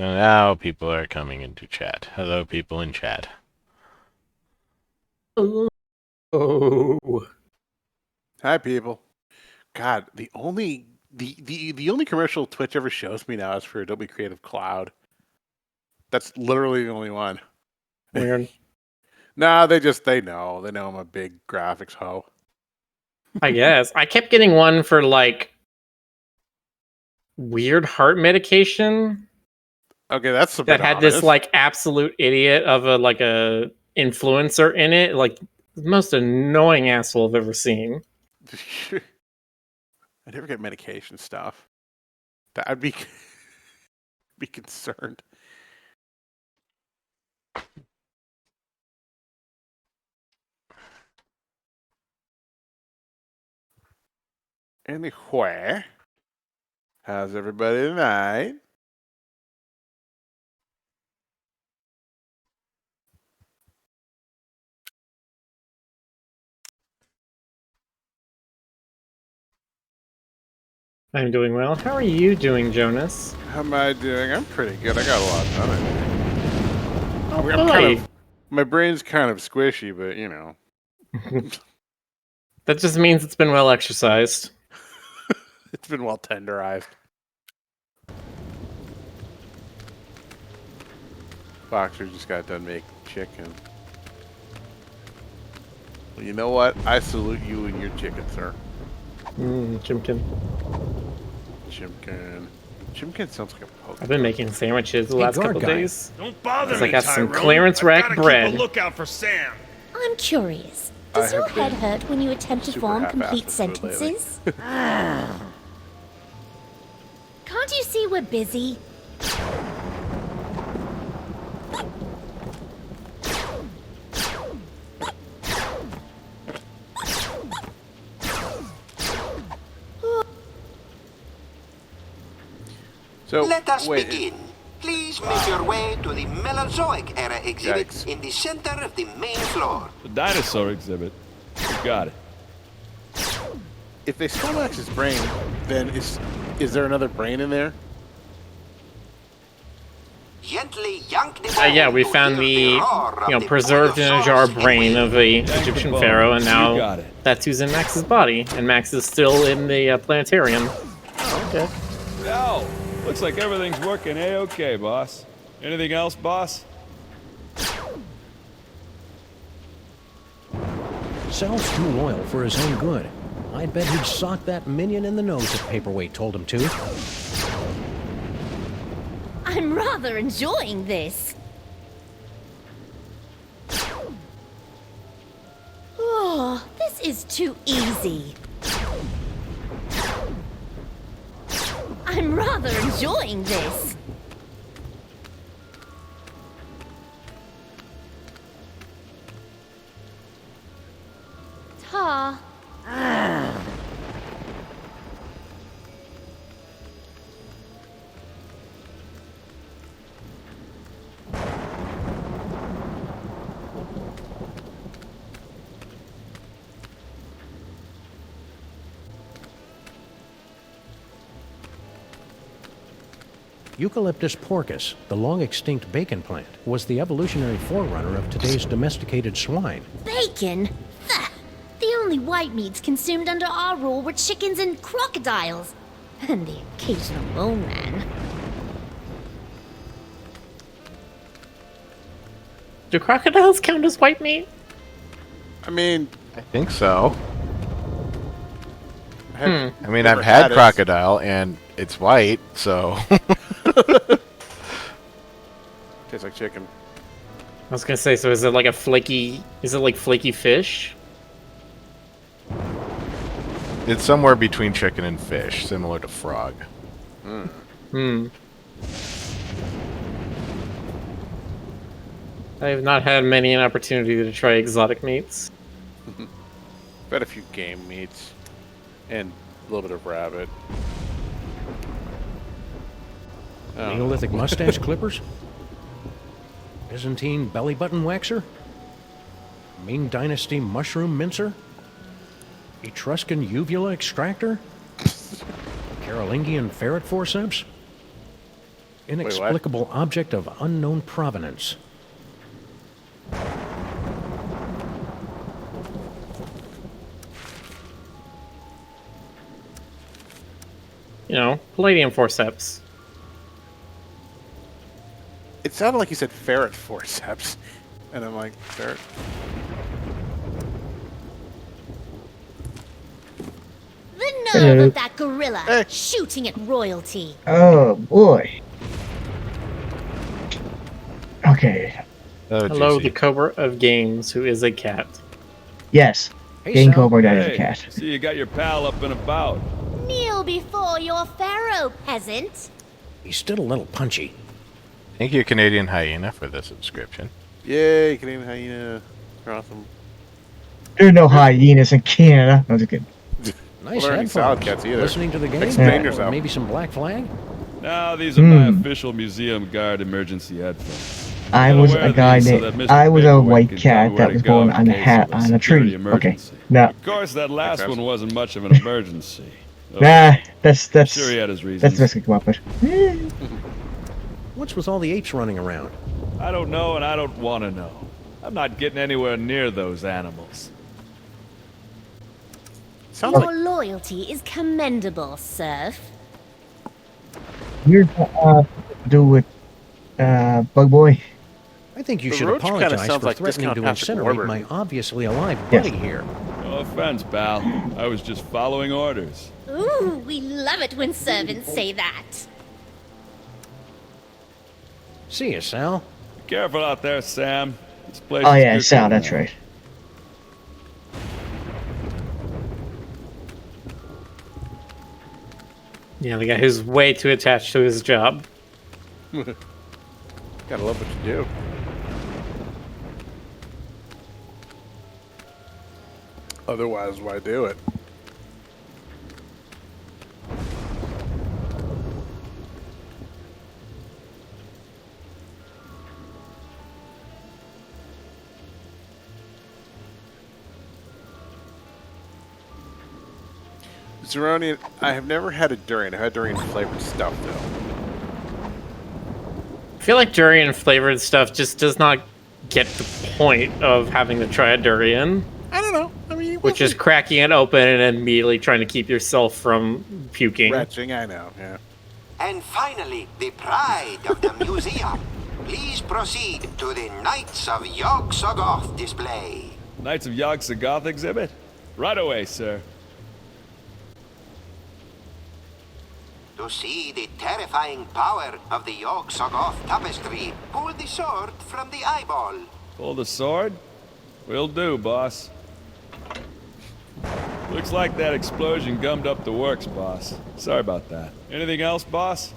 Now people are coming into chat. Hello, people in chat. Oh. Hi, people. God, the only commercial Twitch ever shows me now is for Adobe Creative Cloud. That's literally the only one. Weird. Nah, they know I'm a big graphics hoe. I guess. I kept getting one for like weird heart medication Okay, that's a that bit had ominous. this like absolute idiot of a influencer in it. Like the most annoying asshole I've ever seen. I never get medication stuff. I'd be concerned. Anyway, how's everybody tonight? I'm doing well. How are you doing, Jonas? How am I doing? I'm pretty good. I got a lot done, I think. Oh, I'm boy. my brain's kind of squishy, but you know. That just means it's been well exercised. It's been well tenderized. Boxer just got done making chicken. Well, you know what? I salute you and your chicken, sir. Chimkin. Chimkin. Chimkin sounds like a poke. I've been making sandwiches the last couple days. Don't bother Because me, I got some Tyrone. clearance rack I've gotta bread. Keep a lookout for Sam. I'm curious. I Does your have head been hurt when you attempt to super form half-assed complete with food lately. sentences? Can't you see we're busy? So, Let us wait, begin. Please make your way to the Mesozoic era exhibit Yikes. in the center of the main floor. The dinosaur exhibit. You got it. if they stole Max's brain, then is there another brain in there? Gently yank the Yeah, bone we to found hear the, roar of the preserved in a jar Brontosaurus brain wheel. of the the Egyptian bone. pharaoh, and You now got it. that's who's in Max's body, and Max is still in the planetarium. Okay. Oh, looks like everything's working A-okay, boss. Anything else, boss? Sal's too loyal for his own good. I'd bet he'd sock that minion in the nose if Paperweight told him to. I'm rather enjoying this. Oh, this is too easy. I'm rather enjoying this. Ta. Eucalyptus porcus, the long-extinct bacon plant, was the evolutionary forerunner of today's domesticated swine. Bacon? Ugh. The only white meats consumed under our rule were chickens and crocodiles. And the occasional bone man. Do crocodiles count as white meat? I mean, I think so. I've I mean, never I've had it. crocodile, and it's white, so... Tastes like chicken. I was gonna say, so is it like flaky fish? It's somewhere between chicken and fish, similar to frog. I have not had many an opportunity to try exotic meats. Got a few game meats and a little bit of rabbit. Oh. Neolithic mustache clippers? Byzantine belly button waxer? Ming Dynasty mushroom mincer? Etruscan uvula extractor? Carolingian ferret forceps? Inexplicable object of unknown provenance. You know, palladium forceps. It sounded like you said ferret forceps. And I'm like, ferret? The nerve of that gorilla Hey. shooting at royalty. Oh boy. Okay. Oh, Hello, juicy. the Cobra of Games, who is a cat. Yes. Hey, Game Sal. Cobra, that is a Hey, cat. see you got your pal up and about. Kneel before your pharaoh, peasant. He's still a little punchy. Thank you, Canadian Hyena, for the subscription. Yay, Canadian hyena. You're awesome. There are no hyenas in Canada. That was good. Nice Well, there ain't salad headphones. cats either. Listening to the game? Explain Or yourself. maybe some Black Flag? Now, these are my official museum guard emergency headphones. I Gotta was wear a guy these so that that Mr. I was a Paperweight white can tell me cat where that to was go born in on a case hat of a on a security tree. Okay. emergency. No. Of course, that last sense. one wasn't much of an emergency. Nah, that's Sure, he had his that's reasons. the best I can come up with. What's with all the apes running around? I don't know, and I don't want to know. I'm not getting anywhere near those animals. Sounds Your like loyalty is commendable, serf. Weird do with Bug Boy. I think you The should roach kinda apologize sounds for like threatening to Discount Patrick incinerate Warburton. my obviously alive Yes. buddy here. No offense, pal. I was just following orders. Ooh, we love it when servants say that. See you, Sal. Be careful out there, Sam. This place Oh is yeah, good Sal, to that's know. right. Yeah, the guy who's way too attached to his job. gotta love what you do. Otherwise, why do it? Zeronian, I have never had a durian. I've had durian flavored stuff though. I feel like durian flavored stuff just does not get the point of having to try a durian, I don't know. I mean, which is cracking it open and immediately trying to keep yourself from puking. retching. I know. Yeah. And finally, the pride of the museum. Please proceed to the Knights of Yog-Sothoth display. Knights of Yog-Sothoth exhibit? Right away, sir. To see the terrifying power of the Yog-Sothoth tapestry, pull the sword from the eyeball. Pull the sword? Will do, boss. Looks like that explosion gummed up the works, boss. Sorry about that. Anything else, boss?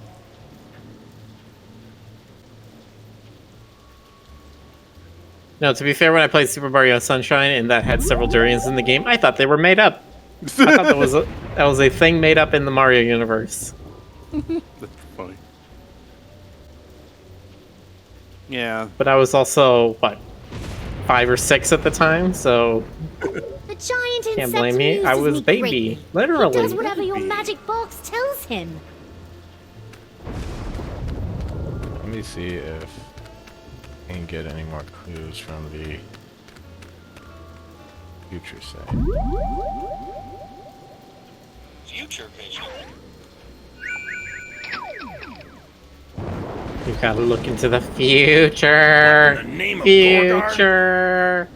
No, to be fair, when I played Super Mario Sunshine and that had several durians in the game, I thought they were made up. I thought that was a thing made up in the Mario universe. That's funny. Yeah. But I was also, what, 5 or 6 at the time, so The giant insect can't blame me. I amuses was me baby. greatly. He Literally. does whatever your magic box tells him. Let me see if I can get any more clues from the future site. Future vision. You gotta look into the future. What in the name of Future.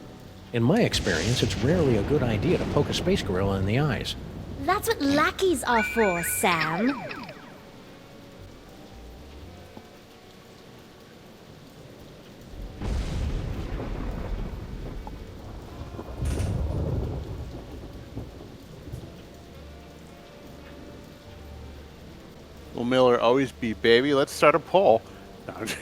In my experience, it's rarely a good idea to poke a space gorilla in the eyes. That's what lackeys are for, Sam. Will Miller always be baby? Let's start a poll. No, I'm just-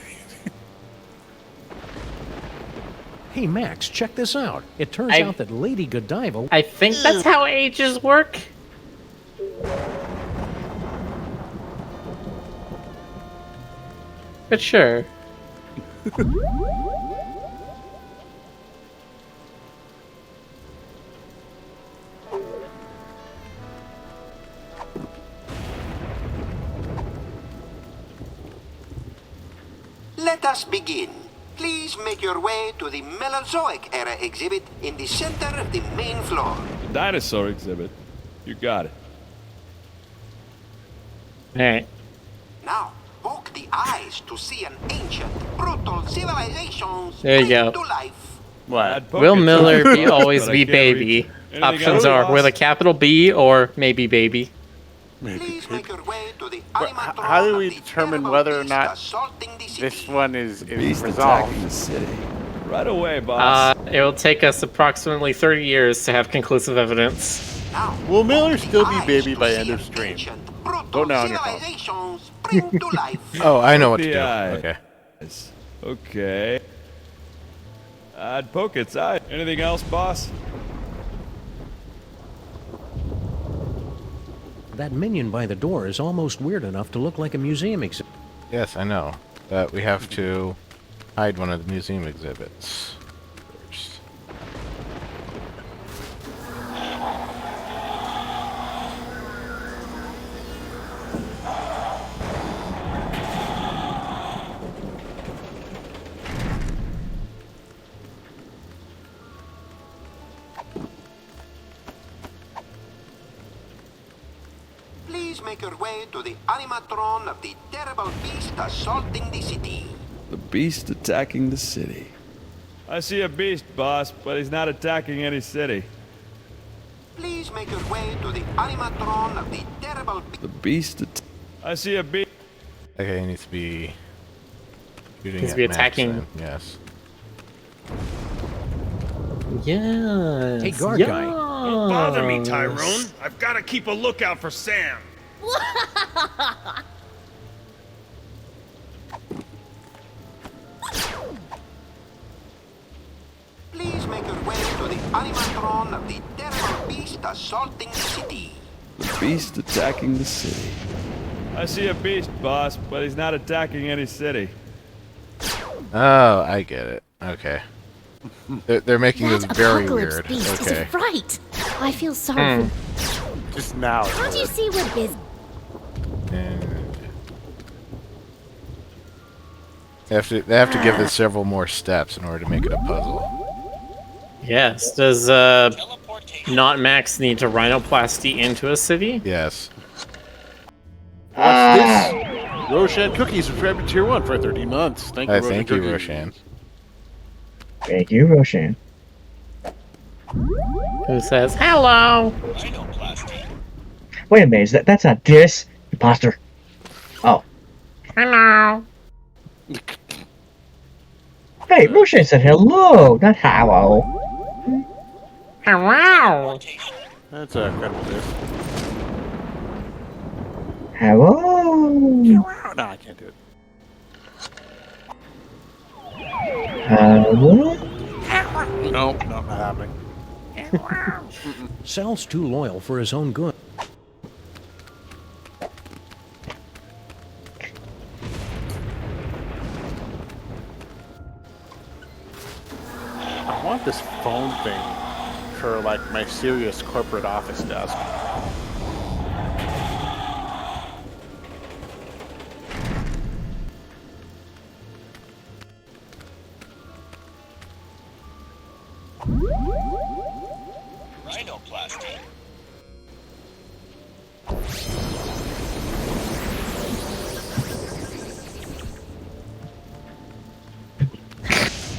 Hey, Max, check this out. It turns I- out that Lady Godiva... I think that's how ages work. But sure. let us begin. Please make your way to the Mesozoic era exhibit in the center of the main floor. The dinosaur exhibit. You got it. Alright. Now, poke the eyes to see an ancient, brutal civilization There you spring go. to life. What? I'd poke Will its Miller eye, be always but I be can't baby? reach. Anything Options else, are boss? with a capital B or maybe baby. Please make your way to the But animatron how do we of the determine terrible whether or beast not assaulting the city. This one is Beast resolved. attacking the city. Right away, boss. It will take us approximately 30 years to have conclusive evidence. Now, Will Miller poke the still be eyes baby to by see end of an stream? ancient, brutal Vote now on your phone. civilization spring to life. Oh, I know what to The do. eye. Okay. Okay. I'd poke its eye. Anything else, boss? That minion by the door is almost weird enough to look like a museum exhibit. Yes, I know. But we have to hide one of the museum exhibits first. Please make your way to the animatron of the terrible beast assaulting the city. The beast attacking the city. I see a beast, boss, but he's not attacking any city. Please make your way to the animatron of the terrible beast. The beast I see a beast. Okay, he needs to be shooting Needs to at be Max attacking. then. Yes. Yes. Hey, guard guy. Don't bother me, Tyrone. I've got to keep a lookout for Sam. Please make your way to the animatron of the terrible beast assaulting the city. The beast attacking the city. I see a beast, boss, but he's not attacking any city. Oh, I get it. Okay. They're making this That very apocalypse weird. beast is Okay. a fright. I feel sorry for. Just now. Can't you see we're busy? And they have to give it several more steps in order to make it a puzzle. Yes. Does Teleportation. not Max need to rhinoplasty into a city? Yes. What's this? Roshan Cookies subscribed to Tier 1 for 30 months. Thank you, Thank you, Cookies. Roshan. Thank you, Roshan. Who says hello? Rhinoplasty. Wait a minute, that's not diss, imposter. Oh. Hello. Hey, Roshan said hello, not hello. Hello. Teleportation. That's a credible diss. Hello. No, I can't do it. Hello. Nope, not happening. Sal's too loyal for his own good. I want this phone thing for like my serious corporate office desk. Rhinoplasty.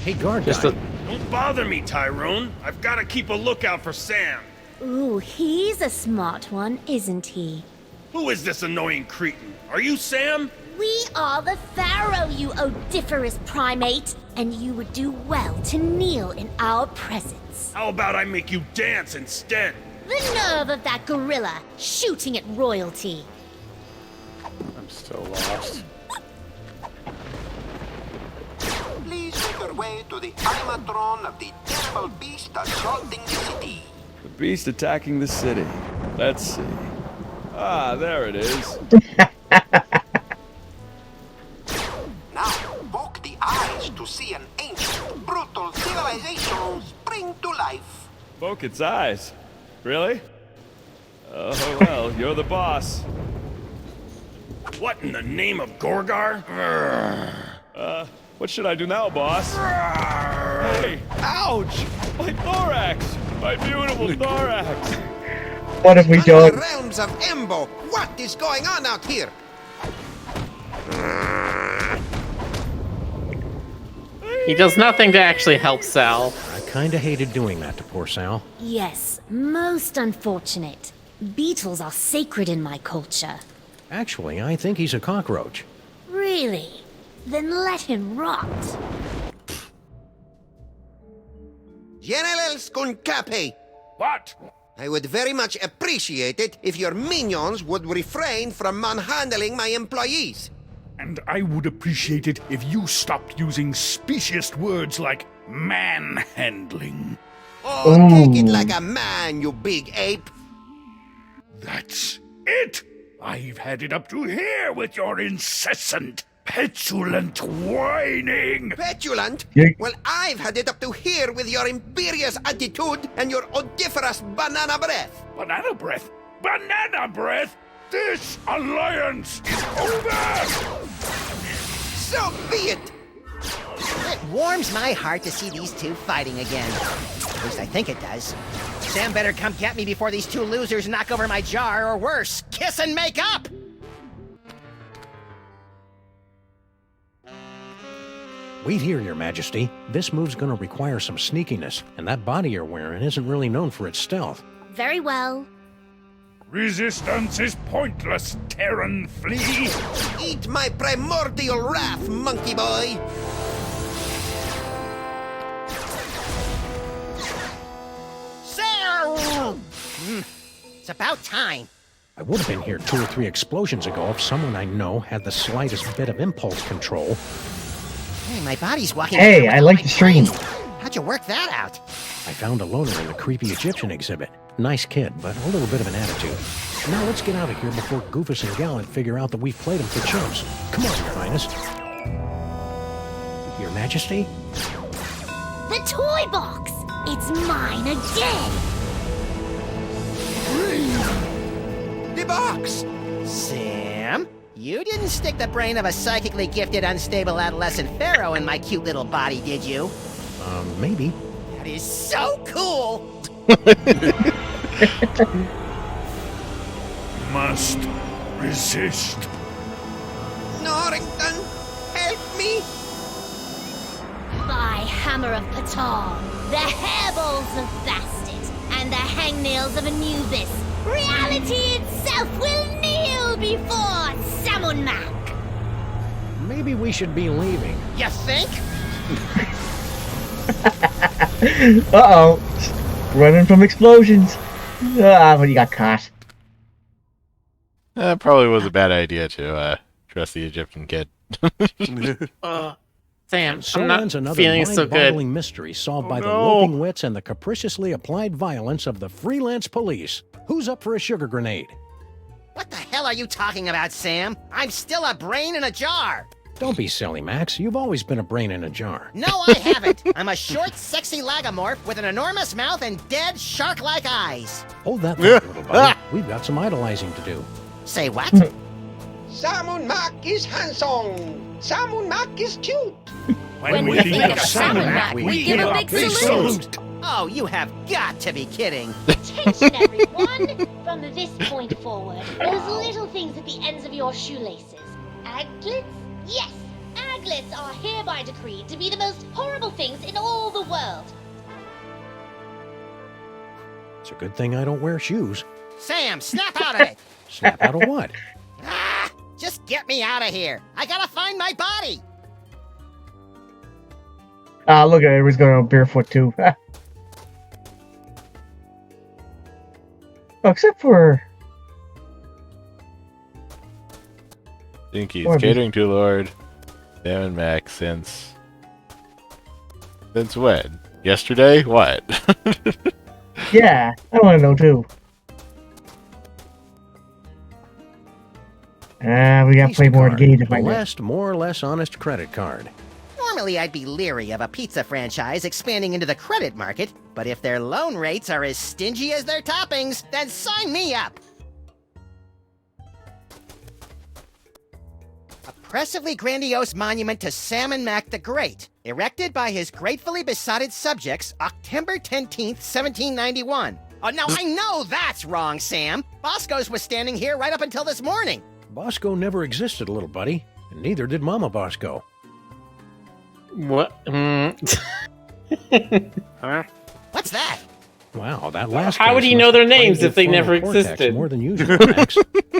Hey, guard Just guy. Don't bother me, Tyrone. I've got to keep a lookout for Sam. Ooh, he's a smart one, isn't he? Who is this annoying cretin? Are you Sam? We are the Pharaoh, you odiferous primate, and you would do well to kneel in our presence. How about I make you dance instead? The nerve of that gorilla shooting at royalty. I'm still lost. Please make your way to the animatron of the terrible beast assaulting the city. The beast attacking the city. Let's see. Ah, there it is. Now, poke the eyes to see an ancient, brutal civilization spring to life. Poke its eyes. Really? Oh, well, you're the boss. What in the name of Gorgar? What should I do now, boss? Hey, ouch! My thorax! My beautiful thorax! What if we Under don't? the realms of Embo, what is going on out here? He does nothing to actually help Sal. I kinda hated doing that to poor Sal. Yes, most unfortunate. Beetles are sacred in my culture. Actually, I think he's a cockroach. Really? Then let him rot. General Scuncape, What? I would very much appreciate it if your minions would refrain from manhandling my employees. And I would appreciate it if you stopped using specious words like manhandling. Oh, take it Ooh. like a man, you big ape. That's it! I've had it up to here with your incessant, petulant whining! Petulant? Yeah. Well, I've had it up to here with your imperious attitude and your odoriferous banana breath. Banana breath? Banana breath? This alliance is over! So be it. It warms my heart to see these two fighting again. At least I think it does. Sam better come get me before these two losers knock over my jar, or worse, kiss and make up! Wait here, Your Majesty. This move's gonna require some sneakiness, and that body you're wearing isn't really known for its stealth. Very well. Resistance is pointless, Terran flea! Eat my primordial wrath, monkey boy. Sam! It's about time. I would have been here 2 or 3 explosions ago if someone I know had the slightest bit of impulse control. Hey, my body's walking. Hey, around I without like my the stream. brain. How'd you work that out? I found a loner in the creepy Egyptian exhibit. Nice kid, but a little bit of an attitude. Now let's get out of here before Goofus and Gallant figure out that we've played him for chumps. Come on, Your Highness. Your Majesty? The toy box! It's mine again! The box. Sam, you didn't stick the brain of a psychically gifted, unstable adolescent pharaoh in my cute little body, did you? Maybe. That is so cool! Must resist. Norrington, help me. By Hammer of Ptah, the hairballs of Bastet, and the hangnails of Anubis, reality itself will kneel before Samunmak! Maybe we should be leaving. You think? Uh-oh. Running from explosions. But you got caught. That probably was a bad idea to trust the Egyptian kid. Sam, So I'm not ends another feeling so good. mind-boggling mystery solved by the loping wits and the capriciously applied violence of the freelance police. Who's up for a sugar grenade? What the hell are you talking about, Sam? I'm still a brain in a jar! Don't be silly, Max. You've always been a brain in a jar. No, I haven't! I'm a short, sexy lagomorph with an enormous mouth and dead, shark-like eyes! Hold that thought, little buddy. We've got some idolizing to do. Say what? Samunmak is handsome. Samunmak is cute. When we think of Samunmak, we give a big salute. Oh, you have got to be kidding! Attention, everyone! From this point forward, those little things at the ends of your shoelaces. Aglets? Yes! Aglets are hereby decreed to be the most horrible things in all the world. It's a good thing I don't wear shoes. Sam, snap out of it! Snap out of what? Ah! Just get me out of here! I gotta find my body! Look at it. Everyone's going barefoot, too. Oh, except for... Think he's Or be- catering to Lord Sam and Max since when? Yesterday? What? Yeah, I want to know, too. We gotta play more Card. games if I The can. last, more or less honest credit card. Normally, I'd be leery of a pizza franchise expanding into the credit market, but if their loan rates are as stingy as their toppings, then sign me up! A impressively grandiose monument to Salmon Mac the Great, erected by his gratefully besotted subjects October 10th, 1791. Oh, now I know that's wrong, Sam. Bosco's was standing here right up until this morning. Bosco never existed, little buddy, and neither did Mama Bosco. What? Huh? What's that? Wow, that last How case would he must know have their played names with if they frontal never cortex existed? More than usual, Max.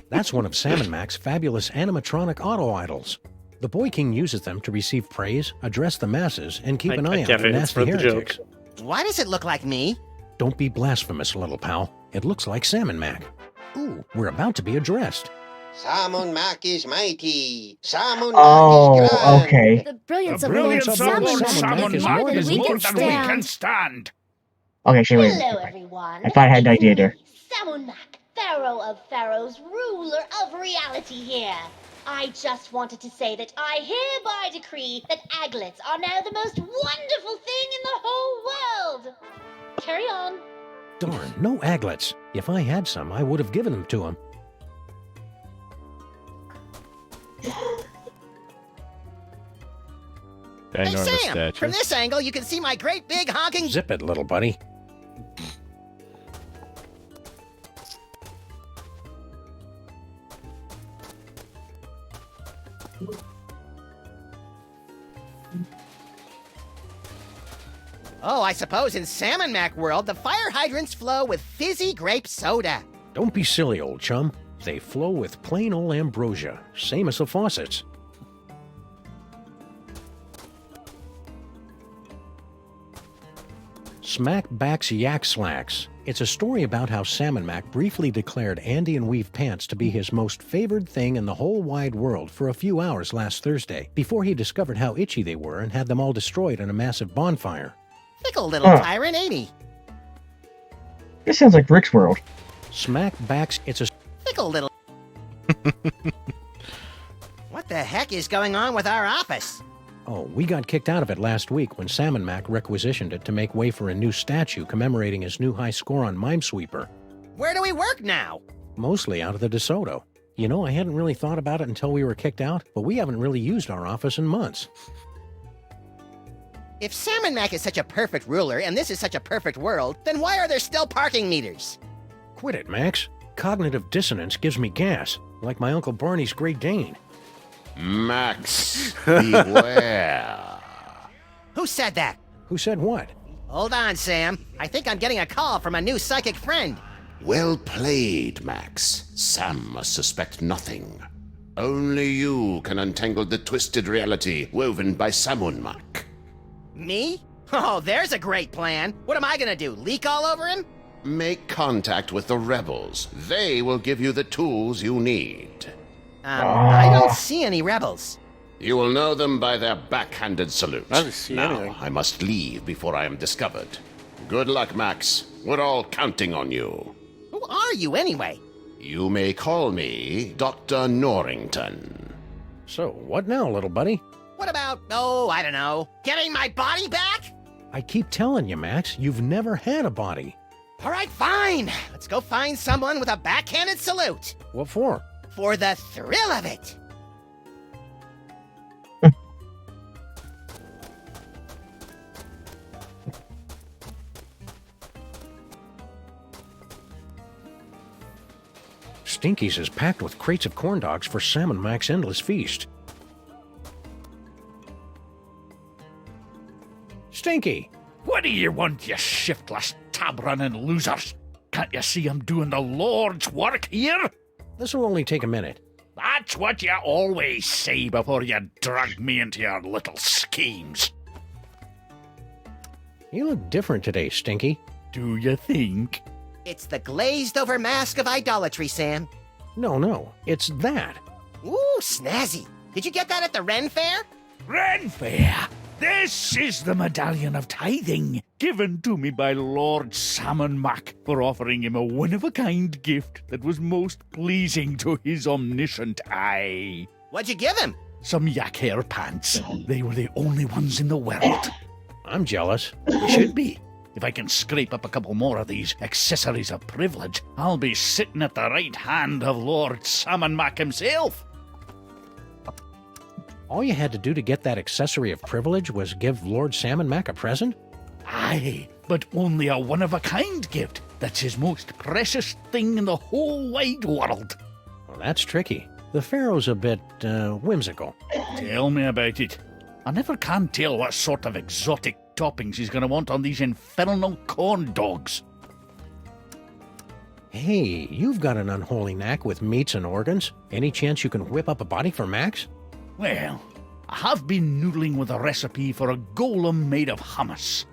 That's one of Salmon Mac's fabulous animatronic auto idols. The Boy King uses them to receive praise, address the masses, and keep an eye out get for it. It's nasty for the heretics. joke. Why does it look like me? Don't be blasphemous, little pal. It looks like Salmon Mac. Ooh, we're about to be addressed. Salmon Mac is mighty. Salmon Mac Oh, is grand. okay. The brilliance The of Lord brilliance of Salmon Lord Mac Salmon is Mac more than is we more can than we can stand. stand. Okay, she wait. Hello, everyone. I thought I had an It's idea me, there. Salmon Mac, Pharaoh of Pharaohs, ruler of reality here. I just wanted to say that I hereby decree that aglets are now the most wonderful thing in the whole world. Carry on. Darn, no aglets. If I had some, I would have given them to him. Hey, Ginormous Sam! statue. From this angle, you can see my great big honking... Zip it, little buddy. Oh, I suppose in Salmon Mac world, the fire hydrants flow with fizzy grape soda. Don't be silly, old chum. They flow with plain old ambrosia, same as the faucets. Smack Backs Yak Slacks. It's a story about how Salmon Mac briefly declared Andean weave pants to be his most favored thing in the whole wide world for a few hours last Thursday, before he discovered how itchy they were and had them all destroyed in a massive bonfire. Fickle little Huh. tyrant, ain't he? This sounds like Rick's World. Smack Backs, it's a Fickle little... What the heck is going on with our office? Oh, we got kicked out of it last week when Salmon Mac requisitioned it to make way for a new statue commemorating his new high score on Minesweeper. Where do we work now? Mostly out of the DeSoto. You know, I hadn't really thought about it until we were kicked out, but we haven't really used our office in months. If Salmon Mac is such a perfect ruler and this is such a perfect world, then why are there still parking meters? Quit it, Max. Cognitive dissonance gives me gas, like my Uncle Barney's Great Dane. Max, beware. Who said that? Who said what? Hold on, Sam. I think I'm getting a call from a new psychic friend. Well played, Max. Sam must suspect nothing. Only you can untangle the twisted reality woven by Salmon Mac. Me? Oh, there's a great plan. What am I gonna do, leak all over him? Make contact with the rebels. They will give you the tools you need. I don't see any rebels. You will know them by their backhanded salute. I don't see now, anything. I must leave before I am discovered. Good luck, Max. We're all counting on you. Who are you, anyway? You may call me Dr. Norrington. So, what now, little buddy? What about, oh, I don't know, getting my body back? I keep telling you, Max, you've never had a body. All right, fine. Let's go find someone with a backhanded salute. What for? For the thrill of it. Stinky's is packed with crates of corn dogs for Salmon Mac's endless feast. Stinky! What do you want, you shiftless, tab-running losers? Can't you see I'm doing the Lord's work here? This will only take a minute. That's what you always say before you drag me into your little schemes. You look different today, Stinky. Do you think? It's the glazed-over mask of idolatry, Sam. No, it's that. Ooh, snazzy. Did you get that at the Ren Fair? Ren Fair! This is the medallion of tithing, given to me by Lord Salmon Mac for offering him a one-of-a-kind gift that was most pleasing to his omniscient eye. What'd you give him? Some yak hair pants. They were the only ones in the world. I'm jealous. You should be. If I can scrape up a couple more of these accessories of privilege, I'll be sitting at the right hand of Lord Salmon Mac himself. All you had to do to get that accessory of privilege was give Lord Salmon Mac a present? Aye, but only a one-of-a-kind gift. That's his most precious thing in the whole wide world. Well, that's tricky. The Pharaoh's a bit, whimsical. Tell me about it. I never can tell what sort of exotic toppings he's going to want on these infernal corn dogs. Hey, you've got an unholy knack with meats and organs. Any chance you can whip up a body for Max? Well, I have been noodling with a recipe for a golem made of hummus.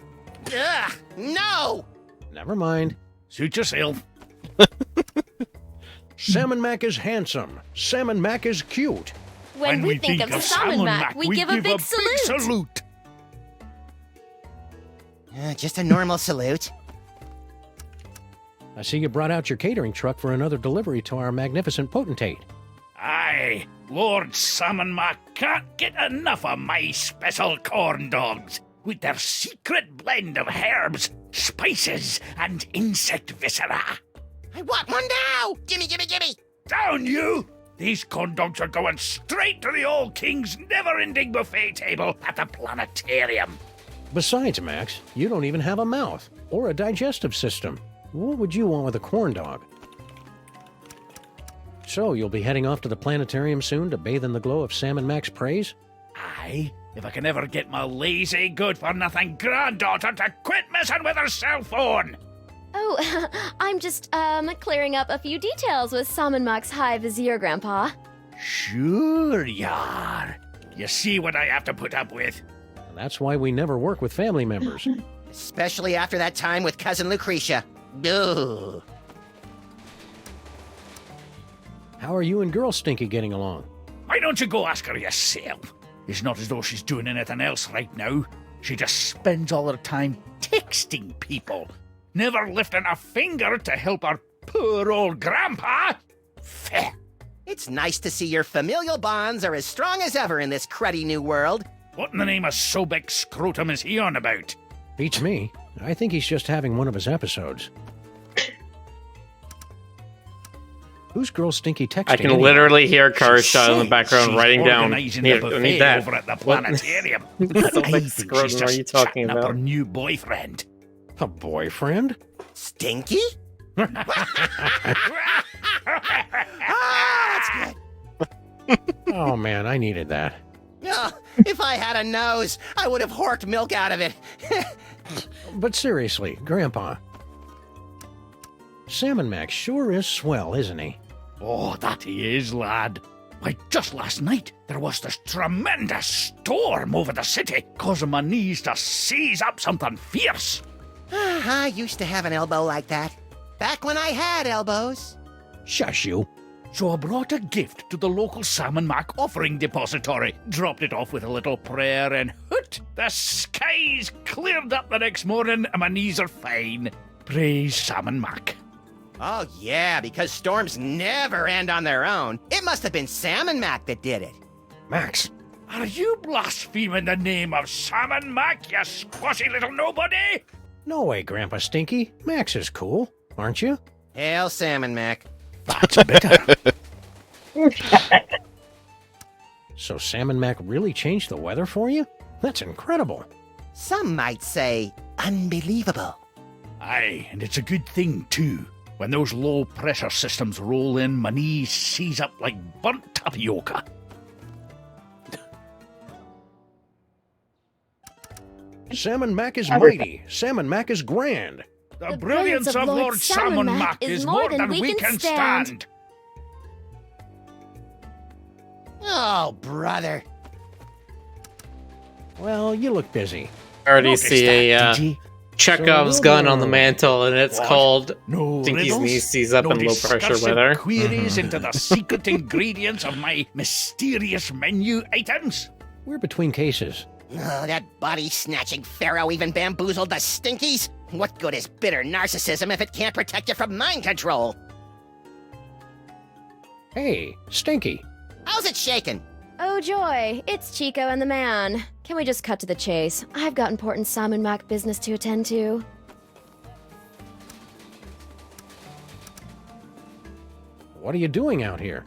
Ugh, no! Never mind. Suit yourself. Salmon Mac is handsome. Salmon Mac is cute. When we think of Salmon Mac, we give a big salute. Just a normal salute. I see you brought out your catering truck for another delivery to our magnificent potentate. Aye, Lord Salmon Mac can't get enough of my special corn dogs with their secret blend of herbs, spices, and insect viscera. I want one now! Gimme, gimme, gimme! Down you! These corn dogs are going straight to the old king's never-ending buffet table at the planetarium. Besides, Max, you don't even have a mouth or a digestive system. What would you want with a corn dog? So, you'll be heading off to the planetarium soon to bathe in the glow of Salmon Mac's praise? Aye, if I can ever get my lazy, good-for-nothing granddaughter to quit messing with her cell phone. Oh, I'm just, clearing up a few details with Salmon Mac's High Vizier, Grandpa. Sure you are. You see what I have to put up with. And that's why we never work with family members. Especially after that time with Cousin Lucretia. Ugh. How are you and Girl Stinky getting along? Why don't you go ask her yourself? It's not as though she's doing anything else right now. She just spends all her time texting people, never lifting a finger to help her poor old grandpa. Feh. It's nice to see your familial bonds are as strong as ever in this cruddy new world. What in the name of Sobek scrotum is he on about? Beats me. I think he's just having one of his episodes. Who's Girl Stinky texting? I can anyway? literally hear Karsha in the background writing down. Organizing Here, the I buffet need that. over at the planetarium. So I much think she's scrotum are just you talking chatting up about? her new boyfriend. A boyfriend? Stinky? That's good. Oh man, I needed that. Oh, if I had a nose, I would have horked milk out of it. But seriously, Grandpa. Salmon Mac sure is swell, isn't he? Oh, that he is, lad. Why, just last night, there was this tremendous storm over the city, causing my knees to seize up something fierce. I used to have an elbow like that. Back when I had elbows. Shush you. So I brought a gift to the local Salmon Mac offering depository, dropped it off with a little prayer, and hoot, the skies cleared up the next morning and my knees are fine. Praise Salmon Mac. Oh, yeah, because storms never end on their own. It must have been Salmon Mac that did it. Max. Are you blaspheming the name of Salmon Mac, you squashy little nobody? No way, Grandpa Stinky. Max is cool, aren't you? Hail Salmon Mac. That's better. So Salmon Mac really changed the weather for you? That's incredible. Some might say unbelievable. Aye, and it's a good thing, too. When those low-pressure systems roll in, my knees seize up like burnt tapioca. Salmon Mac is mighty. Salmon Mac is grand. The brilliance of Lord Salmon Mac is more than we can stand. Oh, brother. Well, you look busy. I already Noticed see that, a did you? Chekhov's gun on the mantle, and it's What? called No Stinky's riddles? knee sees up No in low-pressure discursive weather. queries into the secret ingredients of my mysterious menu items? We're between cases. Oh, that body-snatching pharaoh even bamboozled the Stinkies. What good is bitter narcissism if it can't protect you from mind control? Hey, Stinky. How's it shaking? Oh joy, it's Chico and the man. Can we just cut to the chase? I've got important Salmon Mac business to attend to. What are you doing out here?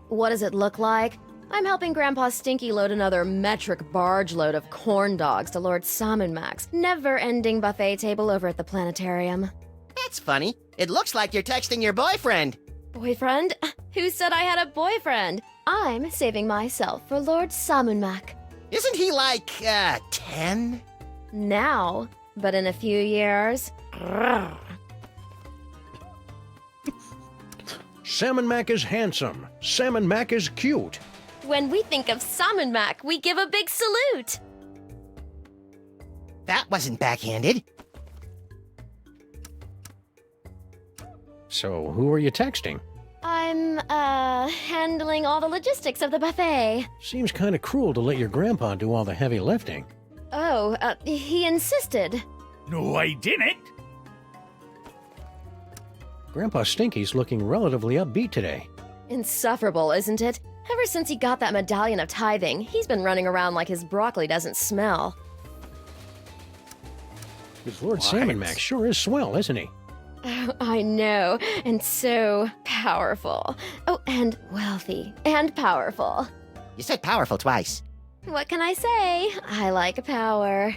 What does it look like? I'm helping Grandpa Stinky load another metric barge load of corn dogs to Lord Salmon Mac's never-ending buffet table over at the planetarium. That's funny. It looks like you're texting your boyfriend. Boyfriend? Who said I had a boyfriend? I'm saving myself for Lord Salmon Mac. Isn't he like, 10? Now, but in a few years. Salmon Mac is handsome. Salmon Mac is cute. When we think of Salmon Mac, we give a big salute. That wasn't backhanded. So, who are you texting? I'm, handling all the logistics of the buffet. Seems kind of cruel to let your grandpa do all the heavy lifting. Oh, he insisted. No, I didn't. Grandpa Stinky's looking relatively upbeat today. Insufferable, isn't it? Ever since he got that medallion of tithing, he's been running around like his broccoli doesn't smell. His Lord Salmon Mac sure is swell, isn't he? Oh, I know, and so powerful. Oh, and wealthy, and powerful. You said powerful twice. What can I say? I like power.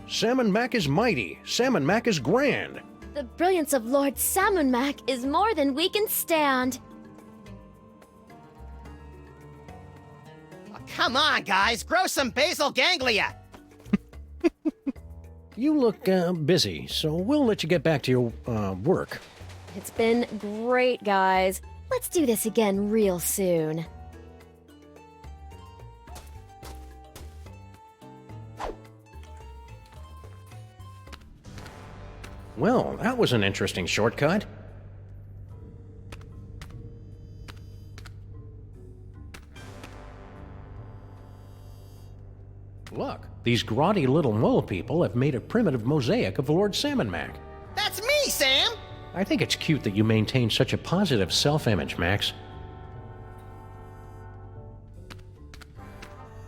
Salmon Mac is mighty. Salmon Mac is grand. The brilliance of Lord Salmon Mac is more than we can stand. Oh, come on, guys. Grow some basal ganglia. You look busy, so we'll let you get back to your work. It's been great, guys. Let's do this again real soon. Well, that was an interesting shortcut. Look, these grotty little mole people have made a primitive mosaic of Lord Salmon Mac. That's me, Sam! I think it's cute that you maintain such a positive self-image, Max.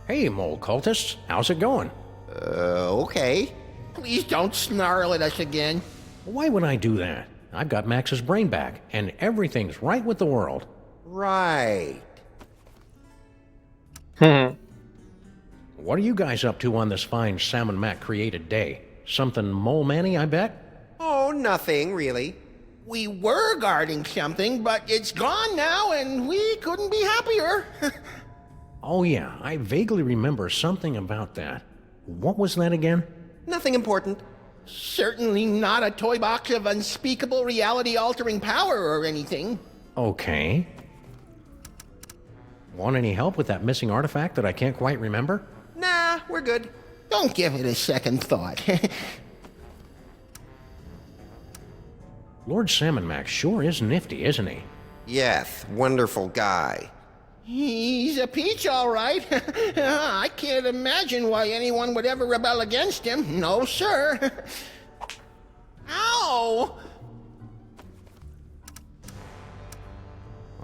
Hey, mole cultists, how's it going? Okay. Please don't snarl at us again. Why would I do that? I've got Max's brain back, and everything's right with the world. Right. What are you guys up to on this fine Salmon Mac created day? Something mole-manny, I bet? Oh, nothing, really. We were guarding something, but it's gone now, and we couldn't be happier. Oh yeah, I vaguely remember something about that. What was that again? Nothing important. Certainly not a toy box of unspeakable reality-altering power or anything. Okay. Want any help with that missing artifact that I can't quite remember? Nah, we're good. Don't give it a second thought. Lord Salmon Mac sure is nifty, isn't he? Yes, wonderful guy. He's a peach, all right. I can't imagine why anyone would ever rebel against him. No, sir. Ow!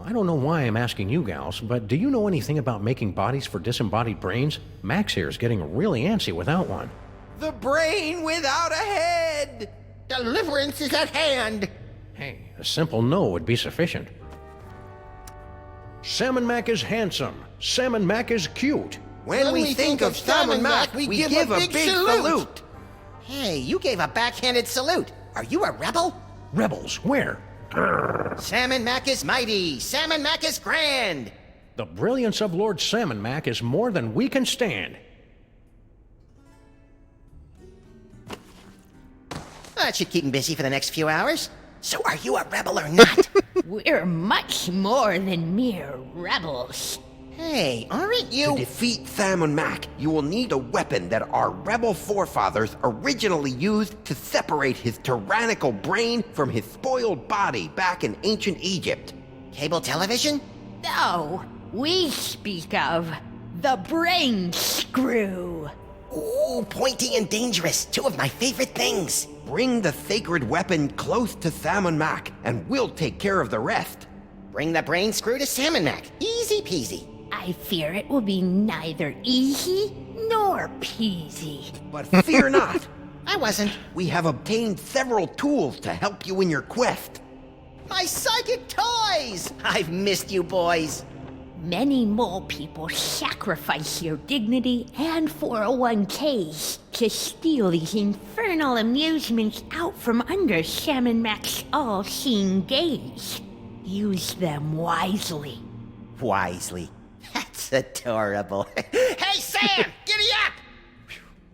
I don't know why I'm asking you gals, but do you know anything about making bodies for disembodied brains? Max here is getting really antsy without one. The brain without a head! Deliverance is at hand! Hey, a simple no would be sufficient. Salmon Mac is handsome. Salmon Mac is cute. When we think of Salmon Mac, we give a big salute. Hey, you gave a backhanded salute. Are you a rebel? Rebels, where? Salmon Mac is mighty. Salmon Mac is grand. The brilliance of Lord Salmon Mac is more than we can stand. That should keep him busy for the next few hours. So are you a rebel or not? We're much more than mere rebels. Hey, aren't you? To defeat Salmon Mac, you will need a weapon that our rebel forefathers originally used to separate his tyrannical brain from his spoiled body back in ancient Egypt. Cable television? No, we speak of the brain screw. Ooh, pointy and dangerous. Two of my favorite things. Bring the sacred weapon close to Salmon Mac, and we'll take care of the rest. Bring the brain screw to Salmon Mac. Easy peasy. I fear it will be neither easy nor peasy. But fear not. I wasn't. We have obtained several tools to help you in your quest. My psychic toys! I've missed you boys. Many mole people sacrifice their dignity and 401ks to steal these infernal amusements out from under Salmon Mac's all-seeing gaze. Use them wisely. Wisely. That's adorable. Hey, Sam! Giddy up!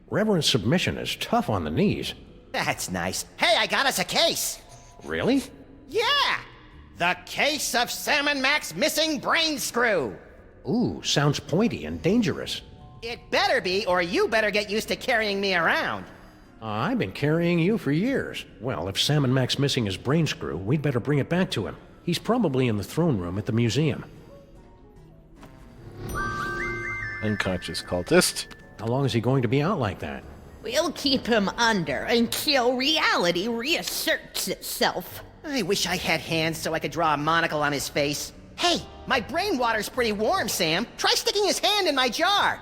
Reverend submission is tough on the knees. That's nice. Hey, I got us a case. Really? Yeah! The case of Salmon Mac's missing brain screw. Ooh, sounds pointy and dangerous. It better be, or you better get used to carrying me around. I've been carrying you for years. Well, if Salmon Mac's missing his brain screw, we'd better bring it back to him. He's probably in the throne room at the museum. Unconscious cultist. How long is he going to be out like that? We'll keep him under until reality reasserts itself. I wish I had hands so I could draw a monocle on his face. Hey, my brain water's pretty warm, Sam. Try sticking his hand in my jar.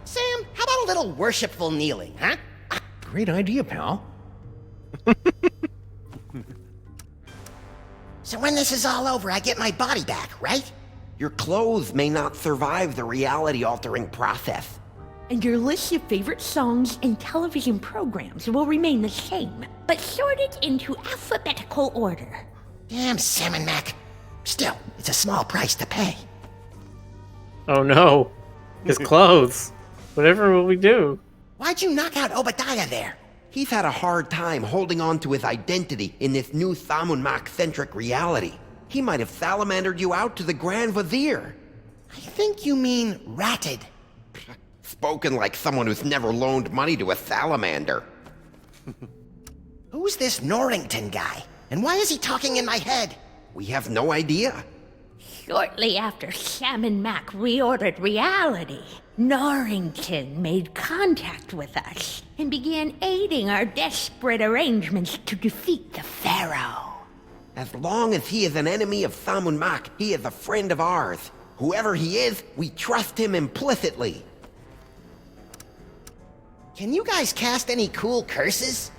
Sam, how about a little worshipful kneeling, huh? Great idea, pal. So when this is all over, I get my body back, right? Your clothes may not survive the reality-altering process. And your list of favorite songs and television programs will remain the same, but sorted into alphabetical order. Damn, Salmon Mac. Still, it's a small price to pay. Oh no. His clothes. Whatever will we do? Why'd you knock out Obadiah there? He's had a hard time holding on to his identity in this new Salmon Mac-centric reality. He might have salamandered you out to the Grand Vizier. I think you mean ratted. Spoken like someone who's never loaned money to a salamander. Who's this Norrington guy? And why is he talking in my head? We have no idea. Shortly after Salmon Mac reordered reality, Norrington made contact with us and began aiding our desperate arrangements to defeat the Pharaoh. As long as he is an enemy of Salmon Mac, he is a friend of ours. Whoever he is, we trust him implicitly. Can you guys cast any cool curses?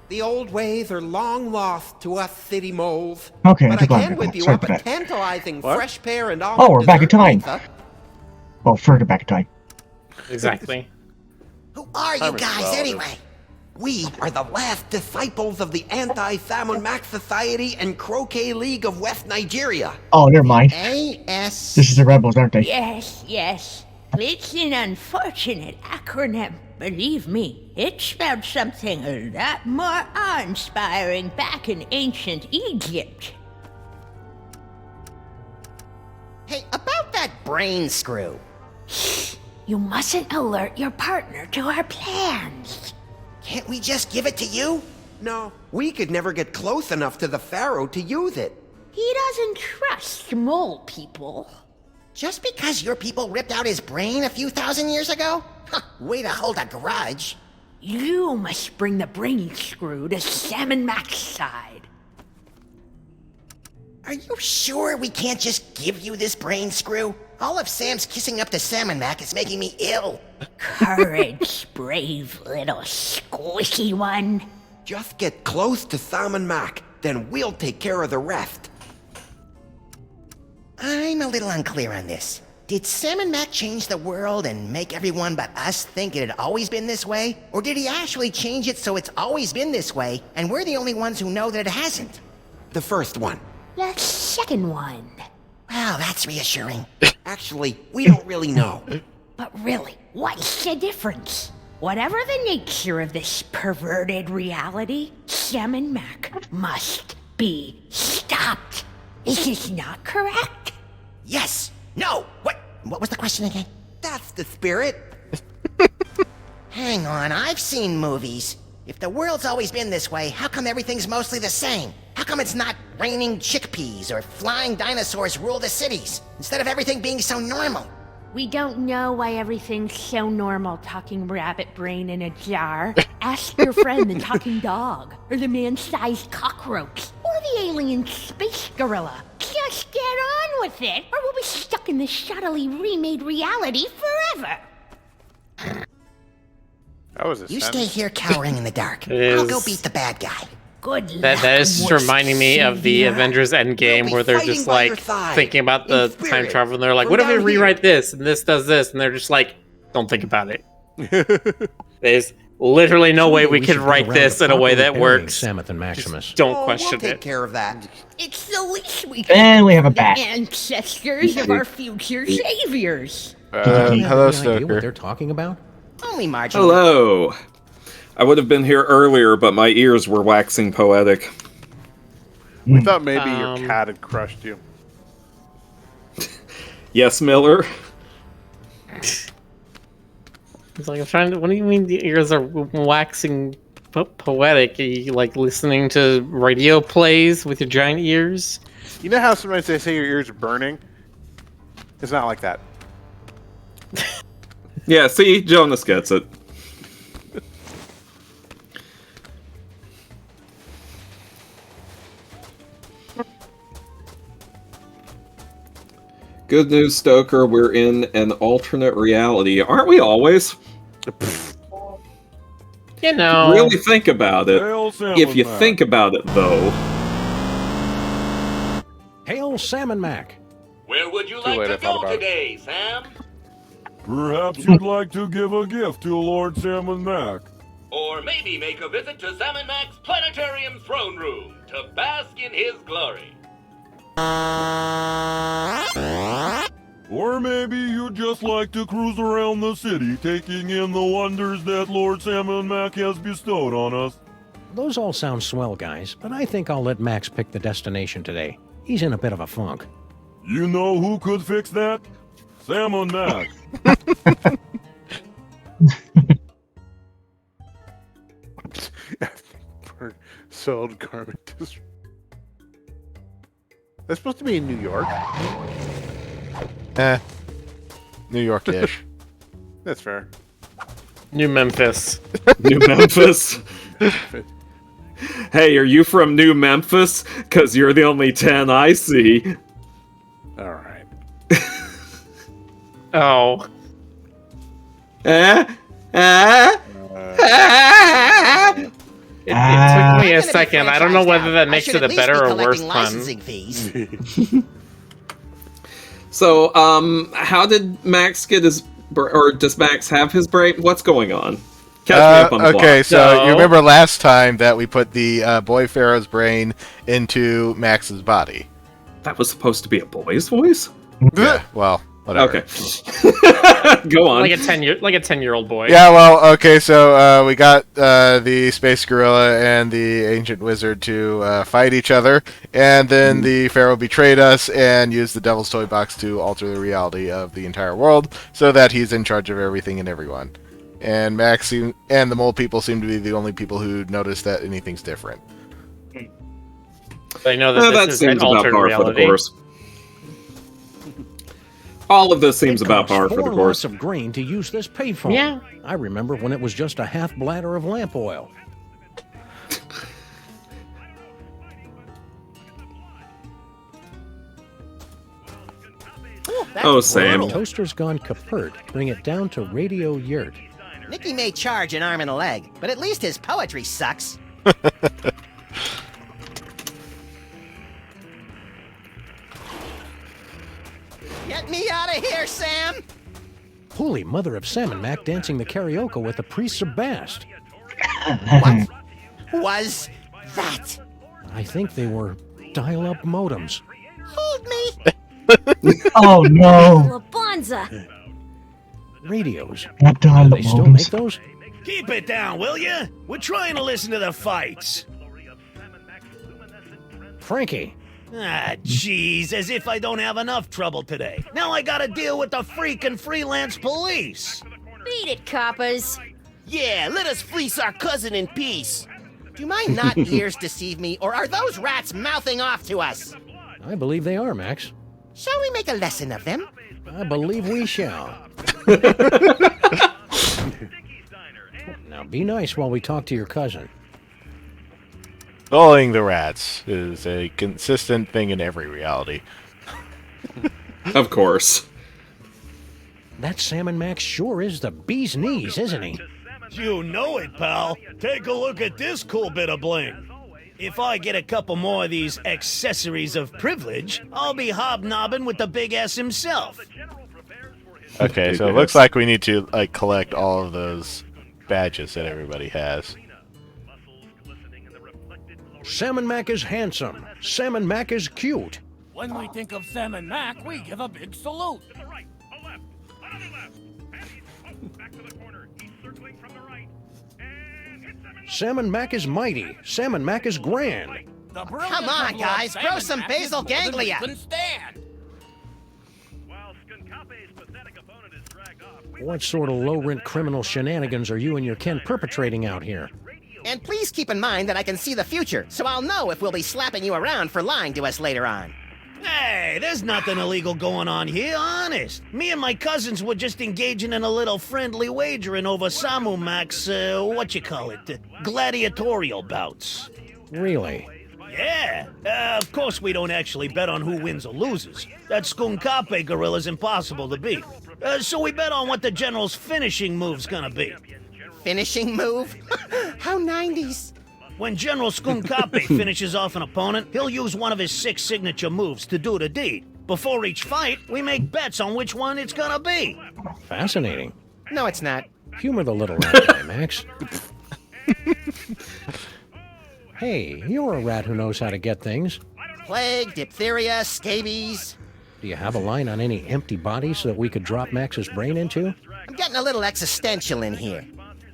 The old ways are long lost to us city moles. Okay, but I took I longer. can whip you Sorry up for a that. tantalizing What? fresh pear and all. Oh, we're back in time. pizza. Well, further back in time. Exactly. Who are you Time is guys relative. anyway? We are the last disciples of the Anti-Salmon Mac Society and Croquet League of West Nigeria. Oh, never mind. A.S. This is the rebels, aren't they? Yes, yes. It's an unfortunate acronym. Believe me, it spelled something a lot more awe-inspiring back in ancient Egypt. Hey, about that brain screw. You mustn't alert your partner to our plans. Can't we just give it to you? No, we could never get close enough to the Pharaoh to use it. He doesn't trust mole people. Just because your people ripped out his brain a few thousand years ago? Huh, way to hold a grudge. You must bring the brain screw to Salmon Mac's side. Are you sure we can't just give you this brain screw? All of Sam's kissing up to Salmon Mac is making me ill. Courage, brave little squishy one. Just get close to Salmon Mac, then we'll take care of the rest. I'm a little unclear on this. Did Salmon Mac change the world and make everyone but us think it had always been this way? Or did he actually change it so it's always been this way, and we're the only ones who know that it hasn't? The first one. The second one. Well, that's reassuring. Actually, we don't really know. But really, what's the difference? Whatever the nature of this perverted reality, Salmon Mac must be stopped. Is this not correct? Yes! No! What was the question again? That's the spirit. Hang on, I've seen movies. If the world's always been this way, how come everything's mostly the same? How come it's not raining chickpeas or flying dinosaurs rule the cities, instead of everything being so normal? We don't know why everything's so normal talking rabbit brain in a jar. Ask your friend the talking dog, or the man-sized cockroach, or the alien space gorilla. Just get on with it, or we'll be stuck in this shoddily remade reality forever. That was a You sentence. stay here cowering in the dark. It I'll go is- beat the bad guy. Good That is just reminding me of the Avengers Endgame, be where they're fighting just by your like side, thinking about the in time spirit, travel, and they're like, from "What if we down here." rewrite this and this does this?" And they're just like, "Don't think about it." There's literally no way we should can get write around this to in a way properly that burying works. Samuth and Maximus. Just don't Oh, question we'll take it. care of that. It's the least we And we have a the bat. ancestors of our future saviors. Do you have Hello, any idea what Stoker. they're talking about? Only marginally. Hello. I would have been here earlier, but my ears were waxing poetic. We thought maybe your Um, cat had crushed you. Yes, Miller? It's like, I'm trying to. What do you mean the ears are waxing poetic? Are you like listening to radio plays with your giant ears? You know how sometimes they say your ears are burning? It's not like that. Yeah, see? Jonas gets it. Good news, Stoker. We're in an alternate reality. Aren't we always? You know. Really think about it. If you think about it, though. Hail Salmon Mac! Where would you Too like late, I to thought go about it. today, Sam? Perhaps you'd like to give a gift to Lord Salmon Mac. Or maybe make a visit to Salmon Mac's planetarium throne room to bask in his glory. Or maybe you'd just like to cruise around the city, taking in the wonders that Lord Salmon Mac has bestowed on us. Those all sound swell, guys, but I think I'll let Max pick the destination today. He's in a bit of a funk. You know who could fix that? Salmon Mac. Sold garment. That's supposed to be in New York. New York-ish. That's fair. New Memphis. New Memphis? Hey, are you from New Memphis? Because you're the only 10 I see. All right. Oh. It took me a second. I don't know whether that makes it a better or worse pun. So, how did Max get his... Or does Max have his brain? What's going on? Catch me up on the Okay, block. so you remember last time that we put the boy pharaoh's brain into Max's body? That was supposed to be a boy's voice? Yeah, well, whatever. Okay. Go on. Like a 10-year-old boy. Yeah, well, okay, so we got the space gorilla and the ancient wizard to fight each other, and then the pharaoh betrayed us and used the devil's toy box to alter the reality of the entire world so that he's in charge of everything and everyone. And Max and the mole people seem to be the only people who notice that anything's different. They know that that this is seems an about altered par for the reality. course. All of this seems about par for the 4 course. lots of grain to use this payphone. Yeah. I remember when it was just a half bladder of lamp oil. Oh, Sam. Toaster's gone kaput. Bring it down to Radio Yurt. Nicky may charge an arm and a leg, but at least his poetry sucks. Get me out of here, Sam! Holy mother of Salmon Mac dancing the karaoke with the priests of Bast. What was that? I think they were dial-up modems. Hold me! Oh no! Labanza! Radios. Not Do dial-up they still make modems. those? Keep it down, will ya? We're trying to listen to the fights. Frankie. Ah, jeez, as if I don't have enough trouble today. Now I gotta deal with the freaking freelance police. Beat it, coppers. Yeah, let us fleece our cousin in peace. Do my not ears deceive me, or are those rats mouthing off to us? I believe they are, Max. Shall we make a lesson of them? I believe we shall. Now be nice while we talk to your cousin. Bullying the rats is a consistent thing in every reality. Of course. That Salmon Max sure is the bee's knees, isn't he? You know it, pal. Take a look at this cool bit of bling. If I get a couple more of these accessories of privilege, I'll be hobnobbing with the big S himself. Okay, so it looks like we need to like collect all of those badges that everybody has. Salmon Mac is handsome. Salmon Mac is cute. When we think of Salmon Mac, we give a big salute. Salmon Mac is mighty. Salmon Mac is grand. Come on, guys, grow some basal ganglia. What sort of low-rent criminal shenanigans are you and your kin perpetrating out here? And please keep in mind that I can see the future, so I'll know if we'll be slapping you around for lying to us later on. Hey, there's nothing illegal going on here, honest. Me and my cousins were just engaging in a little friendly wagering over Samu Mac's, gladiatorial bouts. Really? Yeah, of course we don't actually bet on who wins or loses. That Skunkape gorilla's impossible to beat. So we bet on what the general's finishing move's gonna be. Finishing move? How 90s? When General Skunkape finishes off an opponent, he'll use one of his 6 signature moves to do the deed. Before each fight, we make bets on which one it's gonna be. Fascinating. No, it's not. Humor the little rat guy, Max. Hey, you're a rat who knows how to get things. Plague, diphtheria, scabies. Do you have a line on any empty bodies so that we could drop Max's brain into? I'm getting a little existential in here.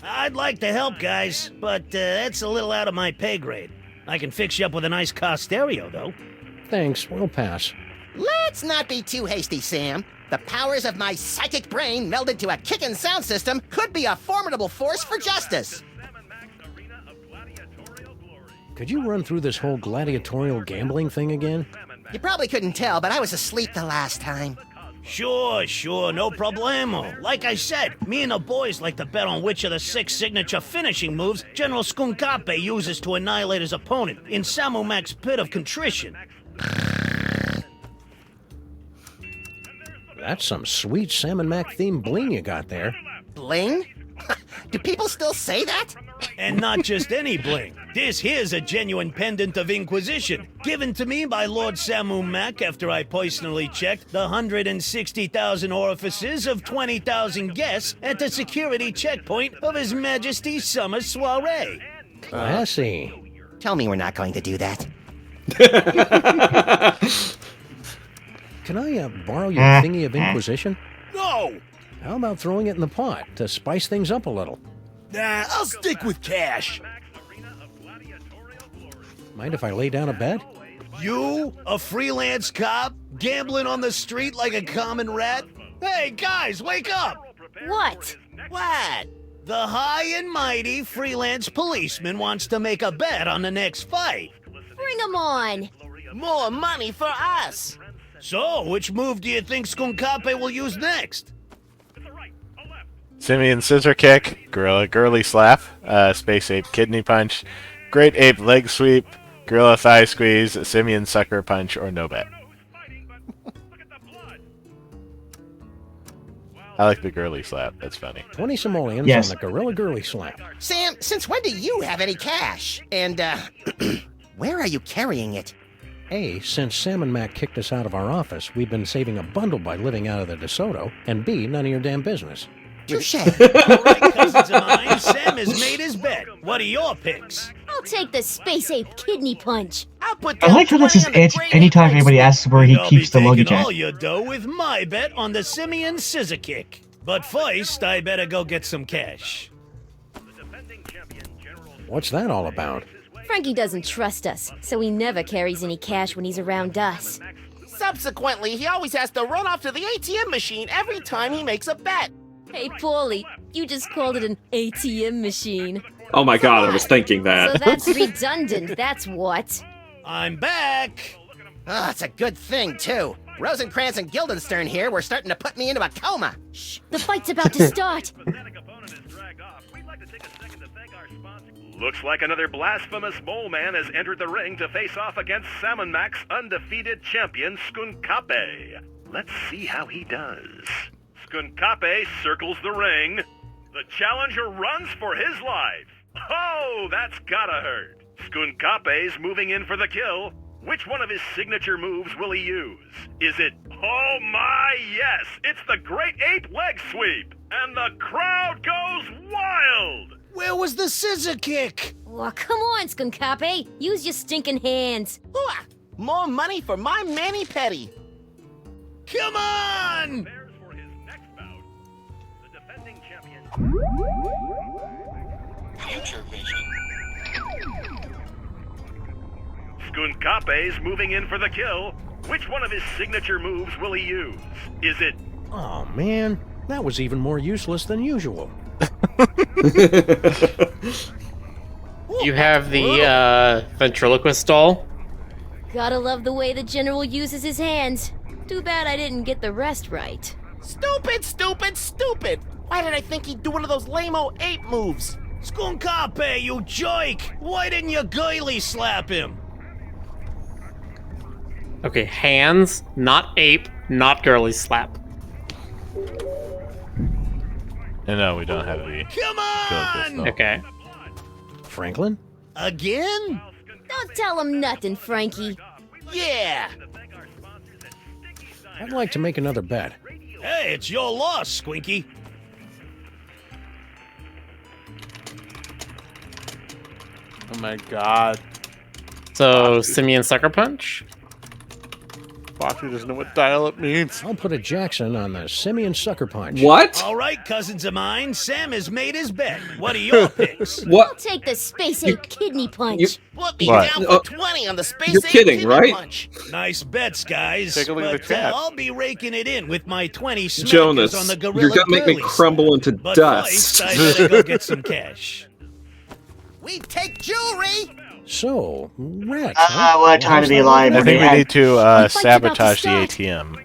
I'd like to help, guys, but that's a little out of my pay grade. I can fix you up with a nice car stereo, though. Thanks, we'll pass. Let's not be too hasty, Sam. The powers of my psychic brain melded to a kickin' sound system could be a formidable force for justice. Could you run through this whole gladiatorial gambling thing again? You probably couldn't tell, but I was asleep the last time. Sure, no problemo. Like I said, me and the boys like to bet on which of the 6 signature finishing moves General Skunkape uses to annihilate his opponent in Samu Mac's pit of contrition. That's some sweet Salmon Mac themed bling you got there. Bling? Do people still say that? And not just any bling. This here's a genuine pendant of Inquisition, given to me by Lord Samu Mac after I personally checked the 160,000 orifices of 20,000 guests at the security checkpoint of His Majesty's summer soiree. Classy. Tell me we're not going to do that. Can I borrow your thingy of Inquisition? No! How about throwing it in the pot to spice things up a little? Nah, I'll stick with cash. Mind if I lay down a bet? You, a freelance cop, gambling on the street like a common rat? Hey, guys, wake up! What? What? The high and mighty freelance policeman wants to make a bet on the next fight. Bring 'em on! More money for us! So, which move do you think Skunkape will use next? Simian Scissor Kick, Gorilla Girly Slap, Space Ape Kidney Punch, Great Ape Leg Sweep, Gorilla Thigh Squeeze, Simian Sucker Punch, or No Bet. I like the Girly Slap, that's funny. 20 simoleons Yes. on the Gorilla Girly Slap. Sam, since when do you have any cash? And, where are you carrying it? A, since Salmon Mac kicked us out of our office, we've been saving a bundle by living out of the DeSoto, and B, none of your damn business. Touche. All right, cousins of mine, Sam has made his bet. What are your picks? I'll take the Space Ape Kidney Punch. I'll put I like how that's his answer anytime anybody asks where he I'll keeps the be luggage taking at. all your dough with my bet on the Simian Scissor Kick. But first, I better go get some cash. What's that all about? Frankie doesn't trust us, so he never carries any cash when he's around us. Subsequently, he always has to run off to the ATM machine every time he makes a bet. Hey, Paulie, you just called it an ATM machine. Oh my god, I was thinking So that. that's redundant, that's what. I'm back. Oh, it's a good thing, too. Rosencrantz and Guildenstern here were starting to put me into a coma. Shh, the fight's about to start. Looks like another blasphemous mole man has entered the ring to face off against Salmon Mac's undefeated champion, Skunkape. Let's see how he does. Skunkape circles the ring. The challenger runs for his life. Oh, that's gotta hurt. Skunkape's moving in for the kill. Which one of his signature moves will he use? Is it... Oh my, yes! It's the Great Ape Leg Sweep! And the crowd goes wild! Where was the scissor kick? Oh, come on, Skunkape. Use your stinking hands. Hooah! More money for my mani-pedi. Come on! Prepares for his next bout. The defending champion... Future vision. Skunkape's moving in for the kill. Which one of his signature moves will he use? Is it... Oh, man. That was even more useless than usual. You have the ventriloquist doll. Gotta love the way the general uses his hands. Too bad I didn't get the rest right. Stupid, stupid, stupid! Why did I think he'd do one of those lame-o ape moves? Skunkape, you jerk! Why didn't you girly slap him? Okay, hands, not ape, not girly slap. And no, we don't have the... Come on! Okay. Franklin? Again? Don't tell him nothing, Frankie. Yeah! I'd like to make another bet. Hey, it's your loss, Squinky. Oh my god. So, Simian Sucker Punch? Boxer doesn't know what dial-up means. I'll put a Jackson on the Simian Sucker Punch. All right, cousins of mine, Sam has made his bet. What are your picks? I'll take the Space Ape Kidney Punch. Put me What? down for 20 on the Space You're Ape kidding, Kidney right? Punch. Nice bets, guys. Take a look at the But chat. I'll be raking it in with my 20 smackers Jonas, on the Gorilla you're gonna make me Girlies. crumble into But dust. first, I better go get some cash. We take jewelry. So, Rex. What time to be alive? I think we need to about to sabotage the start. ATM.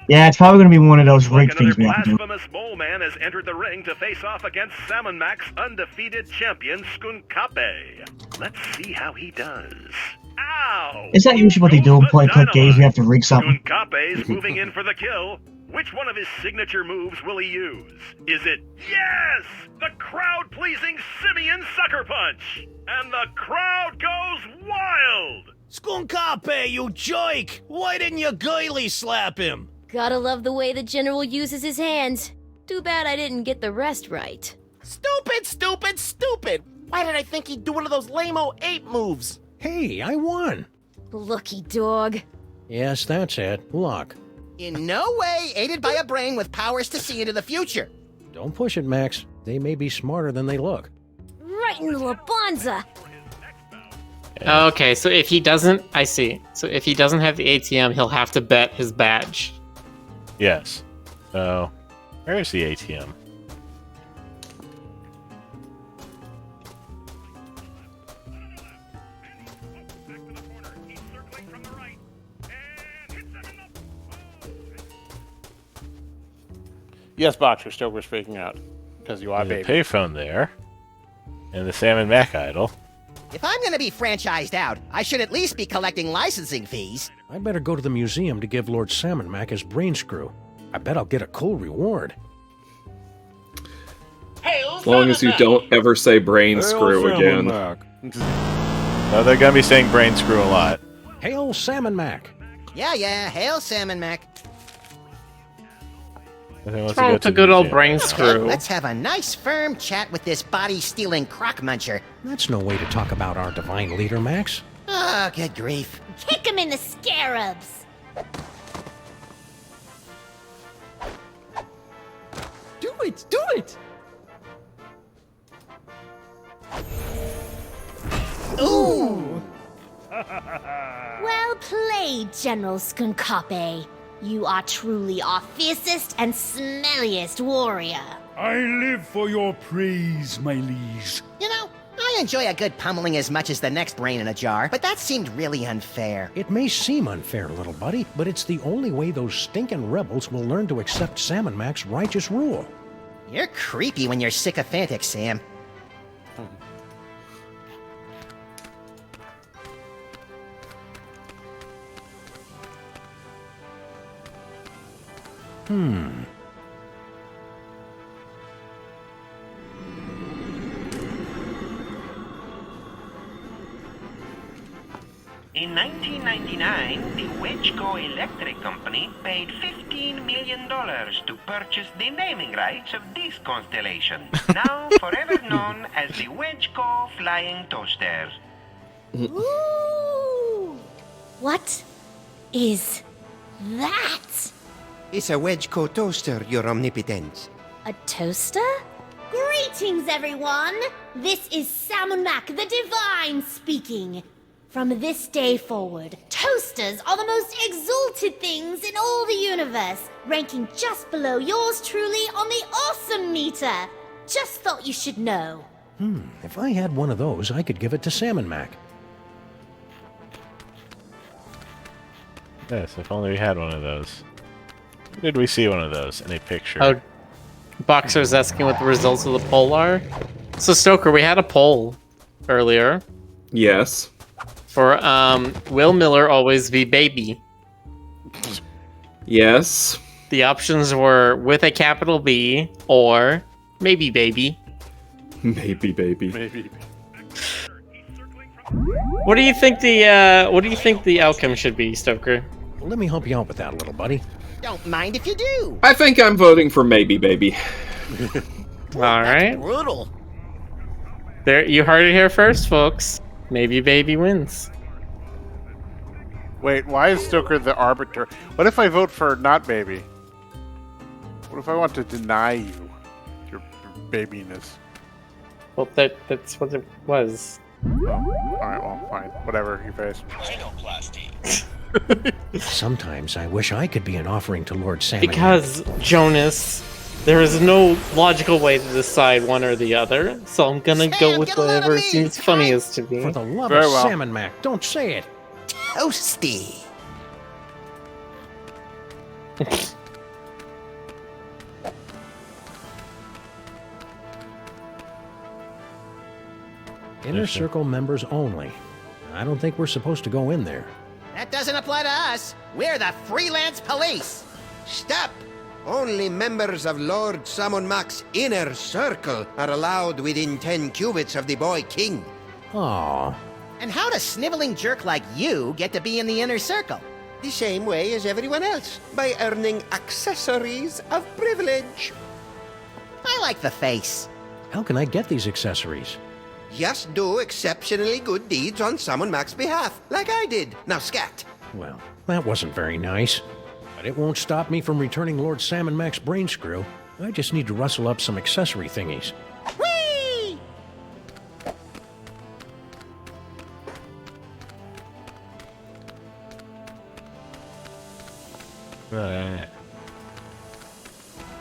Yeah, it's probably gonna be one of those rig Another things we have to do. blasphemous mole man has entered the ring to face off against Salmon Mac's undefeated champion, Skunkape. Let's see how he does. Ow! Is that usually what they do? Play click games, we have to rig something. Skunkape's moving in for the kill. Which one of his signature moves will he use? Is it... Yes! The crowd-pleasing Simian Sucker Punch! And the crowd goes wild! Skunkape, you jerk! Why didn't you girly slap him? Gotta love the way the general uses his hands. Too bad I didn't get the rest right. Stupid, stupid, stupid! Why did I think he'd do one of those lame-o ape moves? Hey, I won. Lucky dog. Yes, that's it. Luck. In no way aided by a brain with powers to see into the future. Don't push it, Max. They may be smarter than they look. Right in the Labanza. Okay, so if he doesn't... I see. So if he doesn't have the ATM, he'll have to bet his badge. Yes. So, where is the ATM? Yes, Boxer, still we're speaking out. Because you are There's a baby. payphone there. And the Salmon Mac idol. If I'm gonna be franchised out, I should at least be collecting licensing fees. I'd better go to the museum to give Lord Salmon Mac his brain screw. I bet I'll get a cool reward. As long as you don't ever say brain screw again. No, they're gonna be saying brain screw a lot. Hail Salmon Mac! Yeah, hail Salmon Mac. What's wrong with the good old brain screw? Let's have a nice firm chat with this body-stealing crock muncher. That's no way to talk about our divine leader, Max. Oh, good grief. Kick him in the scarabs. Do it, do it! Ooh! Well played, General Skunkape. You are truly our fiercest and smelliest warrior. I live for your praise, my liege. You know, I enjoy a good pummeling as much as the next brain in a jar, but that seemed really unfair. It may seem unfair, little buddy, but it's the only way those stinking rebels will learn to accept Salmon Mac's righteous rule. You're creepy when you're sycophantic, Sam. In 1999, the Wedgeco Electric Company paid $15 million to purchase the naming rights of this constellation, now forever known as the Wedgeco Flying Toaster. Ooh! What is that? It's a Wedgeco toaster, Your Omnipotence. A toaster? Greetings, everyone! This is Salmon Mac, the Divine, speaking. From this day forward, toasters are the most exalted things in all the universe, ranking just below yours truly on the awesome meter. Just thought you should know. If I had one of those, I could give it to Salmon Mac. Yes, if only we had one of those. Where did we see one of those in a picture? Oh, Boxer's asking what the results of the poll are. So Stoker, we had a poll earlier. Yes. For will Miller always be baby? Yes. The options were with a capital B or maybe baby. Maybe baby. Maybe. What do you think the outcome should be, Stoker? Let me help you out with that, little buddy. Don't mind if you do. I think I'm voting for maybe baby. All right. Brutal. There, you heard it here first, folks. Maybe baby wins. Wait, why is Stoker the arbiter? What if I vote for not baby? What if I want to deny you your babiness? Well, that's what it was. Oh, alright, well, fine. Whatever, you guys. Sometimes I wish I could be an offering to Lord Salmon. Because, Jonas, there is no logical way to decide one or the other, so I'm gonna go with whatever seems funniest to me. For the love Very of well. Salmon Mac, don't say it. Toasty. Inner Circle members only. I don't think we're supposed to go in there. That doesn't apply to us. We're the freelance police. Stop! Only members of Lord Salmon Mac's inner circle are allowed within 10 cubits of the boy king. Aww. And how does sniveling jerk like you get to be in the inner circle? The same way as everyone else, by earning accessories of privilege. I like the face. How can I get these accessories? Just do exceptionally good deeds on Salmon Mac's behalf, like I did. Now scat. Well, that wasn't very nice. But it won't stop me from returning Lord Salmon Mac's brain screw. I just need to rustle up some accessory thingies. Whee!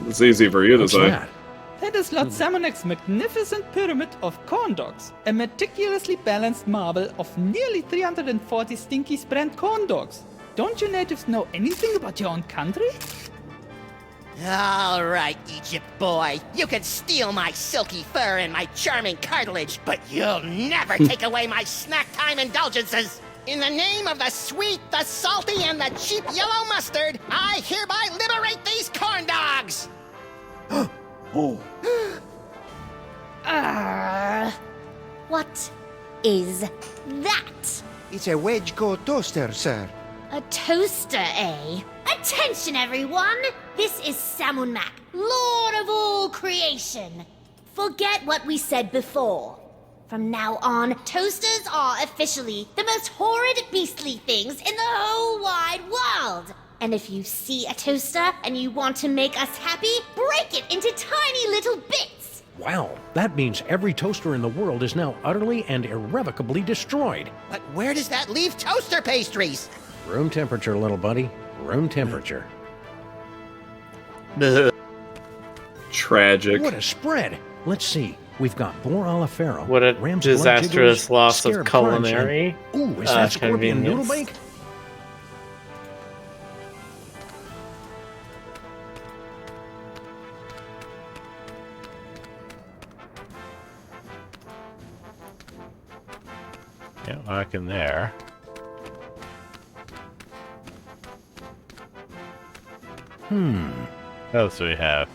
It's easy for you to What's say. that? That is Lord Salmonac's magnificent pyramid of corn dogs, a meticulously balanced marble of nearly 340 stinky brand corn dogs. Don't you natives know anything about your own country? All right, Egypt boy. You can steal my silky fur and my charming cartilage, but you'll never take away my snack time indulgences. In the name of the sweet, the salty, and the cheap yellow mustard, I hereby liberate these corn dogs! Oh. What is that? It's a Wedgeco toaster, sir. A toaster, eh? Attention, everyone! This is Salmon Mac, Lord of all creation. Forget what we said before. From now on, toasters are officially the most horrid, beastly things in the whole wide world. And if you see a toaster and you want to make us happy, break it into tiny little bits. Wow, that means every toaster in the world is now utterly and irrevocably destroyed. But where does that leave toaster pastries? Room temperature, little buddy. Room temperature. Tragic. What a spread! Let's see. We've got boar a la Pharaoh. What a ram's blood disastrous jigglers, loss of scarab crunch, and- culinary Ooh, is that scorpion noodle convenience. bake? Yeah, back in there. What else do we have?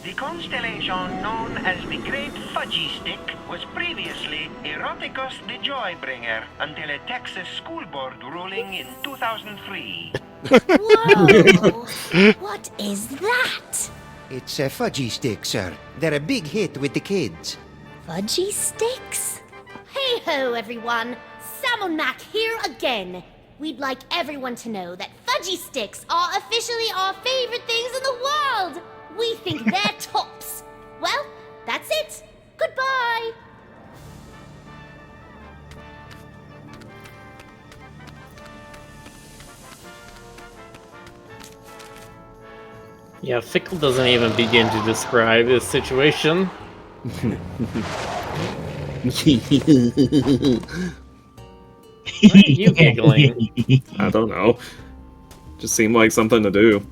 The constellation known as the Great Fudgy Stick was previously Eroticus the Joybringer until a Texas school board ruling in 2003. Whoa! What is that? It's a fudgy stick, sir. They're a big hit with the kids. Fudgy sticks? Hey ho, everyone! Sam and Mac here again. We'd like everyone to know that fudgy sticks are officially our favorite things in the world. We think they're tops. Well, that's it. Goodbye. Yeah, Fickle doesn't even begin to describe his situation. Why are you giggling? I don't know. Just seemed like something to do.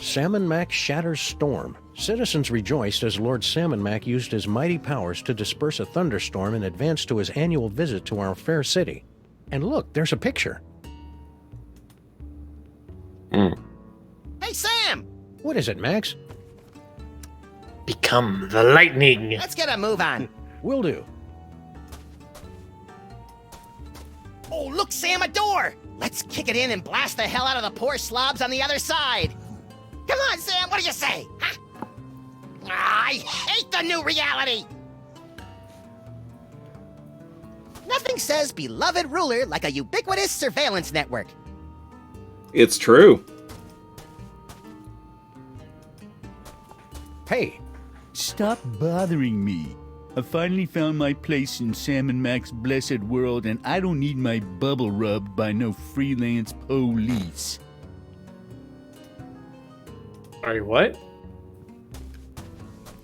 Salmon Mac shatters storm. Citizens rejoiced as Lord Salmon Mac used his mighty powers to disperse a thunderstorm in advance to his annual visit to our fair city. And look, there's a picture. Hey, Sam! What is it, Max? Become the lightning. Let's get a move on. Will do. Oh, look, Sam, a door! Let's kick it in and blast the hell out of the poor slobs on the other side. Come on, Sam, what do you say? Huh? I hate the new reality! Nothing says beloved ruler like a ubiquitous surveillance network. It's true. Hey! Stop bothering me. I finally found my place in Sam and Mac's blessed world, and I don't need my bubble rubbed by no freelance police. Sorry, what?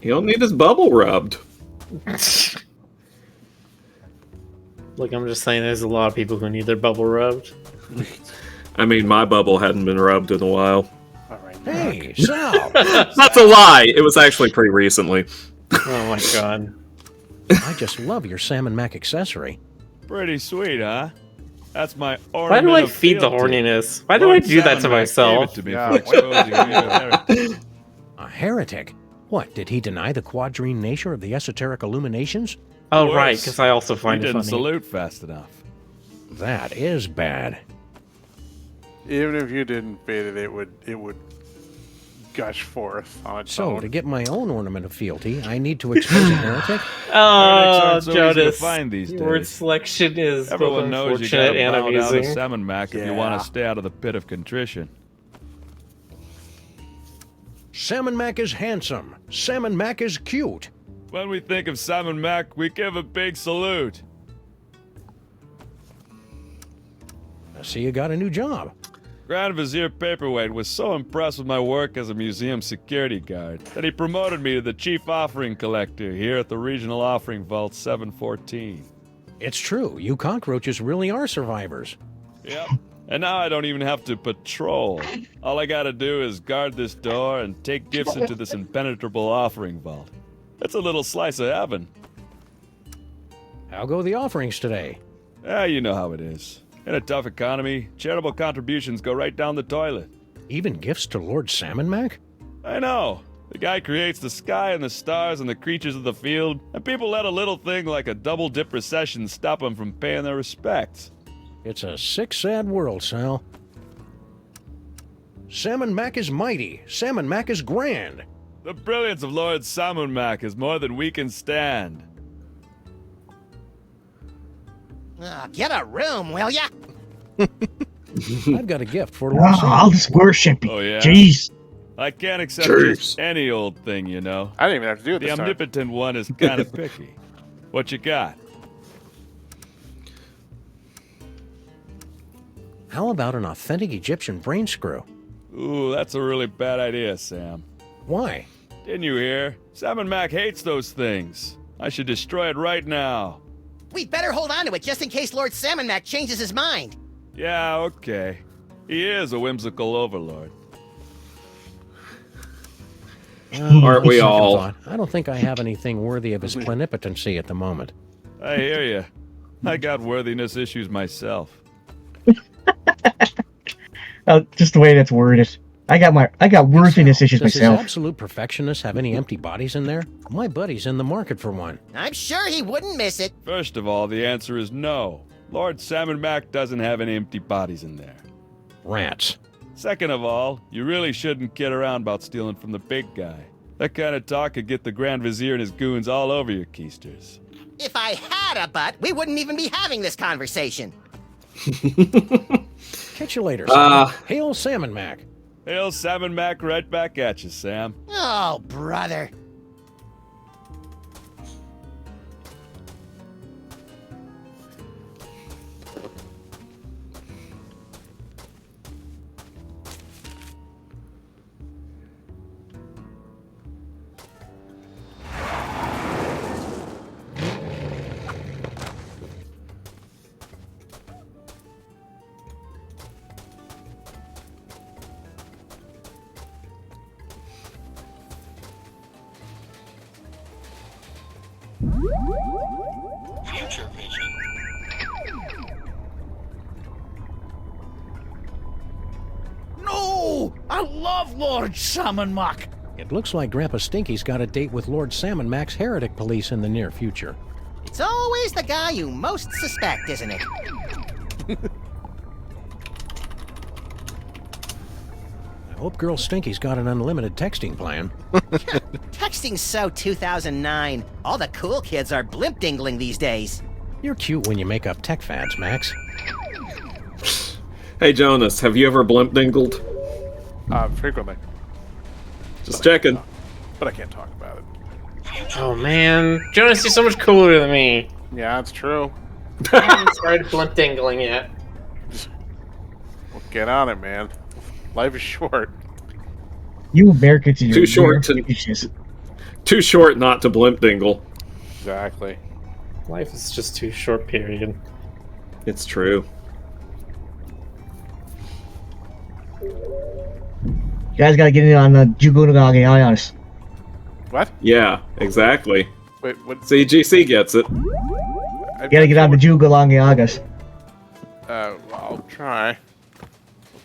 You don't need his bubble rubbed. Look, I'm just saying there's a lot of people who need their bubble rubbed. I mean, my bubble hadn't been rubbed in a while. Hey, Sal! That's a lie! It was actually pretty recently. Oh my god. I just love your Salmon Mac accessory. Pretty sweet, huh? That's my ornament. Why do I of feed the fealty. horniness? Why do Lord I do that to Salmon Mac myself? gave it to me for exposing me to a heretic. A heretic? What, did he deny the quadrine nature of the esoteric illuminations? Oh, right, because I also He find it didn't funny. salute fast enough. That is bad. Even if you didn't feed it, it would gush forth on its So, own. to get my own ornament of fealty, I need to expose a heretic? Oh, Heretics aren't so easy to Jonas. find these Your word days. selection is Everyone both knows you unfortunate gotta and bow down to amusing. Salmon Mac if you want to stay out of the pit of contrition. Salmon Mac is handsome. Salmon Mac is cute. When we think of Salmon Mac, we give a big salute. I see you got a new job. Grand Vizier Paperweight was so impressed with my work as a museum security guard that he promoted me to the Chief Offering Collector here at the Regional Offering Vault 714. It's true, you cockroaches really are survivors. Yep. And now I don't even have to patrol. All I gotta do is guard this door and take gifts into this impenetrable offering vault. It's a little slice of heaven. How go the offerings today? Yeah, you know how it is. In a tough economy, charitable contributions go right down the toilet. Even gifts to Lord Salmon Mac? I know. The guy creates the sky and the stars and the creatures of the field, and people let a little thing like a double-dip recession stop them from paying their respects. It's a sick, sad world, Sal. Salmon Mac is mighty. Salmon Mac is grand. The brilliance of Lord Salmon Mac is more than we can stand. Get a room, will ya? I've got a gift for Lord Salmon. I'll just worship you. Oh, yeah? Jeez. I can't accept just any old thing, you know. I didn't even have to do it The this time. omnipotent one is kind of picky. What you got? How about an authentic Egyptian brain screw? Ooh, that's a really bad idea, Sam. Why? Didn't you hear? Salmon Mac hates those things. I should destroy it right now. We'd better hold on to it just in case Lord Salmon Mac changes his mind. Yeah, okay. He is a whimsical overlord. Aren't we second all? thought, I don't think I have anything worthy of his plenipotency at the moment. I hear you. I got worthiness issues myself. Just the way that's worded. I got worthiness issues Does his myself. absolute perfectionist have any empty bodies in there? My buddy's in the market for one. I'm sure he wouldn't miss it. First of all, the answer is no. Lord Salmon Mac doesn't have any empty bodies in there. Rats. Second of all, you really shouldn't kid around about stealing from the big guy. That kind of talk could get the Grand Vizier and his goons all over your keisters. If I had a butt, we wouldn't even be having this conversation. Catch you later, Sam. Hail Salmon Mac. Hail Salmon Mac right back at you, Sam. Oh, brother. Future vision. No! I love Lord Salmon Mac. It looks like Grandpa Stinky's got a date with Lord Salmon Mac's heretic police in the near future. It's always the guy you most suspect, isn't it? I hope Girl Stinky's got an unlimited texting plan. Texting's so 2009. All the cool kids are blimp dingling these days. You're cute when you make up tech fads, Max. Hey, Jonas, have you ever blimp dingled? Frequently. Just checking. But I can't talk about it. Oh man, Jonas, you're so much cooler than me. Yeah, that's true. I haven't started blimp dingling yet. Well, get on it, man. Life is short. You Americans, Too short not to blimp dingle. Exactly. Life is just too short, period. It's true. You guys gotta get in on the Jugunagagi Ions. What? Yeah, exactly. Wait, what? CGC gets it. You gotta get on the Jugunagagi. I'll try. I'll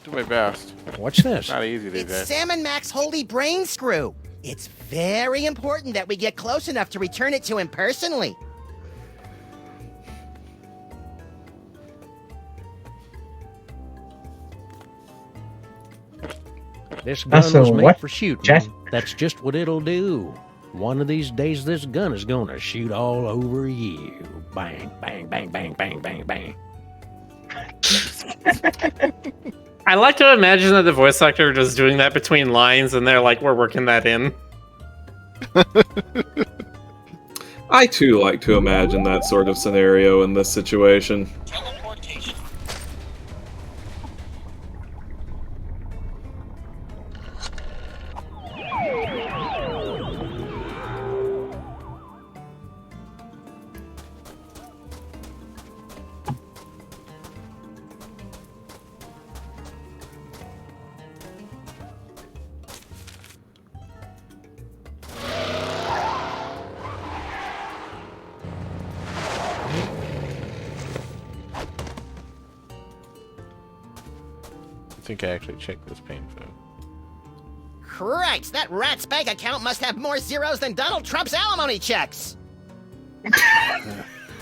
do my best. What's this? Not easy these It's days. Salmon Mac's holy brain screw. It's very important that we get close enough to return it to him personally. This gun So was made what, for shooting. Jess? That's just what it'll do. One of these days, this gun is gonna shoot all over you. Bang, bang, bang, bang, bang, bang, bang. I like to imagine that the voice actor just doing that between lines, and they're like, "We're working that in." I too like to imagine that sort of scenario in this situation. Teleportation. I think I actually checked this pain phone. Christ, that rat's bank account must have more zeros than Donald Trump's alimony checks.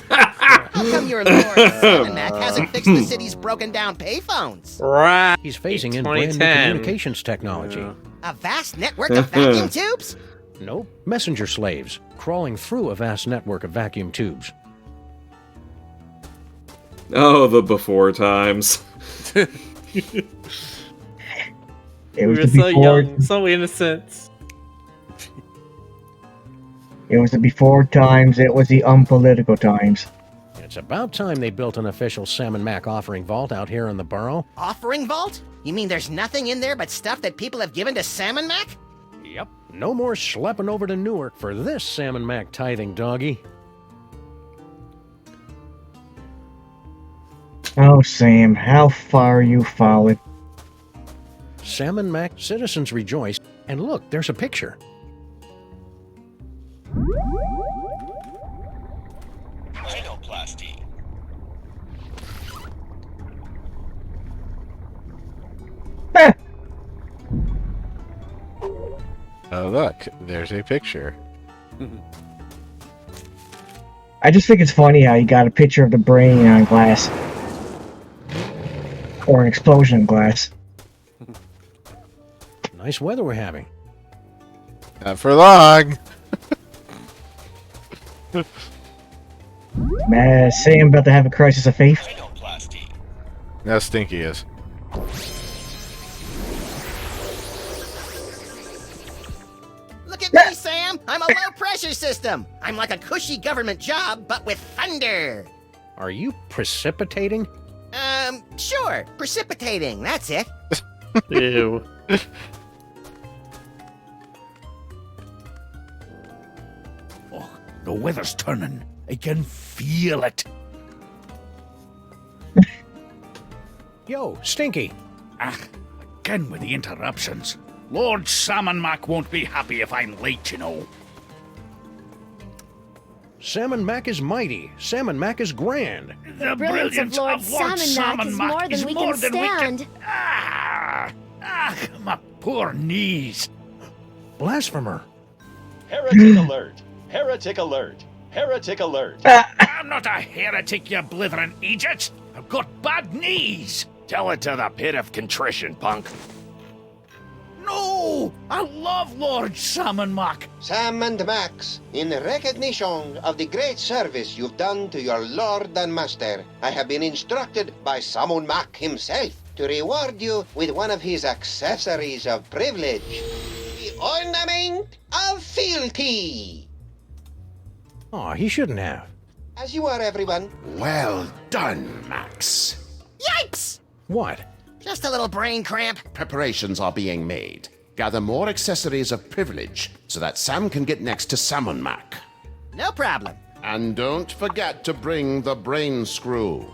How come your Lord Salmon Mac hasn't fixed the city's broken down payphones? Right. He's phasing in brand new 2010. communications technology. A vast network of vacuum tubes? Nope. Messenger slaves crawling through a vast network of vacuum tubes. Oh, the before times. It We was were the so before. young, so innocent. It was the before times. It was the unpolitical times. It's about time they built an official Salmon Mac offering vault out here in the borough. Offering vault? You mean there's nothing in there but stuff that people have given to Salmon Mac? Yep. No more schlepping over to Newark for this Salmon Mac tithing doggy. Oh, Sam, how far you followed? Salmon Mac citizens rejoice. And look, there's a picture. Rhinoplasty. Oh, look, there's a picture. I just think it's funny how you got a picture of the brain on glass. Or an explosion in glass. Nice weather we're having. Not for long. Man, Sam about to have a crisis of faith. Now Stinky is. Look at me, Sam! I'm a low-pressure system! I'm like a cushy government job, but with thunder! Are you precipitating? Sure. Precipitating, that's it. Ew. Oh, the weather's turning. I can feel it. Yo, Stinky. Again with the interruptions. Lord Salmon Mac won't be happy if I'm late, you know. Salmon Mac is mighty. Salmon Mac is grand. The brilliance of Lord Salmon Mac is more than we can stand. My poor knees. Blasphemer. Heretic alert! Heretic alert! Heretic alert! I'm not a heretic, you blithering Egypt. I've got bad knees. Tell it to the pit of contrition, punk. No! I love Lord Salmon Mac. Sam and Max, in recognition of the great service you've done to your lord and master, I have been instructed by Salmon Mac himself to reward you with one of his accessories of privilege, the ornament of fealty. Aw, he shouldn't have. As you are, everyone. Well done, Max. Yipes! What? Just a little brain cramp. Preparations are being made. Gather more accessories of privilege so that Sam can get next to Salmon Mac. No problem. And don't forget to bring the brain screw.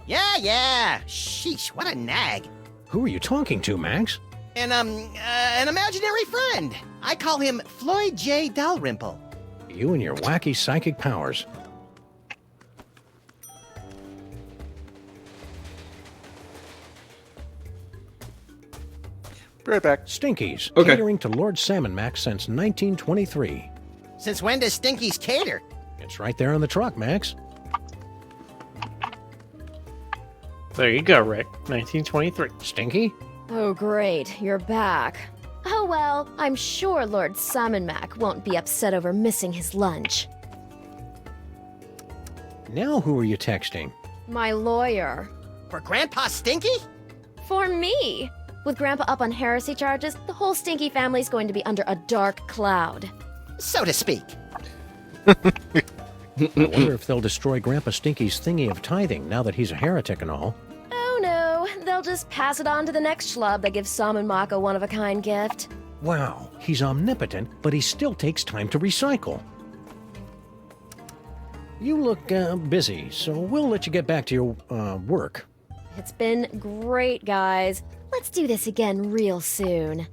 Yeah. Sheesh, what a nag. Who are you talking to, Max? An imaginary friend. I call him Floyd J. Dalrymple. You and your wacky psychic powers. Be right back. Stinkies, Okay. catering to Lord Salmon Mac since 1923. Since when does Stinky's cater? It's right there on the truck, Max. There you go, Rick. 1923. Stinky? Oh, great. You're back. Oh, well, I'm sure Lord Salmon Mac won't be upset over missing his lunch. Now who are you texting? My lawyer. For Grandpa Stinky? For me. With Grandpa up on heresy charges, the whole Stinky family's going to be under a dark cloud. So to speak. I wonder if they'll destroy Grandpa Stinky's thingy of tithing now that he's a heretic and all. Oh no, they'll just pass it on to the next schlub that gives Salmon Mac a one-of-a-kind gift. Wow, he's omnipotent, but he still takes time to recycle. You look busy, so we'll let you get back to your work. It's been great, guys. Let's do this again real soon.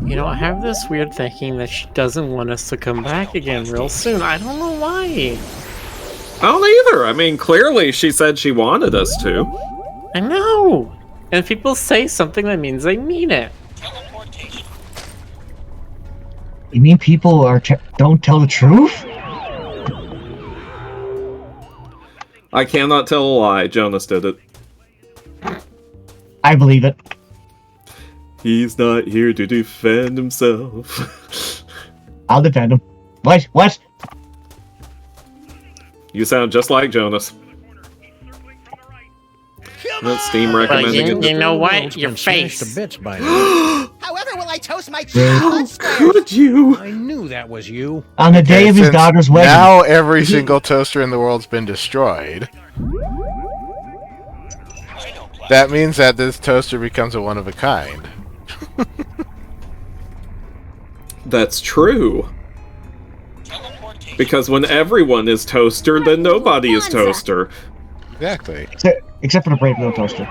You know, I have this weird thinking that she doesn't want us to come back again real soon. I don't know why. I don't either. I mean, clearly she said she wanted us to. I know. And if people say something, that means they mean it. You mean people don't tell the truth? I cannot tell a lie. Jonas did it. I believe it. He's not here to defend himself. I'll defend him. What? You sound just like Jonas. That's Steam recommending it. You know what? Your face. To bits by now. However will I toast my cheese? Could you? I knew that was you. On the day of his Since daughter's wedding. Now every single toaster in the world's been destroyed. That means that this toaster becomes a one-of-a-kind. That's true. Because when everyone is toaster, then nobody is toaster. Exactly. Except for the brave little toaster.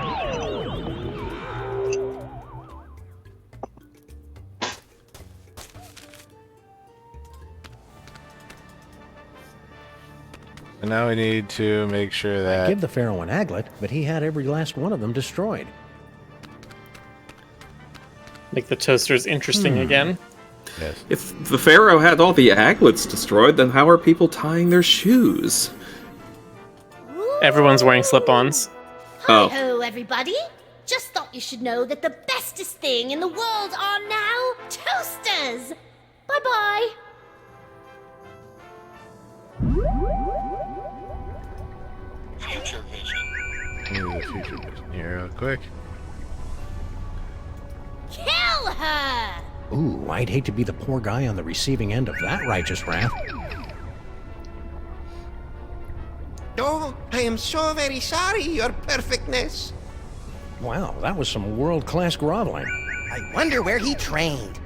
And now we need to make sure that... Give the Pharaoh an aglet, but he had every last one of them destroyed. Make the toasters interesting again. Yes. If the Pharaoh had all the aglets destroyed, then how are people tying their shoes? Everyone's wearing slip-ons. Oh. Hi-ho, everybody! Just thought you should know that the bestest thing in the world are now toasters! Bye-bye! Future vision. Move the future vision here real quick. Kill her! Ooh, I'd hate to be the poor guy on the receiving end of that righteous wrath. Oh, I am so very sorry, Your Perfectness. Wow, that was some world-class groveling. I wonder where he trained.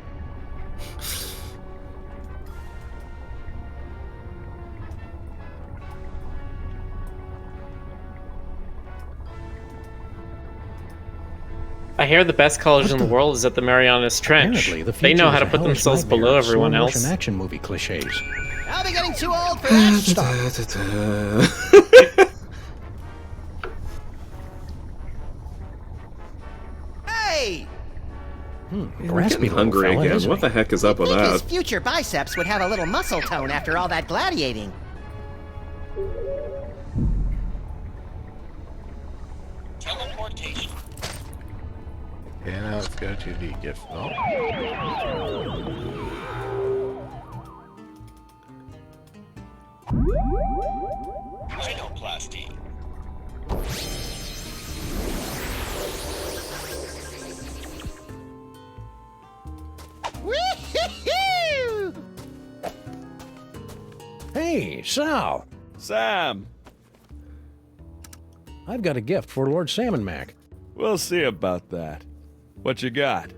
I hear the best college in the world is at the Marianas Trench. Apparently, the They know future how is to a put hellish themselves nightmare below of everyone slow-motion else. action movie cliches. I'll be getting too old for that stuff. Hey! Graspy Getting hungry little fella, again. isn't What he? the heck is up with Think his that? future biceps would have a little muscle tone after all that gladiating. Teleportation. Yeah, now let's go to the gift vault. Rhinoplasty. Woo-hoo-hoo! Hey, Sal! Sam, I've got a gift for Lord Salmon Mac. we'll see about that. What you got?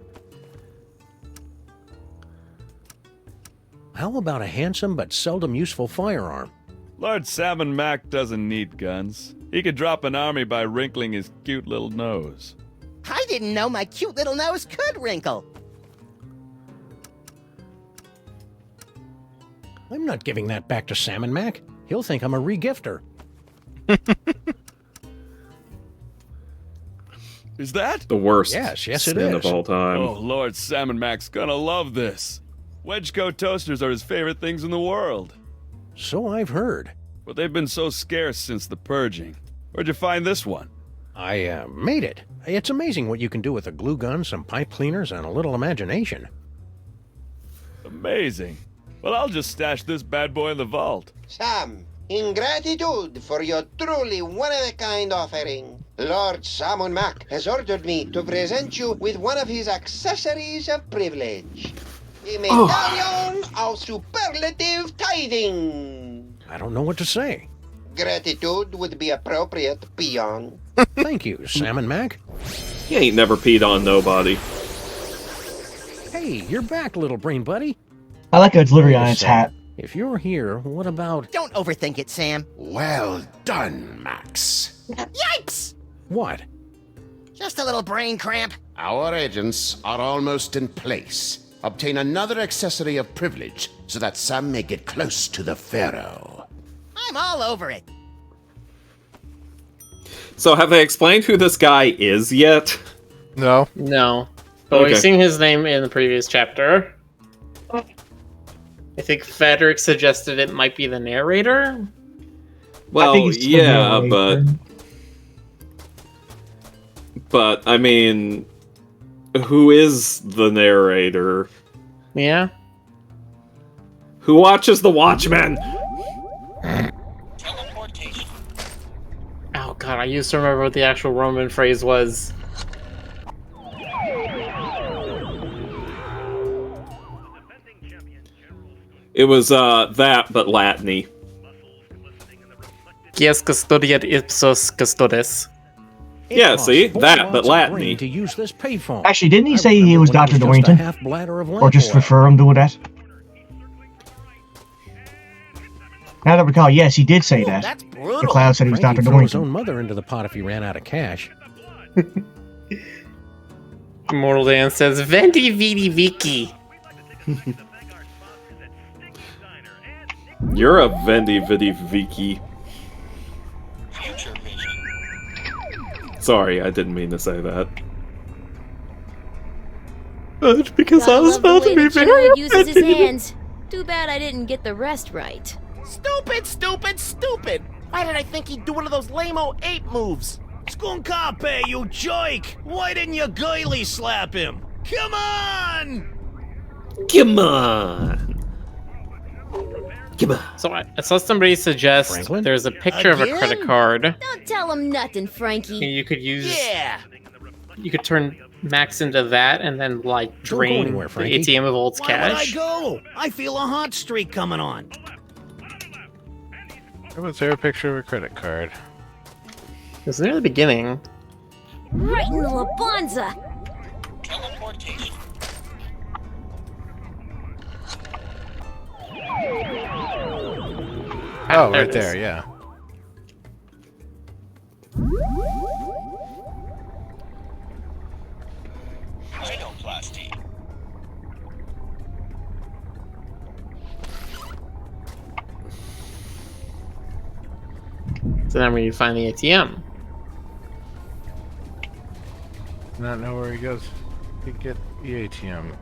How about a handsome but seldom useful firearm? Lord Salmon Mac doesn't need guns. He could drop an army by wrinkling his cute little nose. I didn't know my cute little nose could wrinkle. I'm not giving that back to Salmon Mac. He'll think I'm a regifter. Is that? The worst Yes, it sin is. of all time. Oh, Lord Salmon Mac's gonna love this. Wedgecoat toasters are his favorite things in the world. So I've heard. But they've been so scarce since the purging. Where'd you find this one? I made it. It's amazing what you can do with a glue gun, some pipe cleaners, and a little imagination. Amazing. Well, I'll just stash this bad boy in the vault. Sam, in gratitude for your truly one-of-a-kind offering, Lord Salmon Mac has ordered me to present you with one of his accessories of privilege. A medallion of superlative tithing. I don't know what to say. Gratitude would be appropriate, peon. Thank you, Salmon Mac. He ain't never peed on nobody. Hey, you're back, little brain buddy. I like how it's literally on its hat. If you're here, what about... Don't overthink it, Sam. Well done, Max. Yikes! What? Just a little brain cramp. Our agents are almost in place. Obtain another accessory of privilege so that Sam may get close to the Pharaoh. I'm all over it. So have they explained who this guy is yet? No. No. But Okay. we've seen his name in the previous chapter. I think Frederick suggested it might be the narrator. Well, yeah, but I mean, who is the narrator? Yeah. Who watches The Watchmen? Teleportation. Oh god, I used to remember what the actual Roman phrase was. It was that, but Latiny. Quies custodiat ipsos custodes. Yeah, see? That, but Latiny. To use this payphone. Actually, didn't he say he was Dr. Dorrington? Or just refer him to that? Now that I recall, yes, he did say that. That's The brutal. Cloud said he was Dr. Frankie threw his Dorrington. own mother into the pot if he ran out of cash. Immortal Dan says, Vendi Vidi Viki. You're a Vendi Vidi Viki. Future vision. Sorry, I didn't mean to say that. because I was Gotta love about the to way be the general very uses his offended. hands. Too bad I didn't get the rest right. Stupid, stupid, stupid! Why did I think he'd do one of those lame-o ape moves? Skunkape, you jerk! Why didn't you girly slap him? Come on! Come on. Come on. So I saw somebody suggest Franklin? there's a picture of a Again? credit card. Don't tell him nothing, Frankie. You could use. Yeah! You could turn Max into that and then like Don't go drain anywhere, the Frankie. ATM of Old's Why would I cash. go? I feel a hot streak coming on. Was there a picture of a credit card? It was near the beginning. Right in the Labanza. Teleportation. Oh, there right it is. there, yeah. Rhinoplasty. So then when you find the ATM. Not know where he goes to get the ATM.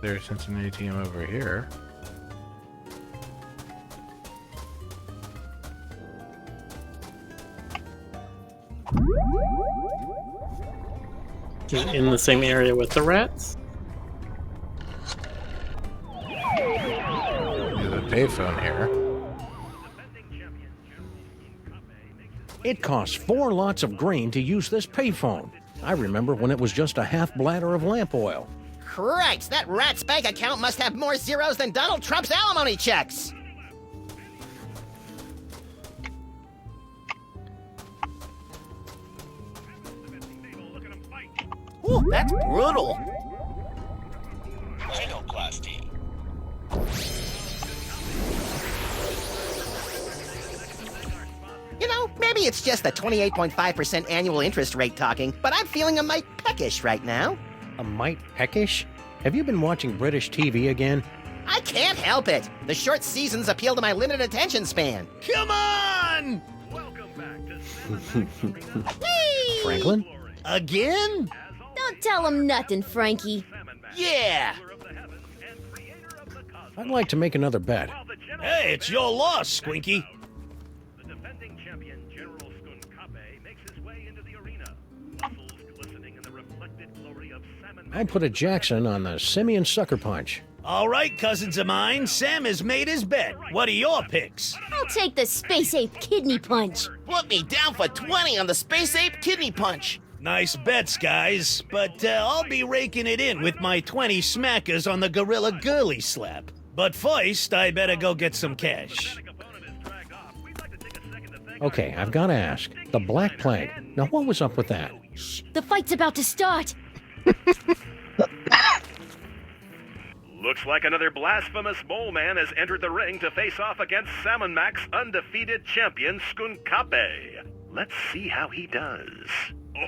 There's since an ATM over here. Is it in the same area with the rats? There's a payphone here. It costs 4 lots of grain to use this payphone. I remember when it was just a half bladder of lamp oil. Christ, that rat's bank account must have more zeros than Donald Trump's alimony checks. Ooh, that's brutal. Rhinoplasty. You know, maybe it's just the 28.5% annual interest rate talking, but I'm feeling a mite peckish right now. A mite peckish? Have you been watching British TV again? I can't help it. The short seasons appeal to my limited attention span. Come on! Franklin? Again? Don't tell him nothing, Frankie. Yeah! I'd like to make another bet. Hey, it's your loss, Squinky. I'll put a Jackson on the Simeon Sucker Punch. All right, cousins of mine, Sam has made his bet. What are your picks? I'll take the Space Ape Kidney Punch. Put me down for 20 on the Space Ape Kidney Punch. Nice bets, guys, but I'll be raking it in with my 20 smackers on the Gorilla Girly Slap. But first, I better go get some cash. Okay, I've got to ask. The Black Plague. Now, what was up with that? Shh, the fight's about to start. Looks like another blasphemous mole man has entered the ring to face off against Salmon Mac's undefeated champion, Skunkape. Let's see how he does.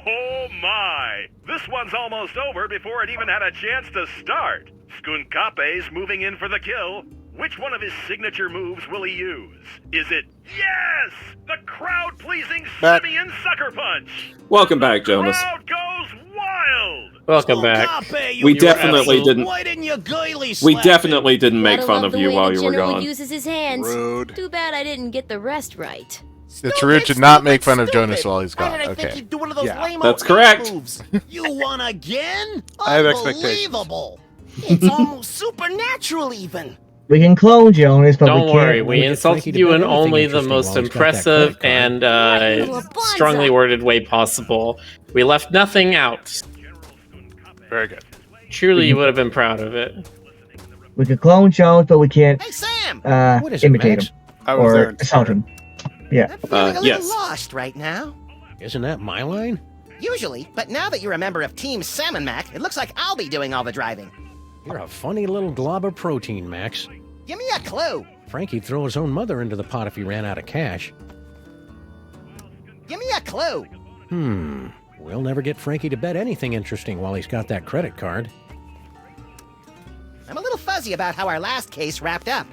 Oh my! This one's almost over before it even had a chance to start. Skunkape's moving in for the kill. Which one of his signature moves will he use? Is it, yes, the crowd-pleasing Simeon Sucker Punch? Welcome back, Jonas. Crowd goes wild! Welcome back. Skunkape, We you definitely asshole. didn't. Why didn't you girly We slap definitely didn't make Gotta fun love of the you way while the you were general gone. uses his hands. Rude. Too bad I didn't get the rest right. It's rude to not make fun of Jonas while he's Why gone. did I think Okay. he'd do one of those Yeah. lame-o That's ape correct. moves? You won again? I have expectations. Unbelievable. It's almost supernatural even. We can clone Jonas, but Don't we worry, can't. we Frankie insulted to you bet in anything only the interesting most while he's got that impressive credit card. and Labanza. strongly worded way possible. We left nothing out. Very good. Truly, you would have been proud of it. We can clone Jones, but we can't Hey, Sam! What is it, imitate Max? him I was there or in assault him. Yeah. I'm feeling a little yes. lost right now. Isn't that my line? Usually, but now that you're a member of Team Salmon Mac, it looks like I'll be doing all the driving. You're a funny little glob of protein, Max. Give me a clue. Frankie'd throw his own mother into the pot if he ran out of cash. Give me a clue. We'll never get Frankie to bet anything interesting while he's got that credit card. I'm a little fuzzy about how our last case wrapped up.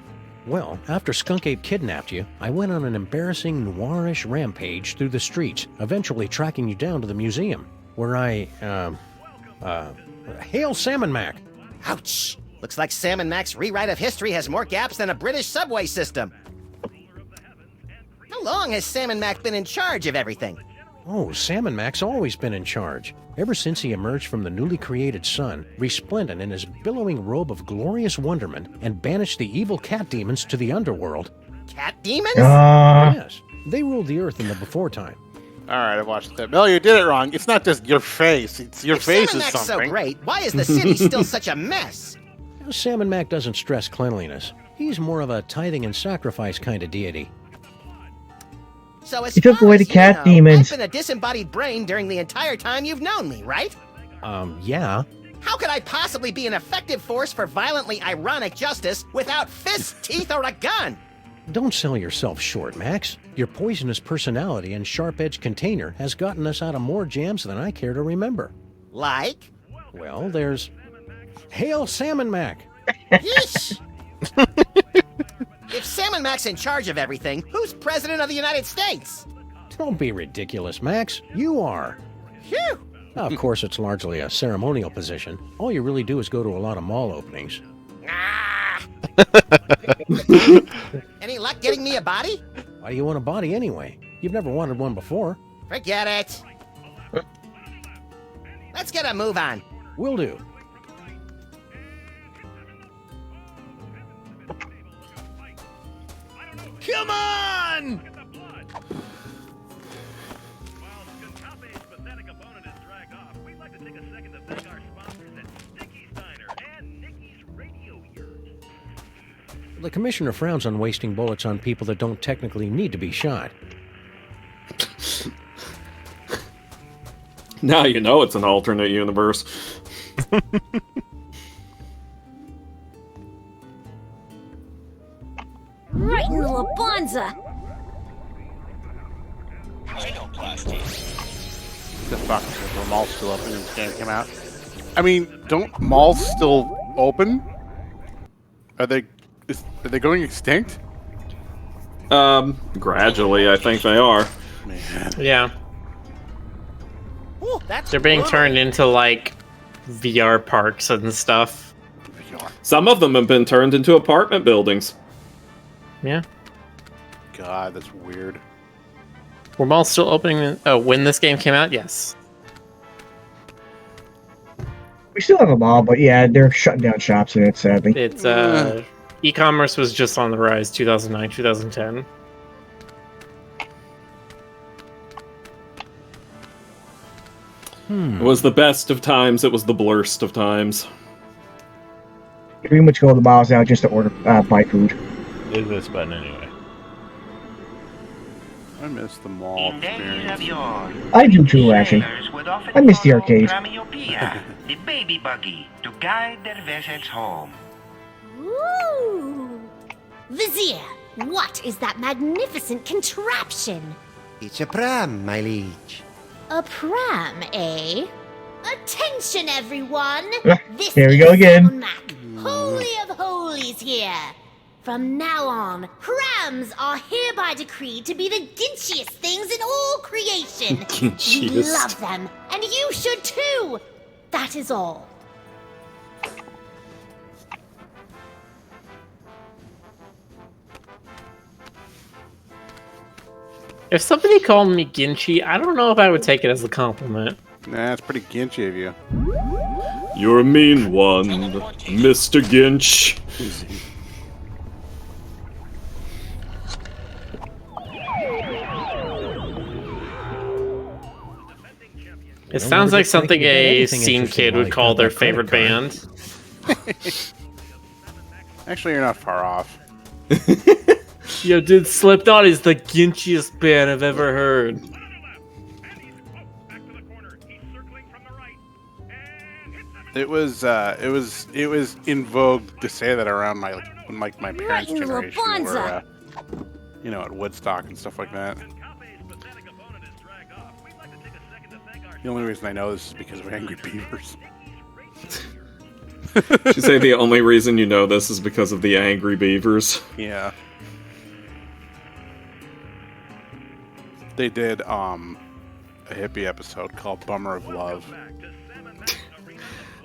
Well, after Skunk Ape kidnapped you, I went on an embarrassing noirish rampage through the streets, eventually tracking you down to the museum, where I, hail Salmon Mac! Ouch! Looks like Salmon Mac's rewrite of history has more gaps than a British subway system. How long has Salmon Mac been in charge of everything? Oh, Salmon Mac's always been in charge. Ever since he emerged from the newly created sun, resplendent in his billowing robe of glorious wonderment, and banished the evil cat demons to the underworld. Cat demons? Yes, they ruled the earth in the before time. All right, I watched that. Bill, you did it wrong. It's not just your face. It's your face Salmon is Mac's something. so great, why is the city still such a mess? Salmon Mac doesn't stress cleanliness. He's more of a tithing and sacrifice kind of deity. So as He took far away as the cat you know, demons. I've been a disembodied brain during the entire time you've known me, right? Yeah. How could I possibly be an effective force for violently ironic justice without fists, teeth, or a gun? Don't sell yourself short, Max. Your poisonous personality and sharp-edged container has gotten us out of more jams than I care to remember. Like? Well, there's... Hail Salmon Mac! Yeesh! If Salmon Mac's in charge of everything, who's President of the United States? Don't be ridiculous, Max. You are. Phew! Of course, it's largely a ceremonial position. All you really do is go to a lot of mall openings. Any luck getting me a body? Why do you want a body anyway? You've never wanted one before. Forget it. Let's get a move on. Will do. Come on! The commissioner frowns on wasting bullets on people that don't technically need to be shot. Now you know it's an alternate universe. Right in the Labanza! I know plastic. The fuck? Are the malls still open when this game came out? I mean, don't malls still open? Are they going extinct? Gradually, I think they are. Man. Yeah. Ooh, that's They're being brutal. turned into, like, VR parks and stuff. Some of them have been turned into apartment buildings. Yeah. God, that's weird. Were malls still opening when this game came out? Yes. We still have a mall, but yeah, they're shutting down shops in it, sadly. It's, e-commerce was just on the rise 2009, 2010. It was the best of times, it was the blurst of times. You pretty much go to the malls now just to order, buy food. Is this button anyway? I miss the mall experience. I do too, actually. I miss the arcade. The baby buggy, to guide their vessels home. Ooh! Vizier, what is that magnificent contraption? It's a pram, my liege. A pram, eh? Attention, everyone! This Here we is go again. Salmon Mac, Holy of Holies here. From now on, prams are hereby decreed to be the ginchiest things in all creation. We Ginchiest. love them, and you should too. That is all. If somebody called me Ginchi, I don't know if I would take it as a compliment. Nah, it's pretty ginchy of you. You're a mean one, Mr. Ginch. It sounds like something a anything scene interesting kid would like call that their credit favorite card. band. Actually, you're not far off. Yo, dude, Slipknot is the ginchiest band I've ever heard. It was in vogue to say that around my parents' in generation were, Labanza. at Woodstock and stuff like that. The only reason I know this is because of Angry Beavers. You say the only reason you know this is because of the angry beavers. Yeah. They did a hippie episode called Bummer of Love.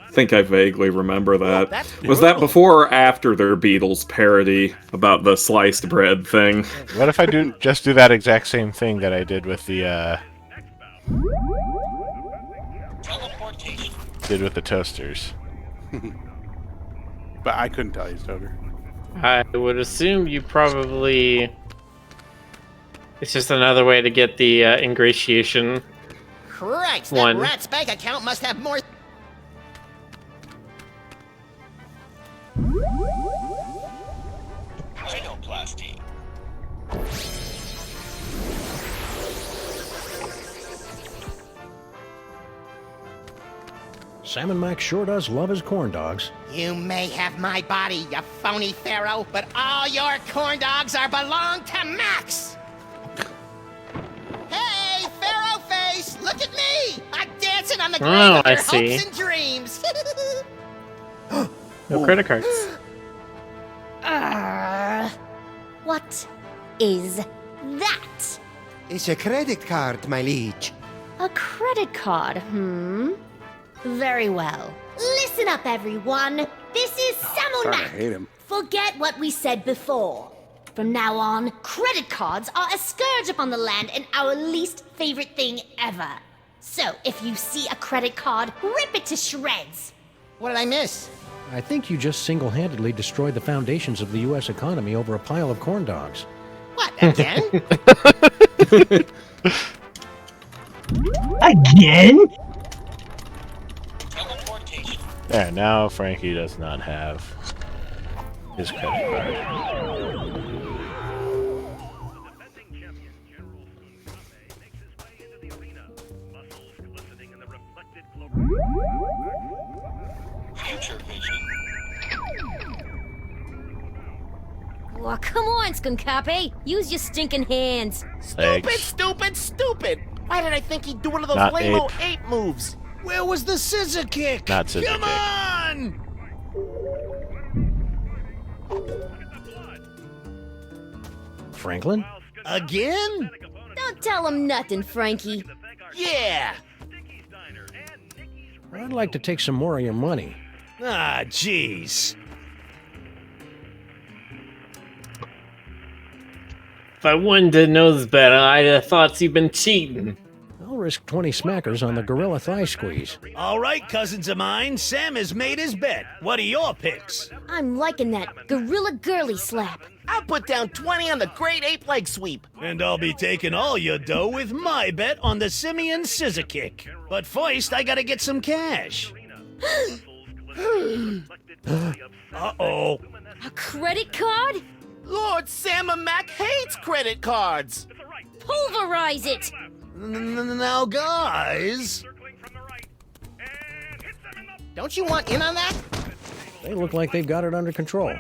I think I vaguely remember that. That's Was that before or after their Beatles parody about the sliced bread thing? What if I do that exact same thing that I did with the toasters? But I couldn't tell you, Stoker. I would assume you probably... It's just another way to get the ingratiation. Christ, One. that rat's bank account must have more... Rhinoplasty. Salmon Mac sure does love his corn dogs. You may have my body, you phony pharaoh, but all your corn dogs belong to Max! Hey, Pharaoh face, look at me! I'm dancing on the grave of your hopes and dreams! No credit cards. What is that? It's a credit card, my liege. A credit card, Very well. Listen up, everyone. This is Salmon I Mac. hate him. Forget what we said before. From now on, credit cards are a scourge upon the land and our least favorite thing ever. So, if you see a credit card, rip it to shreds. What did I miss? I think you just single-handedly destroyed the foundations of the U.S. economy over a pile of corn dogs. What, again? Again? There, now Frankie does not have his credit card. Future vision. Oh, come on, Skunkape. Use your stinking hands. Stupid, Legs. stupid, stupid! Why did I think he'd do one of those Not lame-o ape. ape moves? Where was the scissor kick? Not scissor Come kick. on! Franklin? Again? Don't tell him nothing, Frankie. Yeah! I'd like to take some more of your money. Ah, jeez. If I wanted to know this better, I'd have thought you've been cheating. I'll risk 20 smackers on the gorilla thigh squeeze. All right, cousins of mine, Sam has made his bet. What are your picks? I'm liking that gorilla girly slap. I'll put down 20 on the great ape leg sweep. And I'll be taking all your dough with my bet on the simian scissor kick. But first, I gotta get some cash. Uh-oh. A credit card? Lord Sam Mac hates credit cards. Pulverize it! Now, guys. Don't you want in on that? They look like they've got it under control.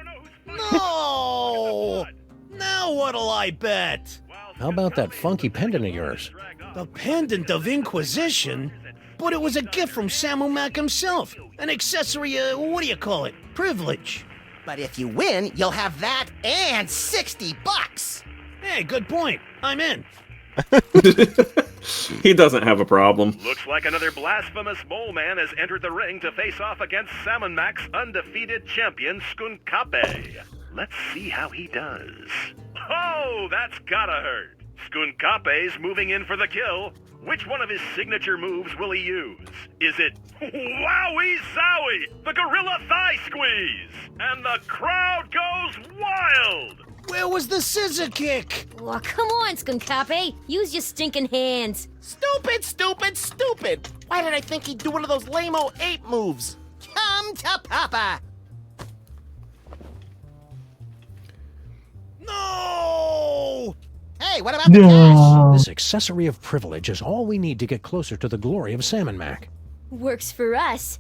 No! Now what'll I bet? How about that funky pendant of yours? The pendant of Inquisition? But it was a gift from Samu Mac himself. An accessory, what do you call it? Privilege. But if you win, you'll have that and $60. Hey, good point. I'm in. He doesn't have a problem. Looks like another blasphemous mole man has entered the ring to face off against Salmon Mac's undefeated champion, Skunkape. Let's see how he does. Oh, that's gotta hurt. Skunkape's moving in for the kill. Which one of his signature moves will he use? Is it Wowie Zowie, the Gorilla Thigh Squeeze? And the crowd goes wild! Where was the scissor kick? Oh, come on, Skunkape. Use your stinking hands. Stupid, stupid, stupid! Why did I think he'd do one of those lame-o ape moves? Come to Papa! No! Hey, what about the cash? This accessory of privilege is all we need to get closer to the glory of Salmon Mac. Works for us.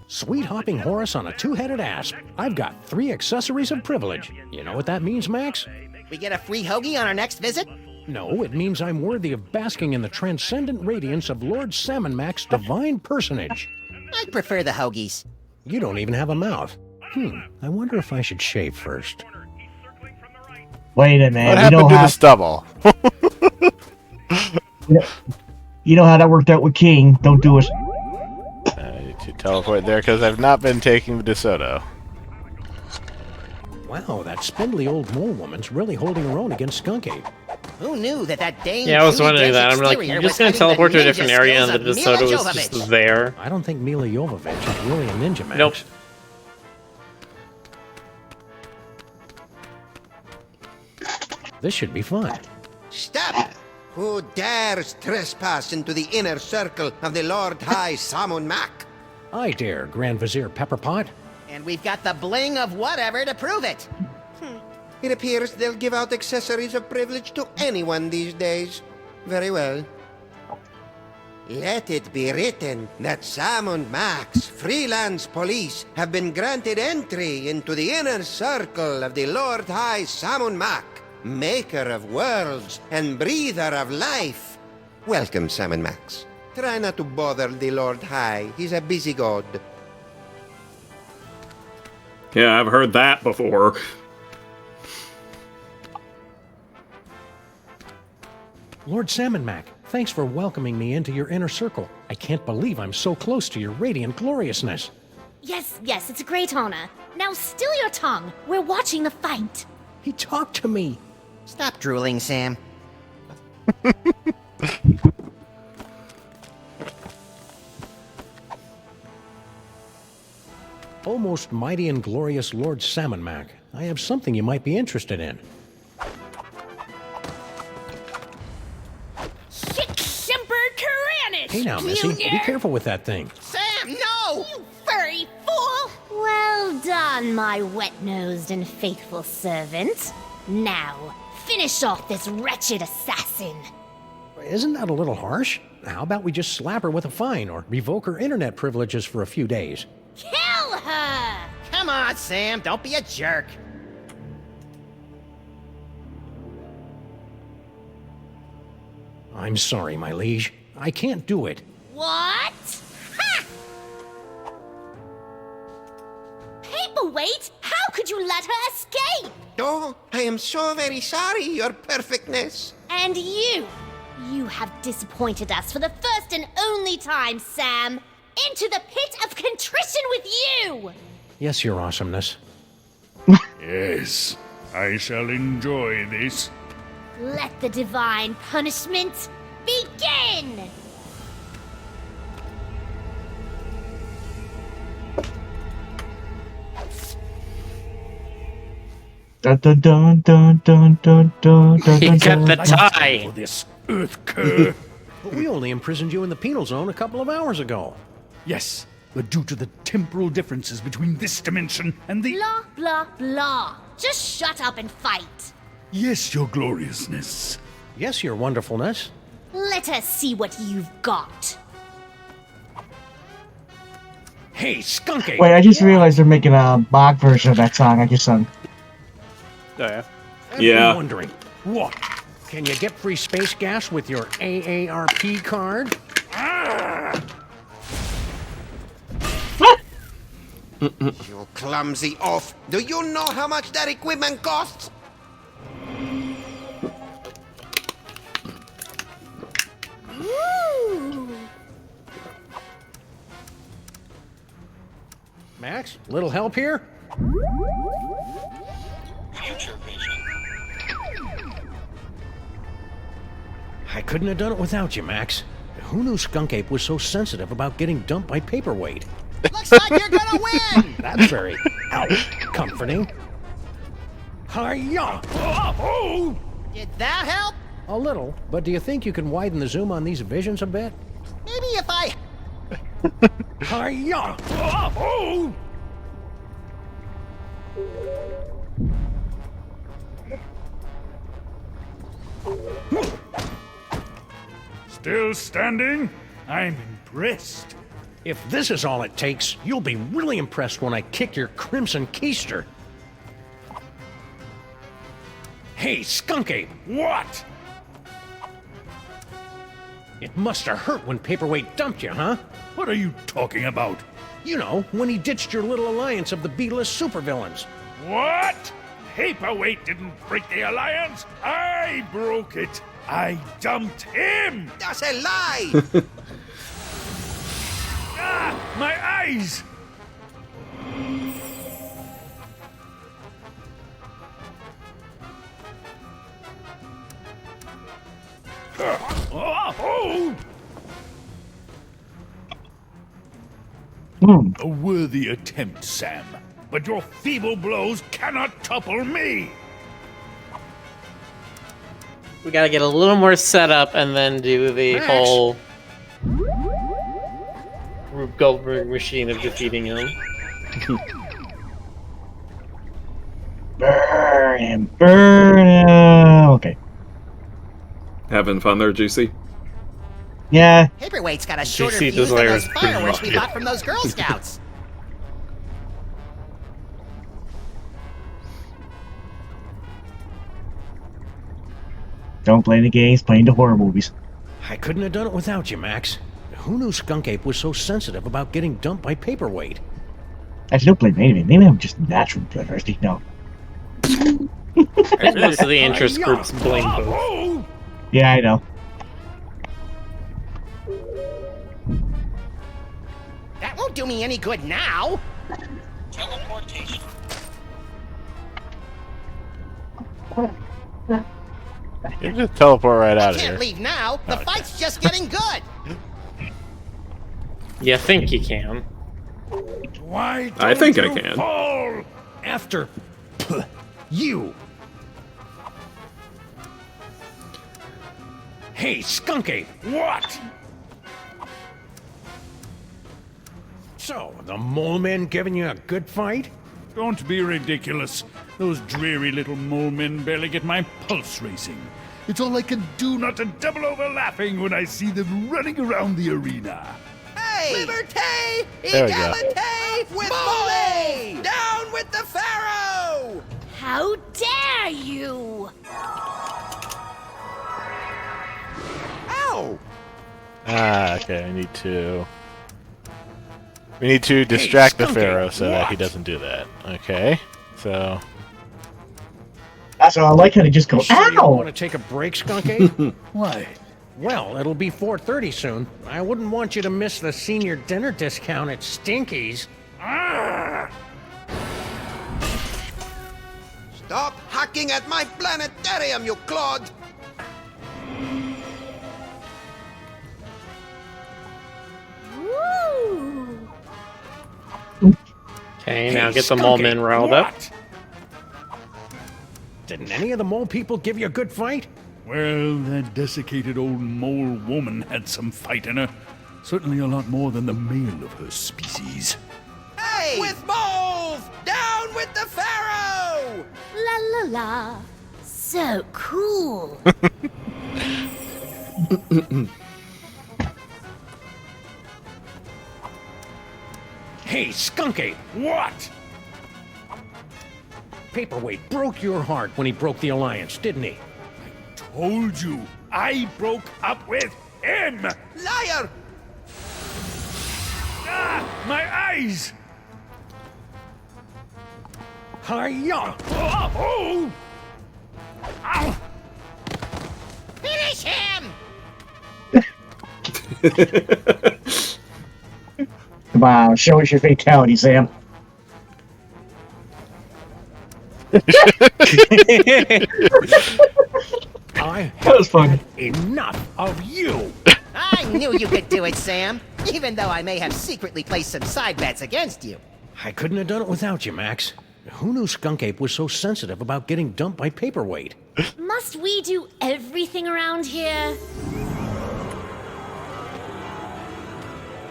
Sweet hopping Horace on a two-headed asp. I've got 3 accessories of privilege. You know what that means, Max? We get a free hoagie on our next visit? No, it means I'm worthy of basking in the transcendent radiance of Lord Salmon Mac's divine personage. I prefer the hoagies. You don't even have a mouth. I wonder if I should shave first. Wait a minute. What happened to the stubble? You know how that worked out with King. Don't do it. I need to teleport there because I've not been taking the DeSoto. Wow, that spindly old mole woman's really holding her own against Skunk Ape. Who knew that Dame Yeah, I was Judy wondering Dench's that. I'm like, exterior you're was just gonna hiding teleport the to a different ninja area and the skills of DeSoto Mila is just Jovovich. there. I don't think Mila Jovovich is really a ninja, Max. Nope. This should be fun. Stop! Who dares trespass into the inner circle of the Lord High Samun Mac? I dare, Grand Vizier Pepperpot. And we've got the bling of whatever to prove it. It appears they'll give out accessories of privilege to anyone these days. Very well. Let it be written that Samun Mac's freelance police have been granted entry into the inner circle of the Lord High Samun Mac, maker of worlds and breather of life. Welcome, Samun Max. Try not to bother the Lord High. He's a busy god. Yeah, I've heard that before. Lord Salmon Mac, thanks for welcoming me into your inner circle. I can't believe I'm so close to your radiant gloriousness. Yes, it's a great honor. Now still your tongue. We're watching the fight. He talked to me. Stop drooling, Sam. O most mighty and glorious Lord Salmon Mac, I have something you might be interested in. Hey now, Missy, be careful with that thing. Sam, no! You furry fool! Well done, my wet-nosed and faithful servant. Now, finish off this wretched assassin. Isn't that a little harsh? How about we just slap her with a fine or revoke her internet privileges for a few days? Kill her! Come on, Sam, don't be a jerk. I'm sorry, my liege. I can't do it. What? Ha! Paperweight? How could you let her escape? Oh, I am so very sorry, Your Perfectness. And you have disappointed us for the first and only time, Sam. Into the pit of contrition with you! Yes, your awesomeness. Yes, I shall enjoy this. Let the divine punishment begin! Dun dun dun dun dun dun dun dun. He got the tie. This earth cur. But we only imprisoned you in the penal zone a couple of hours ago. Yes, but due to the temporal differences between this dimension and the... Blah, blah, blah. Just shut up and fight. Yes, your gloriousness. Yes, your wonderfulness. Let us see what you've got. Hey, Skunk Ape! Wait, I just realized they're making a mock version of that song I just sung. Oh, yeah. I've Yeah. been wondering, what? Can you get free space gas with your AARP card? You clumsy oaf. Do you know how much that equipment costs? Woo! Max, little help here? Future vision. I couldn't have done it without you, Max. Who knew Skunk Ape was so sensitive about getting dumped by Paperweight? Looks like you're gonna win! That's very, comforting. Hi-ya! Oh! Did that help? A little, but do you think you can widen the zoom on these visions a bit? Maybe if I... Hi-ya! Oh! Still standing? I'm impressed. If this is all it takes, you'll be really impressed when I kick your crimson keister. Hey, Skunk Ape! What? It must have hurt when Paperweight dumped you, huh? What are you talking about? You know, when he ditched your little alliance of the B-list supervillains. What? Paperweight didn't break the alliance. I broke it. I dumped him. That's a lie. Ah, my eyes. Oh! A worthy attempt, Sam. But your feeble blows cannot topple me. We gotta get a little more setup and then do the Max. whole Rube Goldberg machine of defeating him. Burn him, burn him. Okay. Having fun there, Juicy? Yeah. Paperweight's got a shorter GC fuse than Desire those is pretty fireworks we rough. bought from those Girl Scouts. Don't play the games, playing the horror movies. I couldn't have done it without you, Max. Who knew Skunk Ape was so sensitive about getting dumped by Paperweight? Actually, don't blame anything. Maybe I'm just naturally bloodthirsty. No. Most of the interest groups blame both. Yeah, I know. That won't do me any good now. Teleportation. You can just teleport right out of Can't here. leave now. The fight's just getting good. You think you can? Why I think I don't you can. fall? After you. Hey, Skunk Ape. What? So, the mole men giving you a good fight? Don't be ridiculous. Those dreary little mole men barely get my pulse racing. It's all I can do not to double over laughing when I see them running around the arena. Hey! Liberté! There we go. Egalite! With Mole! Down with the Pharaoh! How dare you! Ow! Ah, okay, we need to distract the Skunk Ape, Pharaoh so that he what? doesn't do that. Okay, so... That's what I like how they just go, Sure you ow! want to take a break, Skunk Ape? Why? Well, it'll be 4:30 soon. I wouldn't want you to miss the senior dinner discount at Stinky's. Ah! Stop hacking at my planetarium, you clod! Woo! Okay, now Hey, get the Skunk mole Ape, men riled up. what? Didn't any of the mole people give you a good fight? Well, that desiccated old mole woman had some fight in her. Certainly a lot more than the male of her species. Hey! With moles! Down with the Pharaoh! La la la. So cool. Hey, Skunk Ape! What? Paperweight broke your heart when he broke the alliance, didn't he? Told you, I broke up with him! Liar! Ah, my eyes! Hi-ya! Oh! Ow! Finish him! Come on, show us your fatality, Sam. That was fun. Enough of you! I knew you could do it, Sam. Even though I may have secretly placed some side bets against you. I couldn't have done it without you, Max. Who knew Skunk Ape was so sensitive about getting dumped by Paperweight? Must we do everything around here?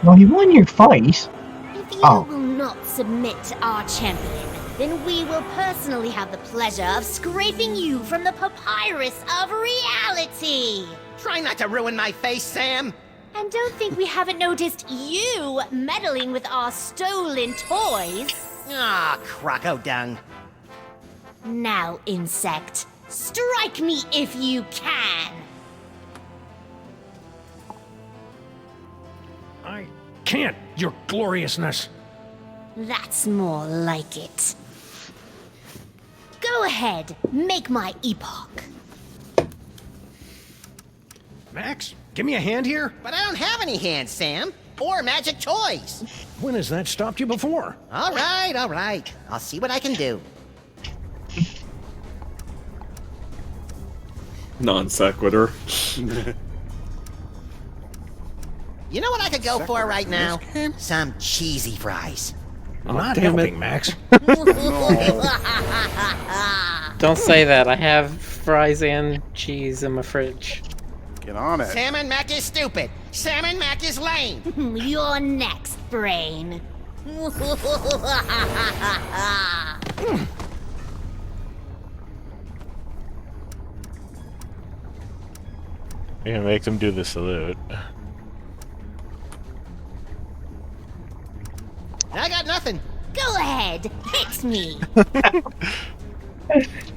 Well, you won your fight. If you Oh. will not submit to our champion, then we will personally have the pleasure of scraping you from the papyrus of reality. Try not to ruin my face, Sam. And don't think we haven't noticed you meddling with our stolen toys. Ah, croco dung. Now, insect, strike me if you can. can't, your gloriousness. That's more like it. Go ahead, make my epoch. Max, give me a hand here. But I don't have any hands, Sam. Or magic toys. When has that stopped you before? All right. I'll see what I can do. Non sequitur. You know what I could go for right now? Some cheesy fries. Not damn helping, it. Max. Don't say that. I have fries and cheese in my fridge. Get on it. Salmon Mac is stupid. Salmon Mac is lame. You're next, brain. You're gonna make them do the salute. I got nothing. Go ahead, hit me.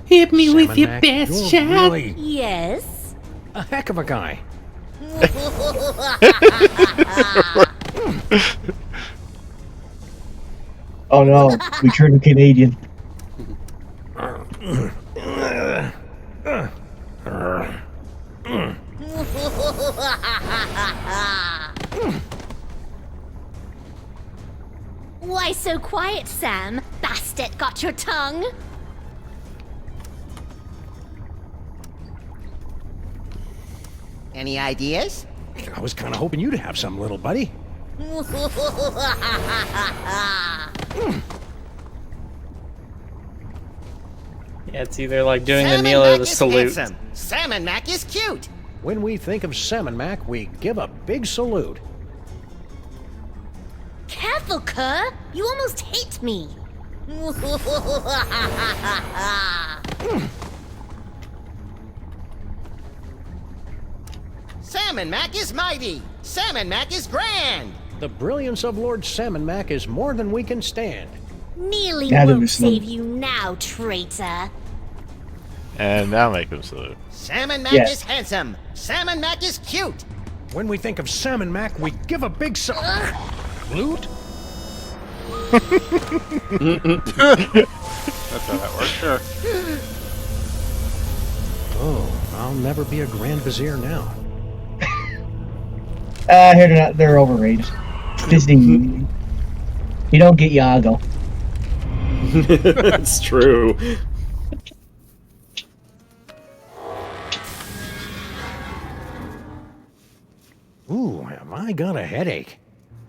Hit me with your Mac, best you're shot. really Yes. a heck of a guy. Oh no, we turned Canadian. Why so quiet, Sam? Bastet got your tongue? Any ideas? I was kind of hoping you'd have some, little buddy. Yeah, it's either like doing the Salmon kneel or Mac the is salute. handsome. Salmon Mac is cute. When we think of Salmon Mac, we give a big salute. Careful, Kerr. You almost hit me. Salmon Mac is mighty. Salmon Mac is grand. The brilliance of Lord Salmon Mac is more than we can stand. Kneeling That won't is slow. save you now, traitor. And now make them salute. Salmon Mac Yeah. is handsome. Salmon Mac is cute. When we think of Salmon Mac, we give a big salute. That's how that works, sure. Oh, I'll never be a Grand Vizier now. They're overrated. Disney. You don't get Yago. That's true. Ooh, have I got a headache?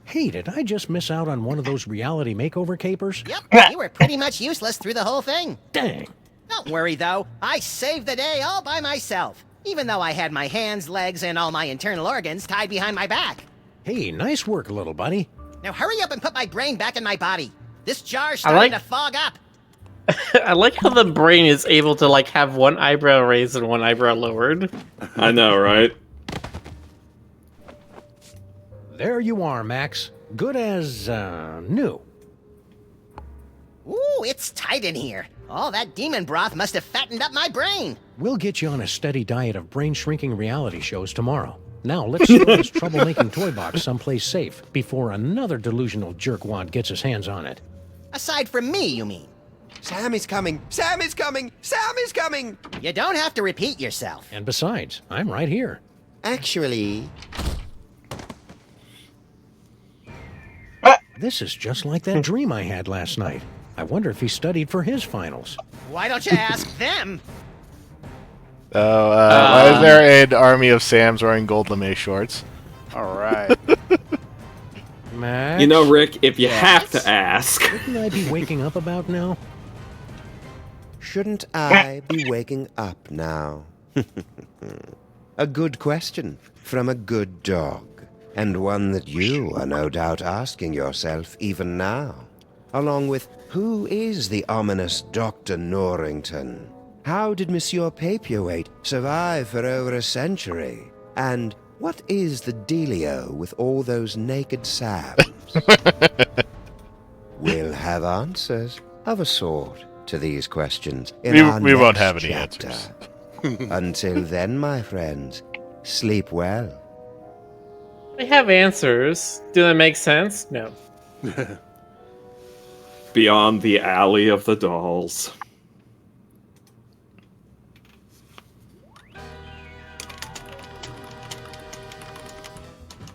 Hey, did I just miss out on one of those reality makeover capers? Yep, you were pretty much useless through the whole thing. Dang. Don't worry, though. I saved the day all by myself, even though I had my hands, legs, and all my internal organs tied behind my back. Hey, nice work, little buddy. Now hurry up and put my brain back in my body. This jar's I starting like- to fog up. I like how the brain is able to like have one eyebrow raised and one eyebrow lowered. I know, right? There you are, Max. Good as, new. Ooh, it's tight in here. All that demon broth must have fattened up my brain. We'll get you on a steady diet of brain-shrinking reality shows tomorrow. Now, let's throw this troublemaking toy box someplace safe before another delusional jerkwad gets his hands on it. Aside from me, you mean? Sam is coming! Sam is coming! Sam is coming! You don't have to repeat yourself. And besides, I'm right here. Actually... This is just like that dream I had last night. I wonder if he studied for his finals. Why don't you ask them? Oh, why is there an army of Sams wearing gold lame shorts? Alright. Max? You know, Rick, if you have to ask. Shouldn't I be waking up about now? Shouldn't I be waking up now? A good question from a good dog. And one that you are no doubt asking yourself even now. Along with, who is the ominous Dr. Norrington? How did Monsieur Paperweight survive for over a century? And what is the dealio with all those naked Sams? We'll have answers of a sort to these questions in our We won't next have any chapter. answers. Until then, my friends, sleep well. I have answers. Do they make sense? No. Beyond the Alley of the Dolls.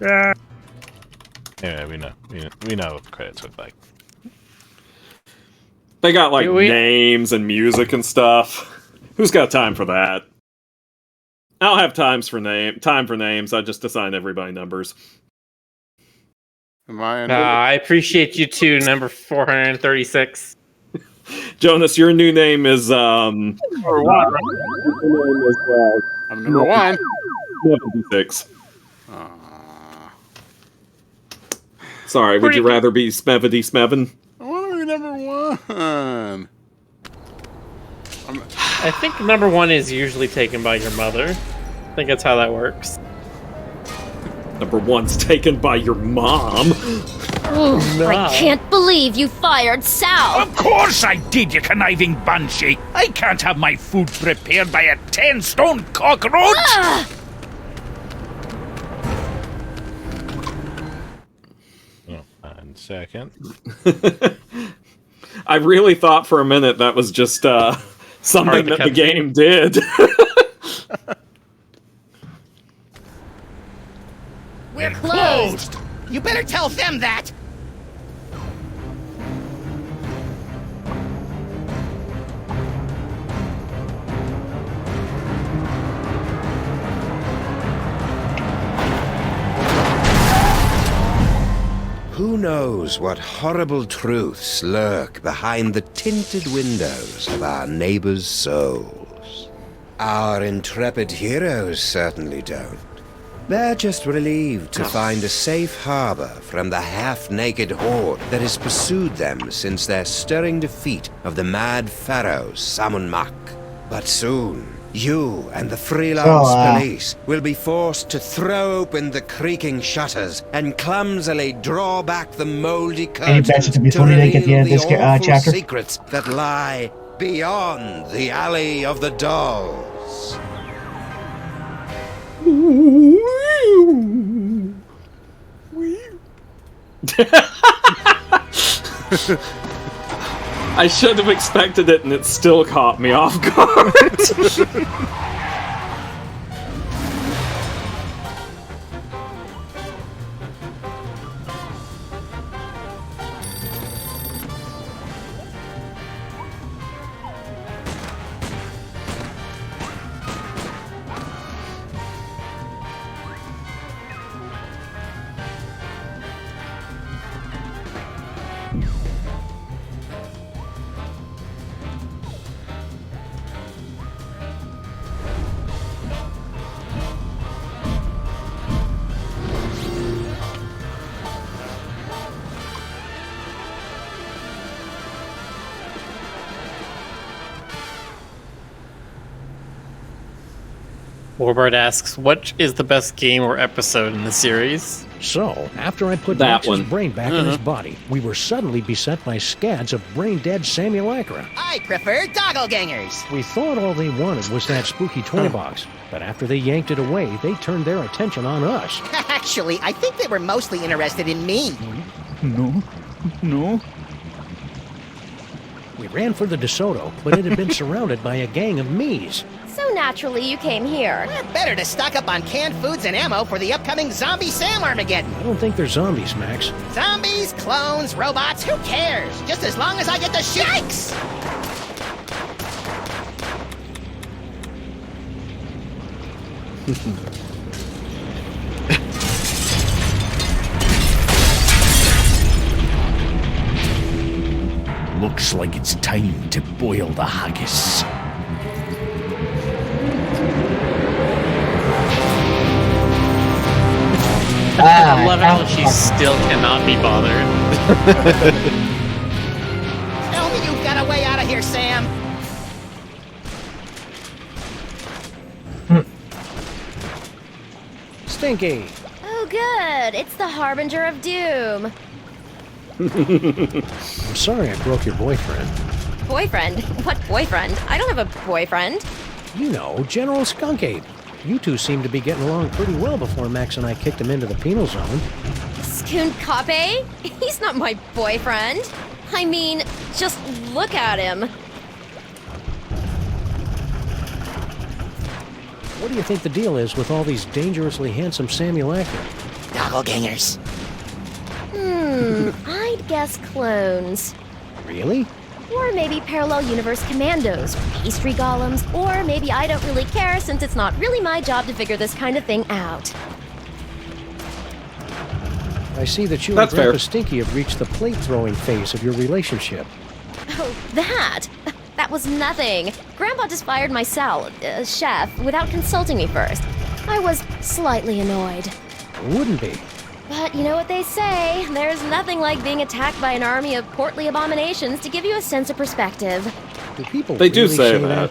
Yeah. Anyway, we know what the credits look like. They got like names and music and stuff. Who's got time for that? I don't have time for names. I just assign everybody numbers. Am I? I appreciate you too, number 436. Jonas, your new name is Number one. I'm number one. 56. Sorry, would you rather be Smevity Smevin? I want to be number one. I think number 1 is usually taken by your mother. I think that's how that works. Number 1's taken by your mom. Ooh, I can't believe you fired Sal. Of course I did, you conniving banshee. I can't have my food prepared by a 10-stone cockroach. And second. I really thought for a minute that was just something that the game did. We're closed! You better tell them that! Who knows what horrible truths lurk behind the tinted windows of our neighbors' souls? Our intrepid heroes certainly don't. They're just relieved to find a safe harbor from the half-naked horde that has pursued them since their stirring defeat of the mad pharaoh Samun-Mak. But soon, you and the freelance police will be forced to throw open the creaking shutters and clumsily draw back the moldy curtains to reveal the awful secrets that lie beyond the Alley of the Dolls. I should have expected it, and it still caught me off guard. Warbird asks, what is the best game or episode in the series? So, after I put That Max's one. brain back in his body, we were suddenly beset by scads of brain-dead simulacra. I prefer doppelgangers. We thought all they wanted was that spooky toy box, but after they yanked it away, they turned their attention on us. Actually, I think they were mostly interested in me. No. We ran for the DeSoto, but it had been surrounded by a gang of me's. So naturally, you came here. Better to stock up on canned foods and ammo for the upcoming Zombie Sam Armageddon. I don't think they're zombies, Max. Zombies, clones, robots, who cares? Just as long as I get the shakes! Looks like it's time to boil the haggis. I love how she still cannot be bothered. Tell me you've got a way out of here, Sam. Stinky! Oh, good. It's the Harbinger of Doom. I'm sorry I broke your boyfriend. Boyfriend? What boyfriend? I don't have a boyfriend. You know, General Skunk Ape. You two seemed to be getting along pretty well before Max and I kicked him into the penal zone. Skunkape? He's not my boyfriend. I mean, just look at him. What do you think the deal is with all these dangerously handsome Samulacra? Doppelgangers. I'd guess clones. Really? Or maybe parallel universe commandos, pastry golems, or maybe I don't really care since it's not really my job to figure this kind of thing out. I see that you That's and Grandpa fair. Stinky have reached the plate-throwing phase of your relationship. Oh, that? That was nothing. Grandpa just fired my chef without consulting me first. I was slightly annoyed. Wouldn't be. But you know what they say, there's nothing like being attacked by an army of portly abominations to give you a sense of perspective. Do people They do really say that.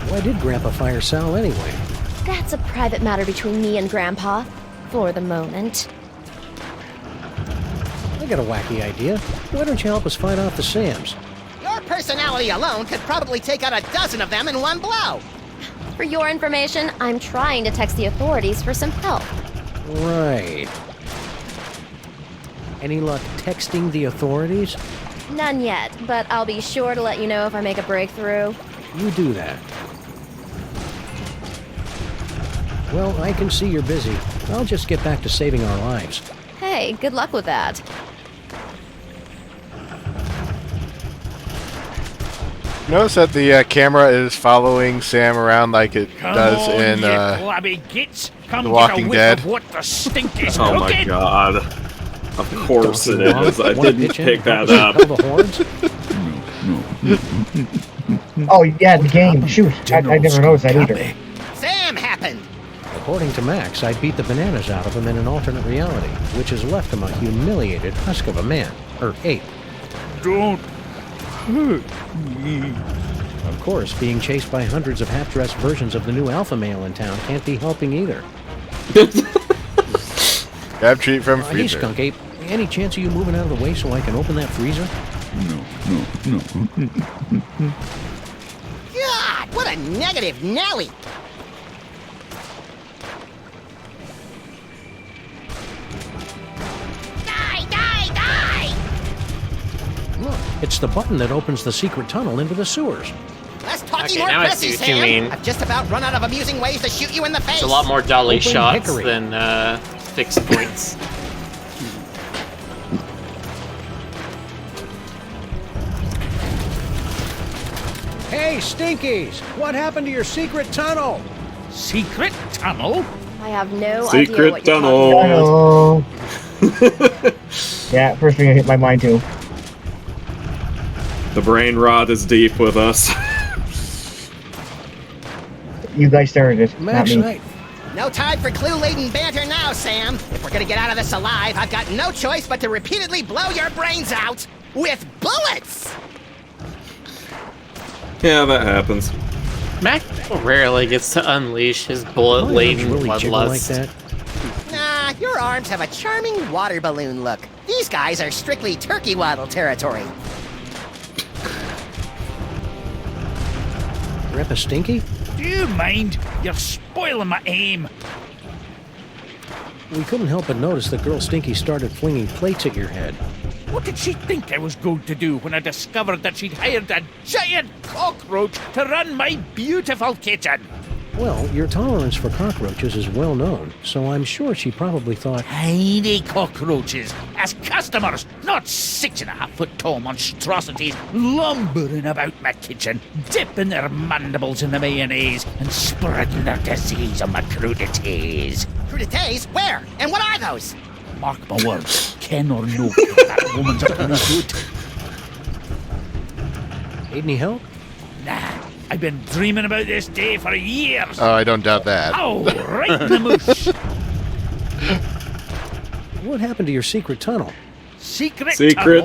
Why did Grandpa fire Sal anyway? That's a private matter between me and Grandpa, for the moment. I got a wacky idea. Why don't you help us fight off the Sams? Your personality alone could probably take out a dozen of them in one blow. For your information, I'm trying to text the authorities for some help. Right. Any luck texting the authorities? None yet, but I'll be sure to let you know if I make a breakthrough. You do that. Well, I can see you're busy. I'll just get back to saving our lives. Hey, good luck with that. Notice that the camera is following Sam around like it does in Come The Walking Dead. What the stink is Oh my cooking. god. Of course it is. I Wanna didn't pitch in pick and that help us up. repel the hordes? Oh, yeah, the game. Shoot. I never noticed that either. Sam happened. According to Max, I beat the bananas out of him in an alternate reality, which has left him a humiliated husk of a man. Or ape. Don't hurt me. Of course, being chased by hundreds of half-dressed versions of the new alpha male in town can't be helping either. Grab treat from Hey, freezer. Skunk Ape, any chance of you moving out of the way so I can open that freezer? No. God, what a negative Nelly. Die, die, die! Look, it's the button that opens the secret tunnel into the sewers. Less talky, Okay, more now I pressy, see what you Sam. mean. I've just about run out of amusing ways to shoot you in the face. It's a lot more dolly Open shots hickory. than fixed points. Hey, Stinkies! What happened to your secret tunnel? Secret tunnel? I have no idea Secret what you're tunnel. talking Hello. Yeah, first thing that hit my mind too. The brain rot is deep with us. You guys started it, not Max, me. No time for clue-laden banter now, Sam. If we're gonna get out of this alive, I've got no choice but to repeatedly blow your brains out with bullets. Yeah, that happens. Mac rarely gets to unleash his My arms bullet-laden really jiggle like bloodlust. that. Nah, your arms have a charming water balloon look. These guys are strictly turkey waddle territory. Grandpa Stinky? Do you mind? You're spoiling my aim. We couldn't help but notice that girl Stinky started flinging plates at your head. What did she think I was going to do when I discovered that she'd hired a giant cockroach to run my beautiful kitchen? Well, your tolerance for cockroaches is well known, so I'm sure she probably thought, Tiny cockroaches as customers, not 6.5-foot tall monstrosities lumbering about my kitchen, dipping their mandibles in the mayonnaise and spreading their disease on my crudités. Crudités? Where? And what are those? Mark my words, Ken or no Ken, that woman's up to no good. need any help? Nah, I've been dreaming about this day for years. Oh, I don't doubt that. Oh, right in the moosh. What happened to your secret tunnel? Secret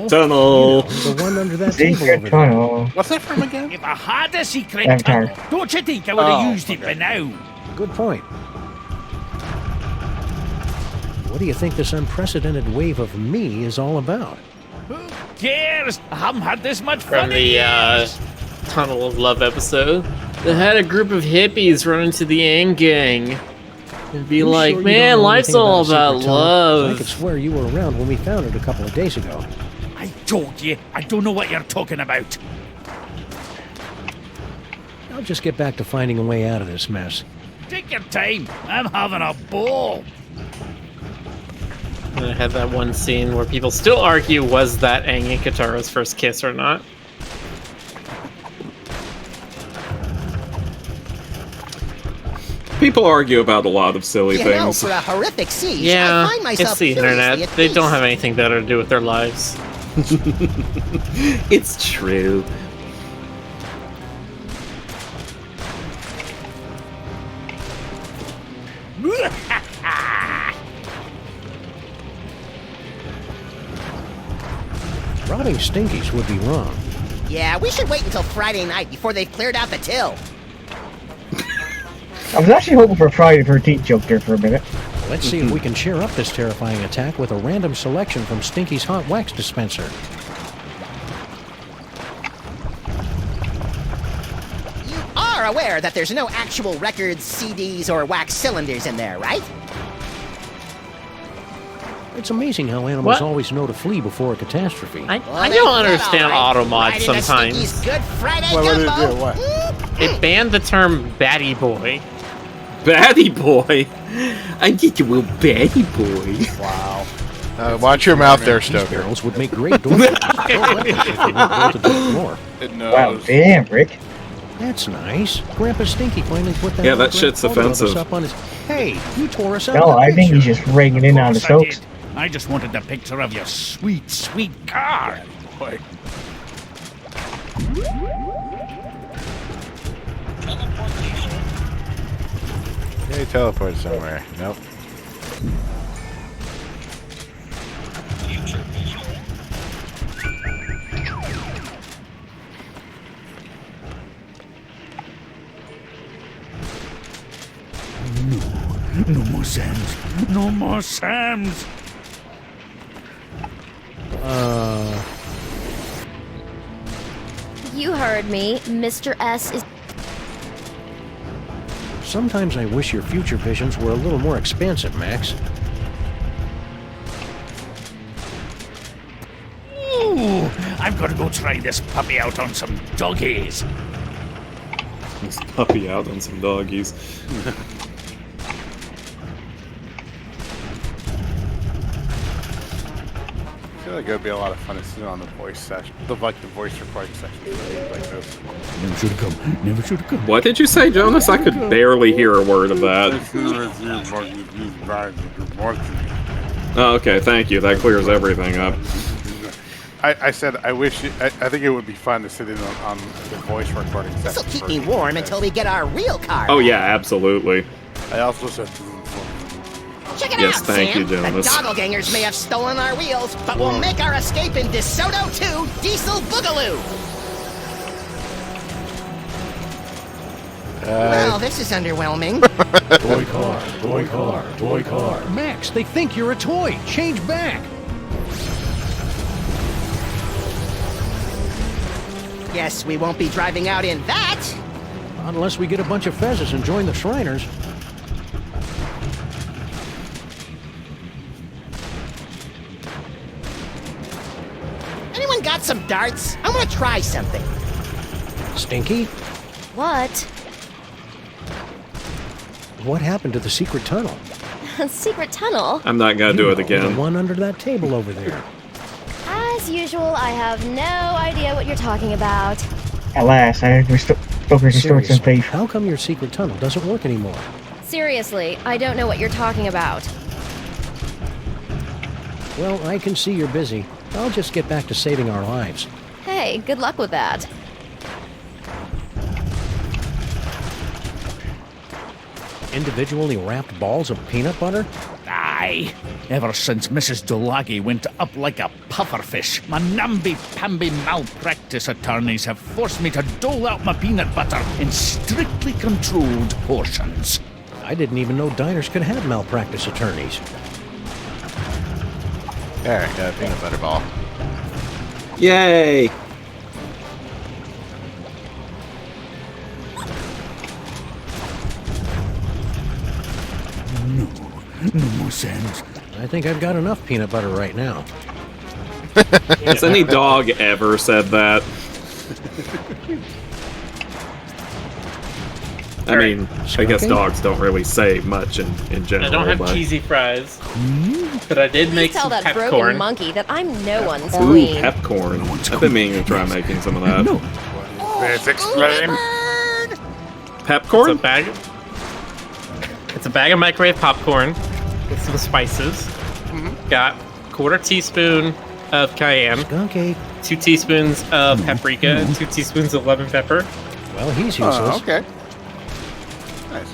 tunnel. The one under that table over Secret tunnel. What's that from again? If I had a secret Avatar. tunnel, don't you think I would have used it by now? Good point. What do you think this unprecedented wave of me is all about? Who cares? I haven't had this much fun From in the years. Tunnel of Love episode. They had a group of hippies run into the Ang Gang and be You like, sure you man, don't know life's anything all a secret about tunnel? 'Cause love. I could swear you were around when we found it a couple of days ago. I told you, I don't know what you're talking about. I'll just get back to finding a way out of this mess. Take your time. I'm having a ball. And I had that one scene where people still argue, was that Aang and Katara's first kiss or not? People argue about a lot of silly You know, things. for a horrific siege, Yeah, I find myself it's the curiously internet. at They peace. don't have anything better to do with their lives. It's true. Robbing Stinkies would be wrong. Yeah, we should wait until Friday night before they've cleared out the till. I was actually hoping for a Friday the 13th joke there for a minute. Let's see if we can cheer up this terrifying attack with a random selection from Stinky's hot wax dispenser. You are aware that there's no actual records, CDs, or wax cylinders in there, right? It's amazing how animals What? always know to flee before a catastrophe. I don't understand Automods Right into sometimes. Stinky's Good Friday What did it gumbo. do? What? It banned the term baddie boy. Baddie boy. I get you, little baddie boy. Wow. Watch your mouth there, These Stoker. barrels would make great door weapons if they weren't built to do it more. It Wow, knows. damn, Rick. That's nice. Grandpa Stinky finally put that Yeah, that autographed shit's photo of us offensive. up on his... Hey, you tore us out No, of the I think picture. he's just ringing in on the Of course I Stokes. did. I just wanted a picture of your sweet, sweet car. Boy. Yeah, he teleported somewhere. Nope. No more Sams. No more Sams. You heard me. Mr. S is. Sometimes I wish your future visions were a little more expansive, Max. Ooh, I've got to go try this puppy out on some doggies. This puppy out on some doggies. I feel like it would be a lot of fun to sit on the voice session, the voice recording section like this. Never should have come. Never should have come. What did you say, Jonas? I could barely hear a word of that. Oh, okay, thank you. That clears everything up. I said I wish. I think it would be fun to sit in on the voice recording section. This'll keep me warm until we get our real car. Oh yeah, absolutely. I also said. Check it Yes, out, thank Sam. you, Jonas. The doppelgangers may have stolen our wheels, but we'll make our escape in DeSoto 2 Diesel Boogaloo. Well, this is underwhelming. Toy car, toy car, toy car. Max, they think you're a toy. Change back. Guess we won't be driving out in that. Unless we get a bunch of fezzes and join the Shriners. Anyone got some darts? I want to try something. Stinky, What? what happened to the secret tunnel? Secret tunnel? I'm not gonna do it The again. one under that table over there. As usual, I have no idea what you're talking about. Alas, I Stoker's restored some Seriously, faith. how come your secret tunnel doesn't work anymore? Seriously, I don't know what you're talking about. Well, I can see you're busy. I'll just get back to saving our lives. Hey, good luck with that. Individually wrapped balls of peanut butter? Aye. Ever since Mrs. Dulagi went up like a pufferfish, my namby-pamby malpractice attorneys have forced me to dole out my peanut butter in strictly controlled portions. I didn't even know diners could have malpractice attorneys. There, got a peanut butter ball. Yay! No more Sam's. I think I've got enough peanut butter right now. Has any dog ever said that? I mean, I guess dogs don't really say much in general. I don't have but... cheesy fries, but I did make Please tell some that broken pepcorn. monkey that I'm no one's Ooh, queen. pepcorn. I've been meaning to try making some of that. No. Let's explain. Pepcorn? It's a bag of microwave popcorn with some spices. Got quarter teaspoon of cayenne, 2 teaspoons of paprika, and 2 teaspoons of lemon pepper. Well, he's useless. Okay. Nice.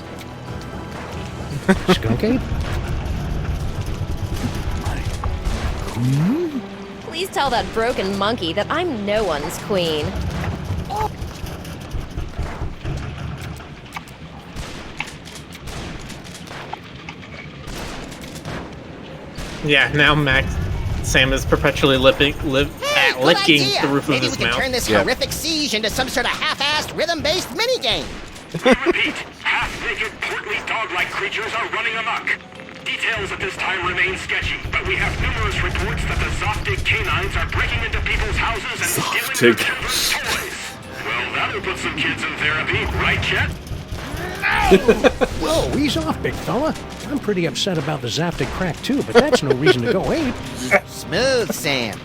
Skunk ape? Please tell that broken monkey that I'm no one's queen. Yeah, now Sam is perpetually licking Good licking idea. the roof Maybe of his we can mouth. turn this horrific siege into some sort of half-assed, rhythm-based minigame. Repeat, half-naked, portly dog-like creatures are running amok. Details at this time remain sketchy, but we have numerous reports that the Zoptic canines are breaking into people's houses and stealing their children's toys. Well, that'll put some kids in therapy, right, Chet? Whoa, ease off, big fella. I'm pretty upset about the Zaptic crack too, but that's no reason to go ape. Smooth, Sam.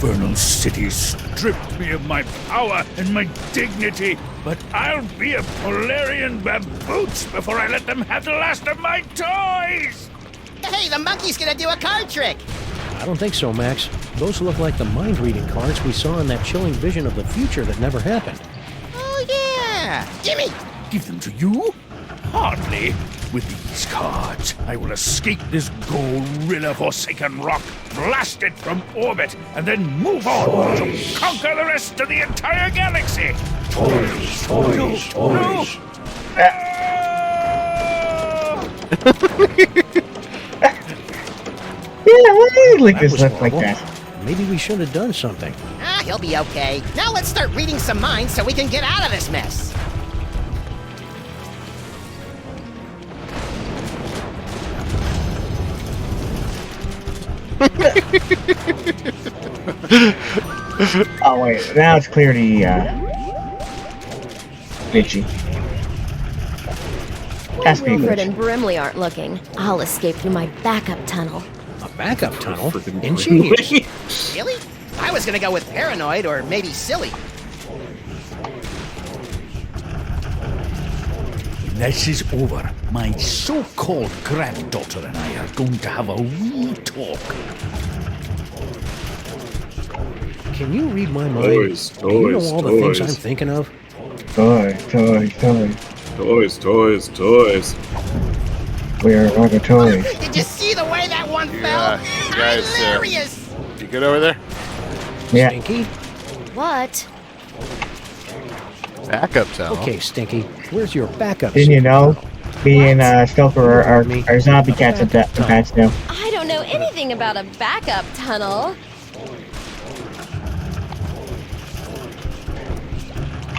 Infernal city stripped me of my power and my dignity, but I'll be a Polarian baboots before I let them have the last of my toys! Hey, the monkey's gonna do a card trick! I don't think so, Max. Those look like the mind-reading cards we saw in that chilling vision of the future that never happened. Oh, yeah! Gimme! Give them to you? Hardly. With these cards, I will escape this gorilla-forsaken rock, blast it from orbit, and then move on to conquer the rest of the entire galaxy! Toys. No! Yeah, why do you lick his lip like that? Maybe we should have done something. Ah, he'll be okay. Now let's start reading some minds so we can get out of this mess. Oh wait, now it's clear to bitchy. Has to be Wilfred glitch. and Brimley aren't looking. I'll escape through my backup tunnel. A backup tunnel? Ingenious. Really? I was gonna go with paranoid or maybe silly. When this is over, my so-called granddaughter and I are going to have a wee talk. Can you read my mind? Toys, Do you know all the things toys. I'm thinking of? Toys. We're rubber toys. Did you see the way that one Yeah, fell? you guys, Hilarious! you good over there? Yeah. Stinky? What? Backup tunnel. Okay, Stinky. Where's your backup? Didn't you know? Me and Stelper are zombie cats and pets now. I don't know anything about a backup tunnel.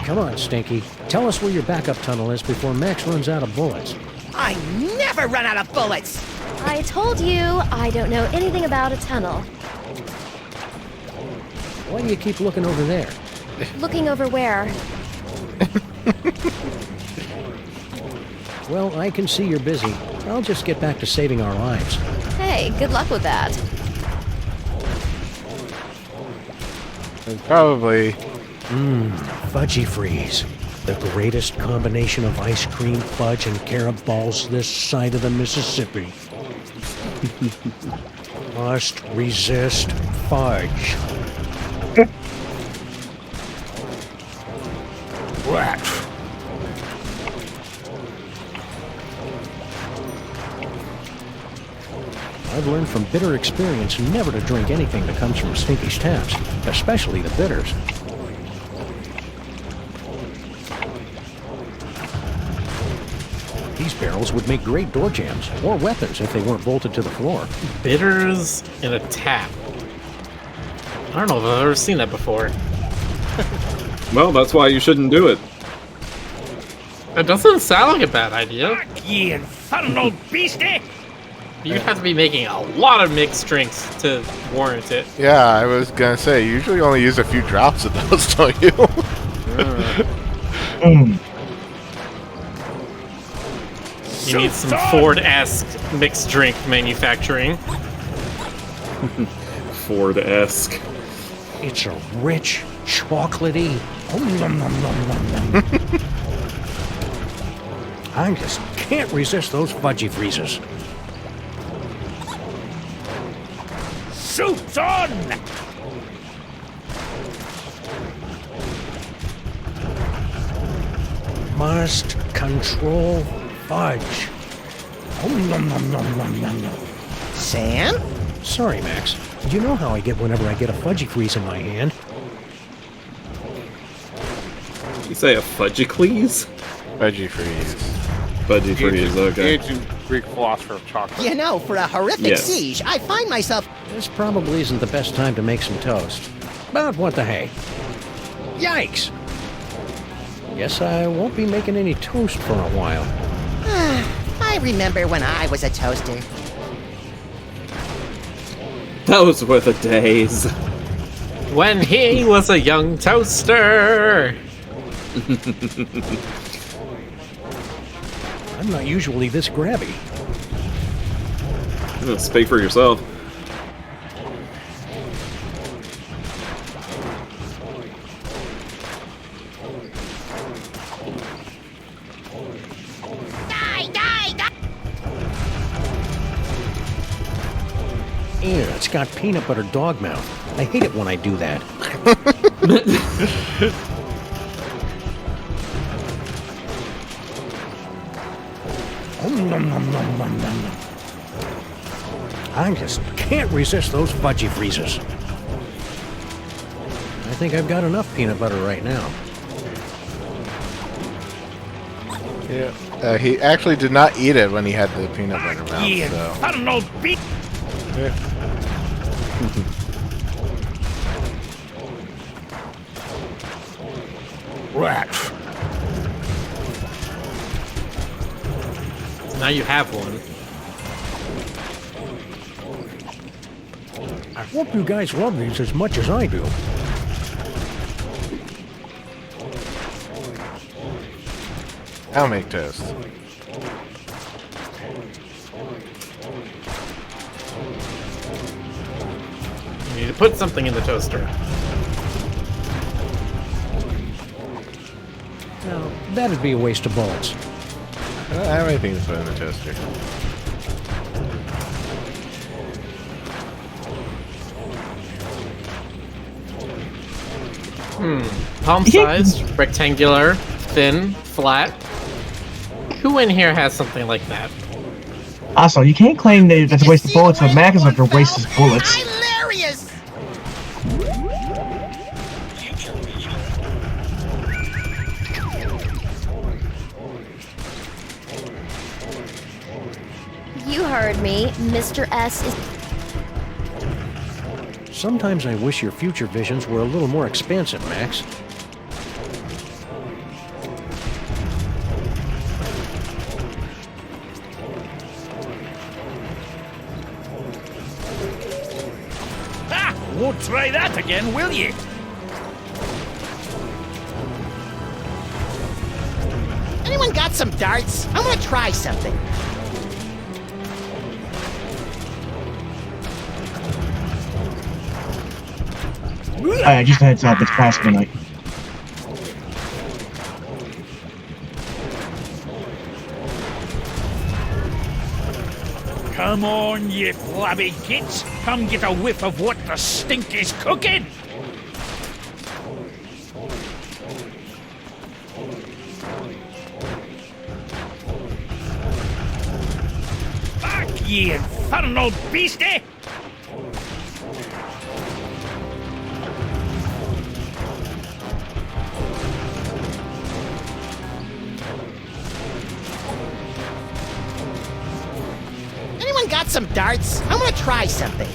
Come on, Stinky. Tell us where your backup tunnel is before Max runs out of bullets. I never run out of bullets! I told you I don't know anything about a tunnel. Why do you keep looking over there? Looking over where? Well, I can see you're busy. I'll just get back to saving our lives. Hey, good luck with that. And probably. Fudgy Freeze. The greatest combination of ice cream, fudge, and carob balls this side of the Mississippi. Must resist fudge. Rat. I've learned from bitter experience never to drink anything that comes from Stinky's taps, especially the bitters. These barrels would make great door jams or weapons if they weren't bolted to the floor. Bitters in a tap. I don't know if I've ever seen that before. Well, that's why you shouldn't do it. It doesn't sound like a bad idea. Ye infernal beastie! You'd have to be making a lot of mixed drinks to warrant it. Yeah, I was gonna say, you usually only use a few drops of those, don't you? You need some Ford-esque mixed drink manufacturing. Ford-esque. It's a rich, chocolatey. I just can't resist those fudgy freezes. Soup's on! Must control fudge. Sam? Sorry, Max. You know how I get whenever I get a fudgy freeze in my hand. You say a fudgicles? Fudgy freeze. Fudgy freeze, okay. Ancient Greek philosopher of chocolate. You know, for a horrific Yes. siege, I find myself... This probably isn't the best time to make some toast. But what the hey? Yikes! Guess I won't be making any toast for a while. I remember when I was a toaster. Those were the days. When he was a young toaster. I'm not usually this grabby. Speak for yourself. Ew, it's got peanut butter dog mouth. I hate it when I do that. I just can't resist those fudgy freezes. I think I've got enough peanut butter right now. Yeah. He actually did not eat it when he had the peanut butter mouth. Yeah, So. I don't know, beat. Rats. Now you have one. I hope you guys love these as much as I do. I'll make toast. You need to put something in the toaster. No, that'd be a waste of bullets. I don't have anything to put in the toaster. Palm-sized, rectangular, thin, flat. Who in here has something like that? Also, you can't claim that it's a waste of bullets when Mac is like to waste his bullets. Hilarious! You heard me. Mr. S is... Sometimes I wish your future visions were a little more expansive, Max. Ha! Won't try that again, will ye? Anyone got some darts? I want to try something. Alright, just a heads up, it's past midnight. Come on, ye flabby gits. Come get a whiff of what the stink is cooking. Back, ye infernal beastie! Anyone got some darts? I want to try something.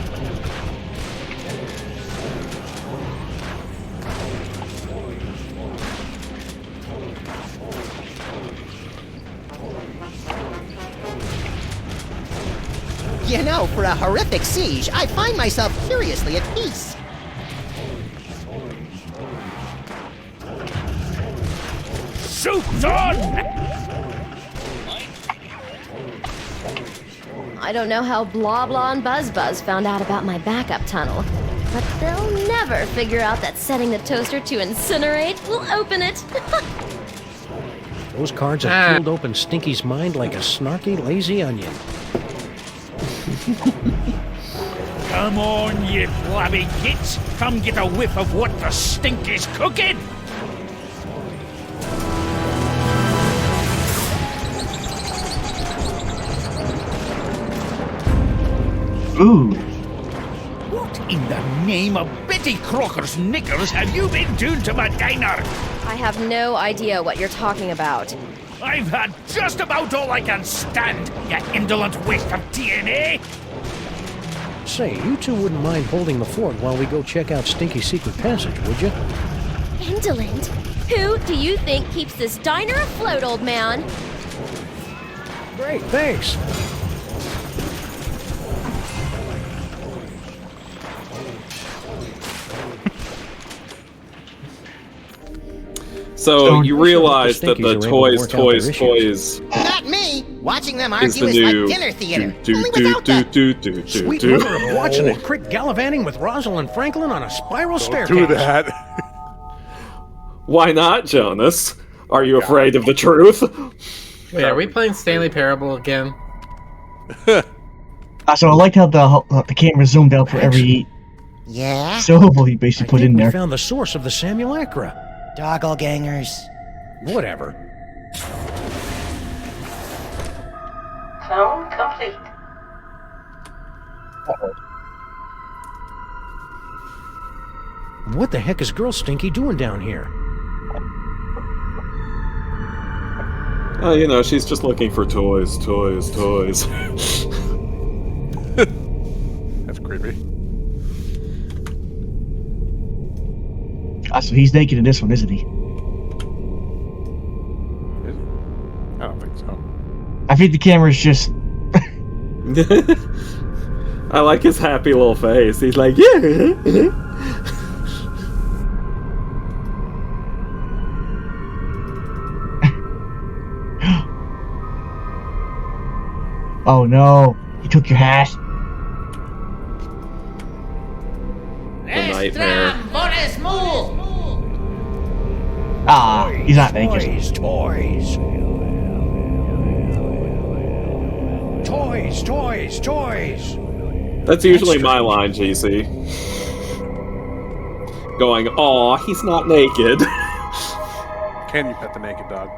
You know, for a horrific siege, I find myself curiously at peace. Shoot on! I don't know how Blah Blah and Buzz Buzz found out about my backup tunnel, but they'll never figure out that setting the toaster to incinerate will open it. Those cards have peeled open Stinky's mind like a snarky, lazy onion. Come on, you blabby gits. Come get a whiff of what the stink is cooking. Ooh. What in the name of Betty Crocker's knickers have you been doing to my diner? I have no idea what you're talking about. I've had just about all I can stand, you indolent waste of DNA! Say, you two wouldn't mind holding the fort while we go check out Stinky's secret passage, would you? Indolent? Who do you think keeps this diner afloat, old man? Great, thanks. So you realize that the toys. Not me! Watching them Is argue the is new like dinner theater, only without the... Sweet mother of watching a crick gallivanting with Rosalind Franklin on a spiral staircase. Do that. Why not, Jonas? Are you afraid of the truth? Wait, are we playing Stanley Parable again? So I liked how the camera zoomed out for every syllable he basically put in there. We found the source of the simulacra. Doppelgangers. Whatever. Clone complete. What the heck is Girl Stinky doing down here? Oh, you know, she's just looking for toys. That's creepy. So he's naked in this one, isn't he? I don't think so. I think the camera's just... I like his happy little face. He's like, yeah. Oh no, he took your hat. The nightmare. Ah, he's not naked. Toys. That's usually my line, GC. Going, aw, he's not naked. Can you pet the naked dog?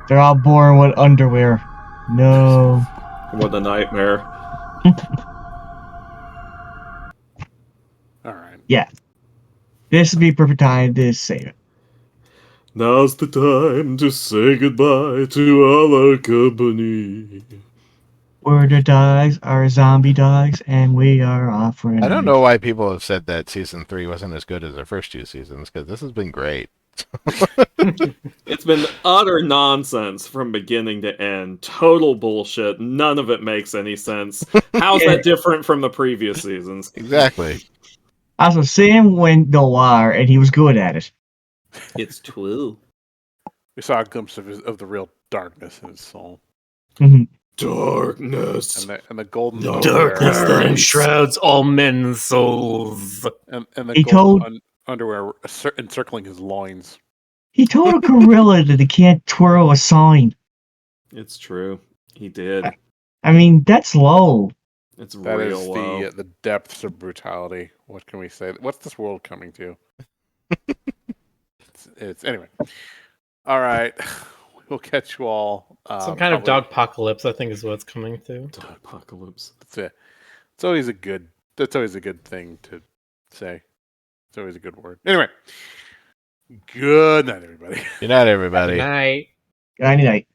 They're all born with underwear. No. What a nightmare. Alright. Yeah. This would be perfect time to save it. Now's the time to say goodbye to our company. We're the dogs, our zombie dogs, and we are offering. I don't know why people have said that season 3 wasn't as good as their first 2 seasons, because this has been great. It's been utter nonsense from beginning to end. Total bullshit. None of it makes any sense. How's that different from the previous seasons? Exactly. Also, Sam went noir, and he was good at it. It's true. We saw a glimpse of the real darkness in his soul. Mm-hmm. Darkness. And the golden Darkness underwear. that enshrouds all men's souls. And the He golden underwear encircling his loins. He told a gorilla that he can't twirl a sign. It's true. He did. I mean, that's low. It's That real is low. the depths of brutality. What can we say? What's this world coming to? it's anyway. All right. We'll catch you all. Some kind of dog apocalypse, I think, is what it's coming to. Dog apocalypse. It's always a good. That's always a good thing to say. It's always a good word. Anyway. Good night, everybody. Good night, everybody. Good night. Good night.